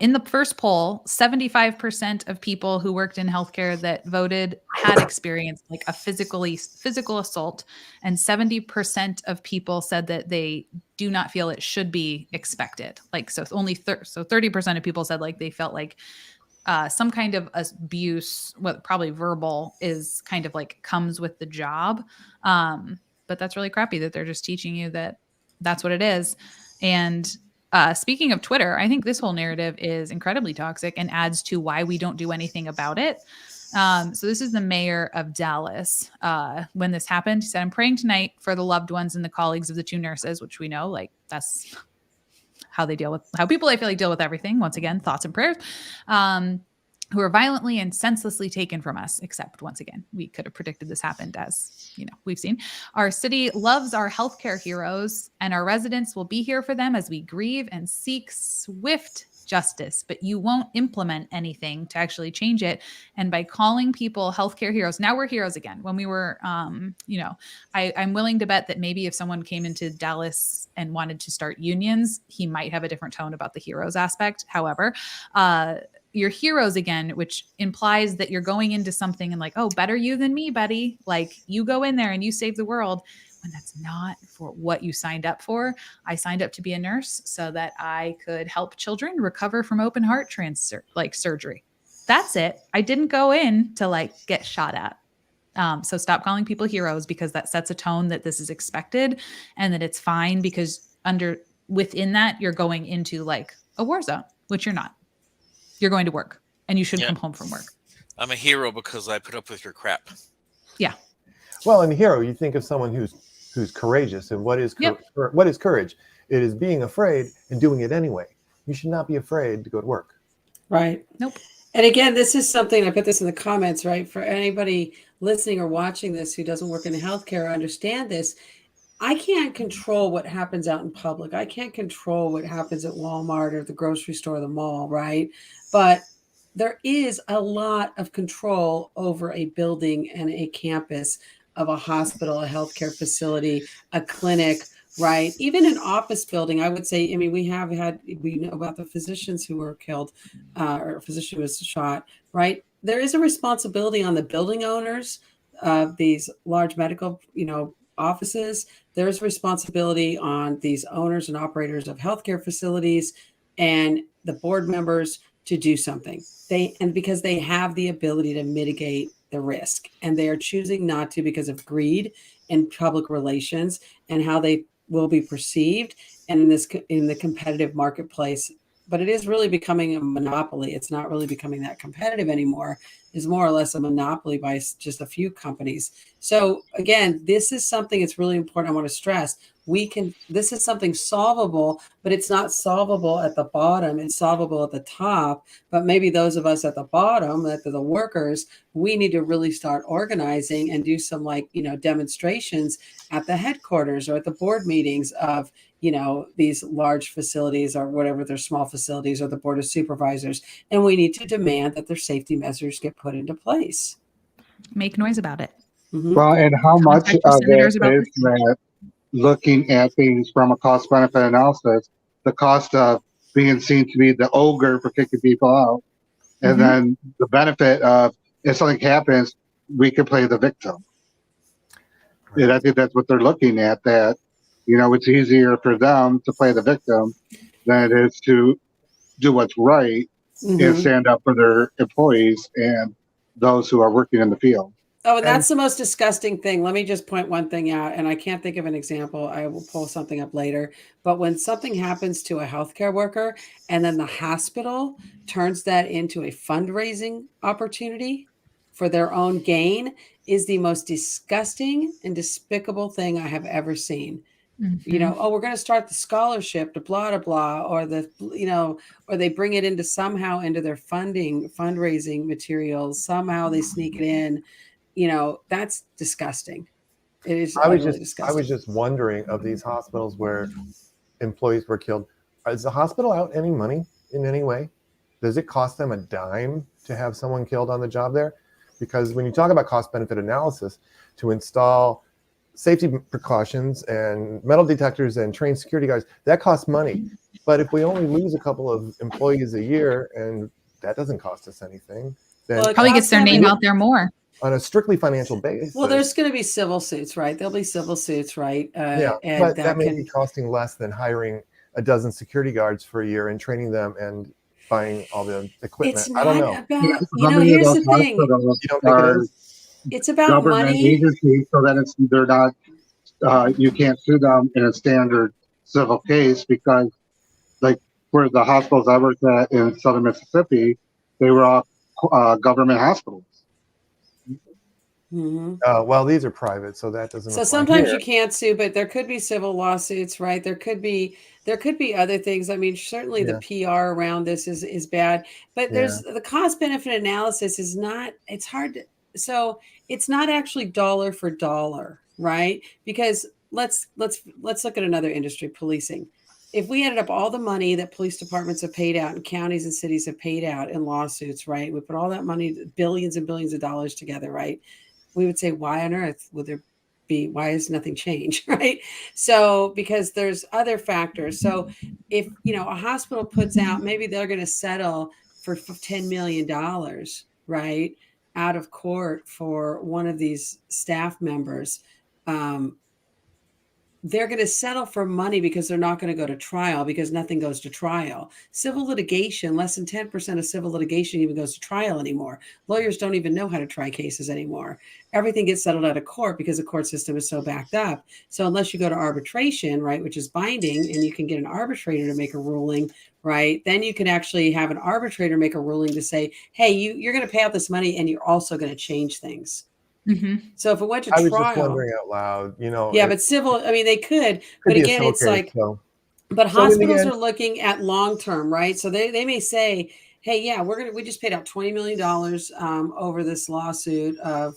Speaker 1: In the first poll, 75% of people who worked in healthcare that voted had experienced like a physical assault, and 70% of people said that they do not feel it should be expected. Like, so only 30% of people said like they felt like some kind of abuse, probably verbal, is kind of like comes with the job. But that's really crappy that they're just teaching you that that's what it is. And speaking of Twitter, I think this whole narrative is incredibly toxic and adds to why we don't do anything about it. So this is the mayor of Dallas. When this happened, he said, "I'm praying tonight for the loved ones and the colleagues of the 2 nurses," which we know, like, that's how people I feel like deal with everything. Once again, thoughts and prayers. Who are violently and senselessly taken from us, except once again, we could have predicted this happened, as we've seen. "Our city loves our healthcare heroes, and our residents will be here for them as we grieve and seek swift justice, but you won't implement anything to actually change it. And by calling people healthcare heroes, now we're heroes again." When we were, I'm willing to bet that maybe if someone came into Dallas and wanted to start unions, he might have a different tone about the heroes aspect. However, you're heroes again, which implies that you're going into something and like, oh, better you than me, buddy. Like, you go in there and you save the world, when that's not for what you signed up for. I signed up to be a nurse so that I could help children recover from open heart surgery. That's it. I didn't go in to like get shot at. So stop calling people heroes, because that sets a tone that this is expected and that it's fine, because within that, you're going into like a war zone, which you're not. You're going to work, and you should come home from work.
Speaker 5: I'm a hero because I put up with your crap.
Speaker 1: Yeah.
Speaker 3: Well, in hero, you think of someone who's courageous. And what is courage? It is being afraid and doing it anyway. You should not be afraid to go to work.
Speaker 2: Right.
Speaker 1: Nope.
Speaker 2: And again, this is something, I put this in the comments, right? For anybody listening or watching this who doesn't work in healthcare, understand this. I can't control what happens out in public. I can't control what happens at Walmart or the grocery store or the mall, right? But there is a lot of control over a building and a campus of a hospital, a healthcare facility, a clinic, right? Even an office building, I would say. I mean, we know about the physicians who were killed, or a physician who was shot, right? There is a responsibility on the building owners of these large medical, offices. There's responsibility on these owners and operators of healthcare facilities and the board members to do something. Because they have the ability to mitigate the risk, and they are choosing not to because of greed and public relations and how they will be perceived and in the competitive marketplace. But it is really becoming a monopoly. It's not really becoming that competitive anymore. It's more or less a monopoly by just a few companies. So again, this is something that's really important. I want to stress. This is something solvable, but it's not solvable at the bottom. It's solvable at the top. But maybe those of us at the bottom, the workers, we need to really start organizing and do some demonstrations at the headquarters or at the board meetings of, these large facilities or whatever, their small facilities, or the board of supervisors. And we need to demand that their safety measures get put into place.
Speaker 1: Make noise about it.
Speaker 2: Mm-hmm.
Speaker 6: Well, and how much of it is that looking at things from a cost-benefit analysis, the cost of being seen to be the ogre for kicking people out, and then the benefit of, if something happens, we can play the victim. Right. And I think that's what they're looking at, that, it's easier for them to play the victim than it is to do what's right and stand up for their employees and those who are working in the field.
Speaker 2: Oh, and that's the most disgusting thing. Let me just point one thing out, and I can't think of an example. I will pull something up later. But when something happens to a healthcare worker and then the hospital turns that into a fundraising opportunity for their own gain is the most disgusting and despicable thing I have ever seen. You know, oh, we're going to start the scholarship to blah, blah, blah, or or they bring it into somehow into their fundraising materials. Somehow they sneak it in. That's disgusting. It is utterly disgusting.
Speaker 3: I was just wondering of these hospitals where employees were killed. Is the hospital out any money in any way? Does it cost them a dime to have someone killed on the job there? Because when you talk about cost benefit analysis, to install safety precautions and metal detectors and trained security guards, that costs money. But if we only lose a couple of employees a year and that doesn't cost us anything, then
Speaker 1: it probably gets their name out there more.
Speaker 3: On a strictly financial basis.
Speaker 2: Well, there's going to be civil suits, right? There'll be civil suits, right?
Speaker 3: Yeah,
Speaker 2: and
Speaker 3: but that may be costing less than hiring a dozen security guards for a year and training them and buying all the equipment.
Speaker 2: It's not
Speaker 3: I don't know.
Speaker 2: About, here's the thing.
Speaker 3: You don't think it is?
Speaker 2: It's about
Speaker 6: government
Speaker 2: money.
Speaker 6: Agencies, so that they're not, you can't sue them in a standard civil case because, like, where the hospitals I worked at in southern Mississippi, they were all government hospitals.
Speaker 2: Mm-hmm.
Speaker 3: Well, these are private, so that doesn't.
Speaker 2: So sometimes you can't sue, but there could be civil lawsuits, right? There could be other things. I mean, certainly the PR around this is bad, but there's the cost benefit analysis is not. It's hard to. So it's not actually dollar for dollar, right? Because let's look at another industry, policing. If we added up all the money that police departments have paid out and counties and cities have paid out in lawsuits, right? We put all that money, billions and billions of dollars together, right? We would say, why on earth would there be, why has nothing changed, right? So, because there's other factors. So if, a hospital puts out, maybe they're going to settle for $10 million, right, out of court for one of these staff members, they're going to settle for money because they're not going to go to trial because nothing goes to trial. Civil litigation, less than 10% of civil litigation even goes to trial anymore. Lawyers don't even know how to try cases anymore. Everything gets settled out of court because the court system is so backed up. So unless you go to arbitration, right, which is binding, and you can get an arbitrator to make a ruling, right, then you can actually have an arbitrator make a ruling to say, hey, you're going to pay out this money and you're also going to change things. Mm-hmm. So if it went to trial,
Speaker 3: I was just wondering out loud,
Speaker 2: Yeah, but civil, I mean, they could but again, it's like, but hospitals are looking at long-term, right? So they may say, hey, yeah, we just paid out $20 million over this lawsuit of,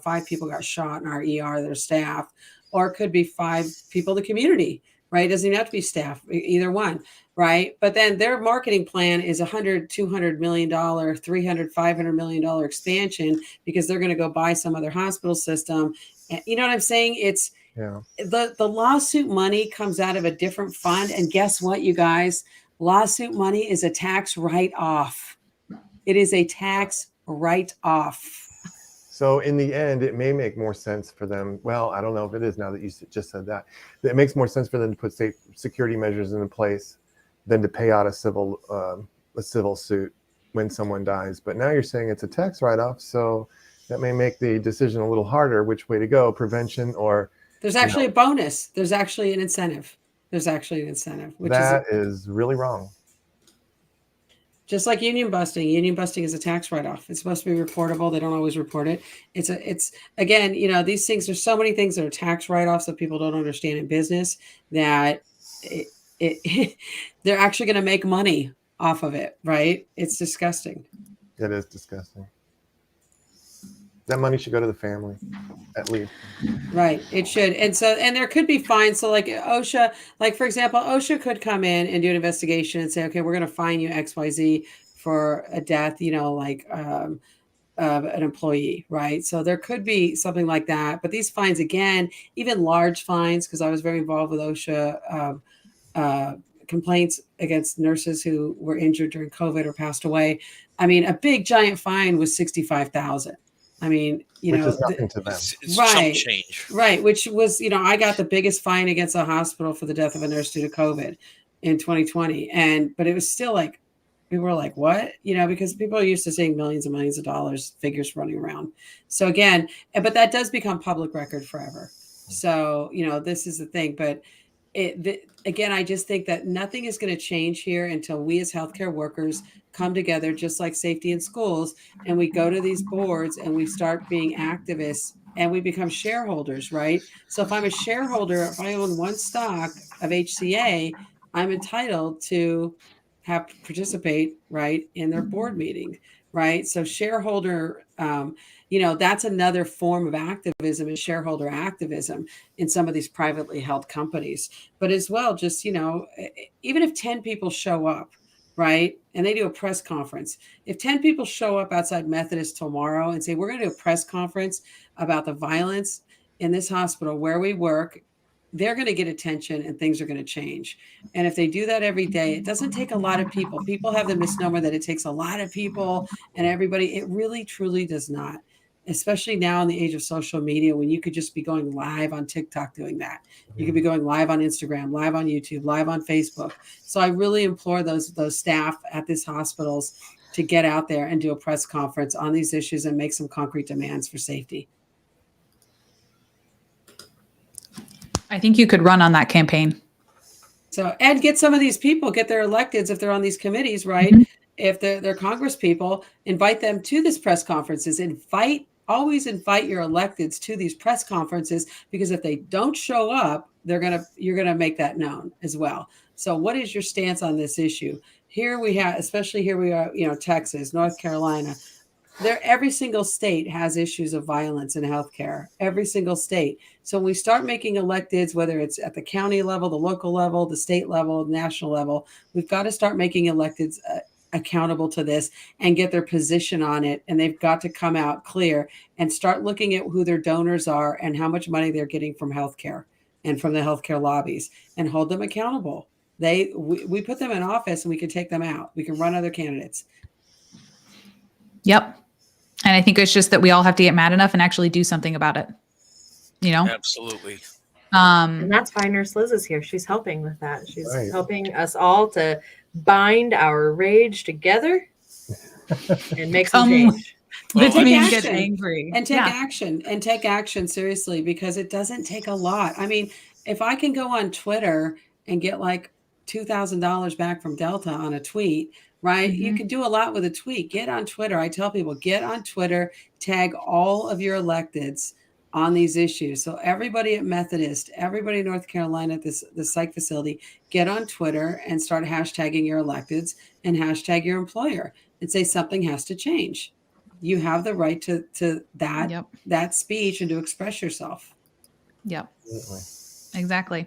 Speaker 2: 5 people got shot in our ER, their staff, or it could be 5 people in the community, right? It doesn't even have to be staff, either one, right? But then their marketing plan is $100, $200 million, $300, $500 million expansion because they're going to go buy some other hospital system. You know what I'm saying? It's the lawsuit money comes out of a different fund. And guess what, you guys? Lawsuit money is a tax write-off. It is a tax write-off.
Speaker 3: So in the end, it may make more sense for them. Well, I don't know if it is now that you just said that. It makes more sense for them to put security measures into place than to pay out a civil suit when someone dies. But now you're saying it's a tax write-off, so that may make the decision a little harder which way to go, prevention or...
Speaker 2: There's actually a bonus. There's actually an incentive. Which
Speaker 3: is really wrong.
Speaker 2: Just like union busting. Union busting is a tax write-off. It's supposed to be reportable. They don't always report it. It's again, these things, there's so many things that are tax write-offs that people don't understand in business that they're actually going to make money off of it, right? It's disgusting.
Speaker 3: It is disgusting. That money should go to the family, at least. Right.
Speaker 2: It should. And there could be fines. So like OSHA, like for example, OSHA could come in and do an investigation and say, okay, we're going to fine you XYZ for a death, of an employee, right? So there could be something like that. But these fines, again, even large fines, because I was very involved with OSHA complaints against nurses who were injured during COVID or passed away. I mean, a big giant fine was $65,000. I mean,
Speaker 3: which is nothing to them.
Speaker 5: It's
Speaker 2: right,
Speaker 5: some change.
Speaker 2: Right. Which was, I got the biggest fine against a hospital for the death of a nurse due to COVID in 2020. But it was still like We were like, what? Because people are used to seeing millions and millions of dollars figures running around. So again, but that does become public record forever. So, this is the thing. But again, I just think that nothing is going to change here until we as healthcare workers come together, just like safety in schools, and we go to these boards and we start being activists and we become shareholders, right? So if I'm a shareholder, if I own one stock of HCA, I'm entitled to participate, right, in their board meeting, right? So shareholder, that's another form of activism, is shareholder activism in some of these privately held companies. But as well, just, even if 10 people show up, right, and they do a press conference, if 10 people show up outside Methodist tomorrow and say, we're going to do a press conference about the violence in this hospital where we work, they're going to get attention and things are going to change. And if they do that every day, it doesn't take a lot of people. People have the misnomer that it takes a lot of people and everybody. It really, truly does not, especially now in the age of social media, when you could just be going live on TikTok doing that. You could be going live on Instagram, live on YouTube, live on Facebook. So I really implore those staff at these hospitals to get out there and do a press conference on these issues and make some concrete demands for safety.
Speaker 1: I think you could run on that campaign.
Speaker 2: So, and get some of these people, get their electeds if they're on these committees, right? If they're Congress people, invite them to these press conferences. Always invite your electeds to these press conferences, because if they don't show up, you're gonna make that known as well. So, what is your stance on this issue? Here we are, Texas, North Carolina. Every single state has issues of violence in healthcare, every single state. So when we start making electeds, whether it's at the county level, the local level, the state level, national level, we've got to start making electeds accountable to this and get their position on it. And they've got to come out clear and start looking at who their donors are and how much money they're getting from healthcare and from the healthcare lobbies, and hold them accountable. We put them in office and we can take them out. We can run other candidates.
Speaker 1: Yep. And I think it's just that we all have to get mad enough and actually do something about it.
Speaker 5: Absolutely.
Speaker 4: And that's why Nurse Liz is here. She's helping with that. She's helping us all to bind our rage together and make some change.
Speaker 1: With
Speaker 2: Take
Speaker 1: me
Speaker 2: action.
Speaker 1: Get angry
Speaker 2: And take action seriously, because it doesn't take a lot. I mean, if I can go on Twitter and get like $2,000 back from Delta on a tweet, right? You can do a lot with a tweet. Get on Twitter. I tell people, get on Twitter, tag all of your electeds on these issues. So everybody at Methodist, everybody in North Carolina at the psych facility, get on Twitter and start hashtagging your electeds and hashtag your employer and say something has to change. You have the right to that speech and to express yourself.
Speaker 1: Yep. Exactly.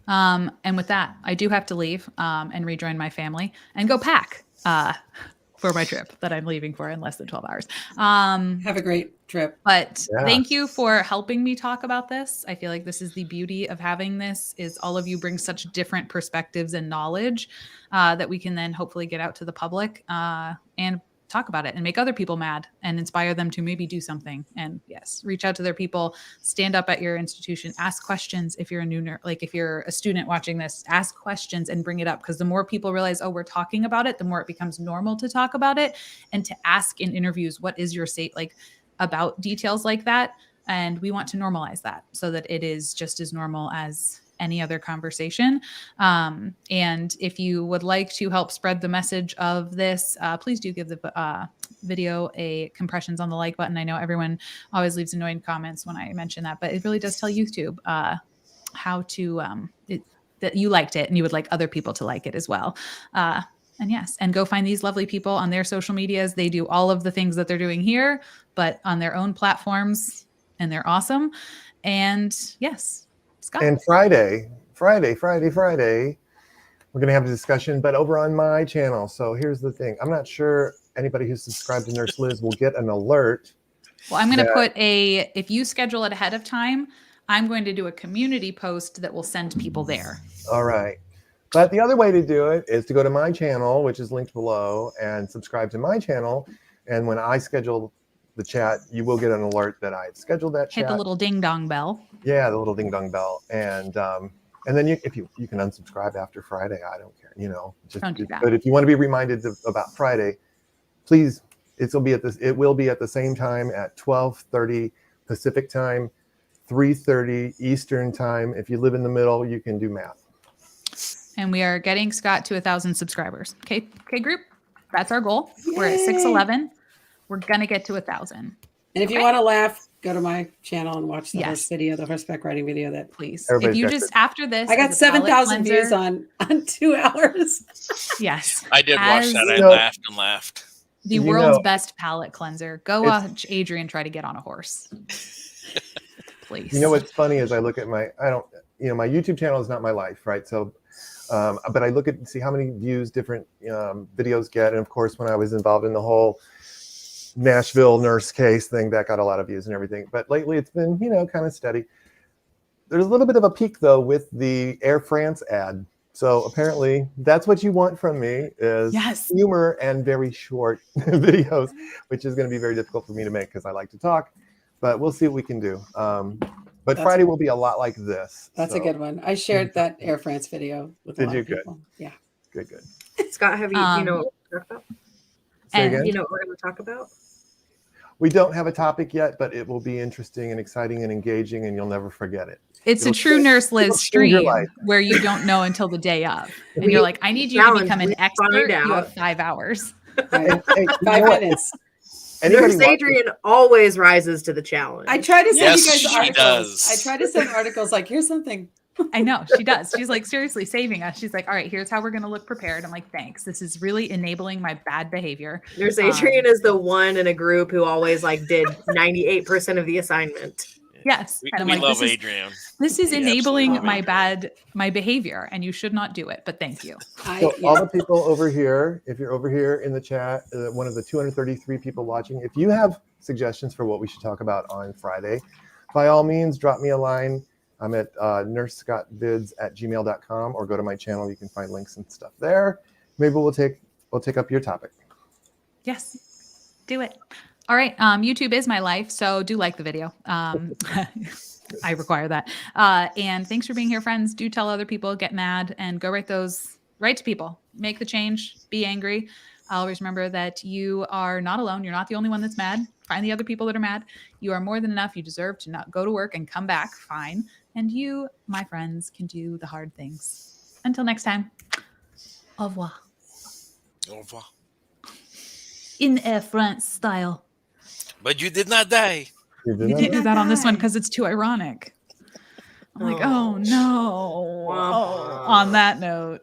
Speaker 1: And with that, I do have to leave and rejoin my family and go pack for my trip that I'm leaving for in less than 12 hours.
Speaker 2: Have a great trip.
Speaker 1: But thank you for helping me talk about this. I feel like this is the beauty of having this, is all of you bring such different perspectives and knowledge that we can then hopefully get out to the public and talk about it and make other people mad and inspire them to maybe do something. And yes, reach out to their people, stand up at your institution, ask questions. If you're a new nurse, like if you're a student watching this, ask questions and bring it up. Because the more people realize, oh, we're talking about it, the more it becomes normal to talk about it and to ask in interviews, what is your state like about details like that? And we want to normalize that so that it is just as normal as any other conversation. And if you would like to help spread the message of this, please do give the video a compressions on the like button. I know everyone always leaves annoying comments when I mention that, but it really does tell YouTube how to, that you liked it and you would like other people to like it as well. And yes, and go find these lovely people on their social medias. They do all of the things that they're doing here, but on their own platforms, and they're awesome. And yes, Scott.
Speaker 3: And Friday, we're going to have a discussion, but over on my channel. So here's the thing. I'm not sure anybody who's subscribed to Nurse Liz will get an alert.
Speaker 1: Well, I'm going to put if you schedule it ahead of time, I'm going to do a community post that will send people there.
Speaker 3: All right. But the other way to do it is to go to my channel, which is linked below, and subscribe to my channel. And when I schedule the chat, you will get an alert that I've scheduled that chat.
Speaker 1: Hit the little ding dong bell.
Speaker 3: Yeah, the little ding dong bell. And And then if you can unsubscribe after Friday, I don't care. Just
Speaker 1: Don't do that.
Speaker 3: But if you want to be reminded about Friday, please, it will be at the same time at 12:30 Pacific time, 3:30 Eastern time. If you live in the middle, you can do math.
Speaker 1: And we are getting Scott to 1,000 subscribers. Okay, group. That's our goal. We're at
Speaker 2: Yay.
Speaker 1: 611. We're gonna get to 1,000.
Speaker 2: And if you want to laugh, go to my channel and watch the
Speaker 1: Yes.
Speaker 2: horse video, the horseback riding video. That
Speaker 1: Please.
Speaker 3: Everybody's
Speaker 1: if you
Speaker 3: got
Speaker 1: just after this,
Speaker 2: I got
Speaker 1: as a palate
Speaker 2: 7,000 views
Speaker 1: cleanser-
Speaker 2: on 2 hours.
Speaker 1: Yes.
Speaker 5: I did watch
Speaker 1: As-
Speaker 5: that. I
Speaker 3: You know-
Speaker 5: laughed and laughed.
Speaker 1: The
Speaker 3: You
Speaker 1: world's
Speaker 3: know-
Speaker 1: best palate cleanser. Go watch Adrian try to get on a horse. Please.
Speaker 3: You know what's funny is I look at my YouTube channel is not my life, right? So, but I look at see how many views different videos get, and of course, when I was involved in the whole Nashville nurse case thing, that got a lot of views and everything. But lately, it's been kind of steady. There's a little bit of a peak though with the Air France ad. So apparently, that's what you want from me is
Speaker 1: Yes.
Speaker 3: humor and very short videos, which is going to be very difficult for me to make because I like to talk. But we'll see what we can do. But Friday will be a lot like this.
Speaker 2: That's a good one. I shared that Air France video with a
Speaker 3: Did
Speaker 2: lot
Speaker 3: you?
Speaker 2: of people. Yeah.
Speaker 3: Good.
Speaker 4: Scott, have you you know what we're talking about?
Speaker 3: Say
Speaker 1: And
Speaker 3: again?
Speaker 4: You know what we're going to talk about?
Speaker 3: We don't have a topic yet, but it will be interesting and exciting and engaging, and you'll never forget it.
Speaker 1: It's a
Speaker 3: It'll
Speaker 1: true
Speaker 3: change-
Speaker 1: Nurse Liz
Speaker 3: it'll change your
Speaker 1: stream
Speaker 3: life.
Speaker 1: where you don't know until the day of. And
Speaker 4: We-
Speaker 1: you're like, I need you to
Speaker 4: challenge,
Speaker 1: become an
Speaker 4: we
Speaker 1: expert.
Speaker 4: find
Speaker 1: You
Speaker 4: out.
Speaker 1: have 5 hours.
Speaker 2: Right.
Speaker 3: Hey, you know
Speaker 2: 5
Speaker 3: what?
Speaker 2: minutes.
Speaker 3: Anybody
Speaker 4: Nurse
Speaker 3: watching-
Speaker 4: Adrian always rises to the challenge.
Speaker 2: I try to send
Speaker 5: Yes,
Speaker 2: you guys
Speaker 5: she
Speaker 2: articles.
Speaker 5: does.
Speaker 2: I try to send articles like, here's something.
Speaker 1: I know she does. She's like seriously saving us. She's like, all right, here's how we're going to look prepared. I'm like, thanks. This is really enabling my bad behavior.
Speaker 4: Nurse Adrian is the one in a group who always did 98% of the the
Speaker 1: Yes.
Speaker 5: We,
Speaker 1: And I'm
Speaker 5: we
Speaker 1: like,
Speaker 5: love
Speaker 1: this is
Speaker 5: Adrian.
Speaker 1: This is
Speaker 5: We
Speaker 1: enabling
Speaker 5: absolutely love
Speaker 1: my behavior, and you should not do it. But thank you.
Speaker 3: So all the people over here, if you're over here in the chat, one of the 233 people watching, if you have suggestions for what we should talk about on Friday, by all means, drop me a line. I'm at nursescottvids@gmail.com, or go to my channel. You can find links and stuff there. Maybe we'll take up your topic.
Speaker 1: Yes, do it. All right. YouTube is my life, so do like the video. I require that. And thanks for being here, friends. Do tell other people, get mad, and go write to people. Make the change. Be angry. Always remember that you are not alone. You're not the only one that's mad. Find the other people that are mad. You are more than enough. You deserve to not go to work and come back fine. And you, my friends, can do the hard things. Until next time, au revoir.
Speaker 5: Au revoir.
Speaker 1: In Air France style.
Speaker 5: But you did not die.
Speaker 3: You did
Speaker 1: You
Speaker 3: that?
Speaker 1: didn't do that on this one because it's too ironic. I'm like, oh no.
Speaker 4: Wah,
Speaker 1: Oh,
Speaker 4: wah.
Speaker 1: on that note.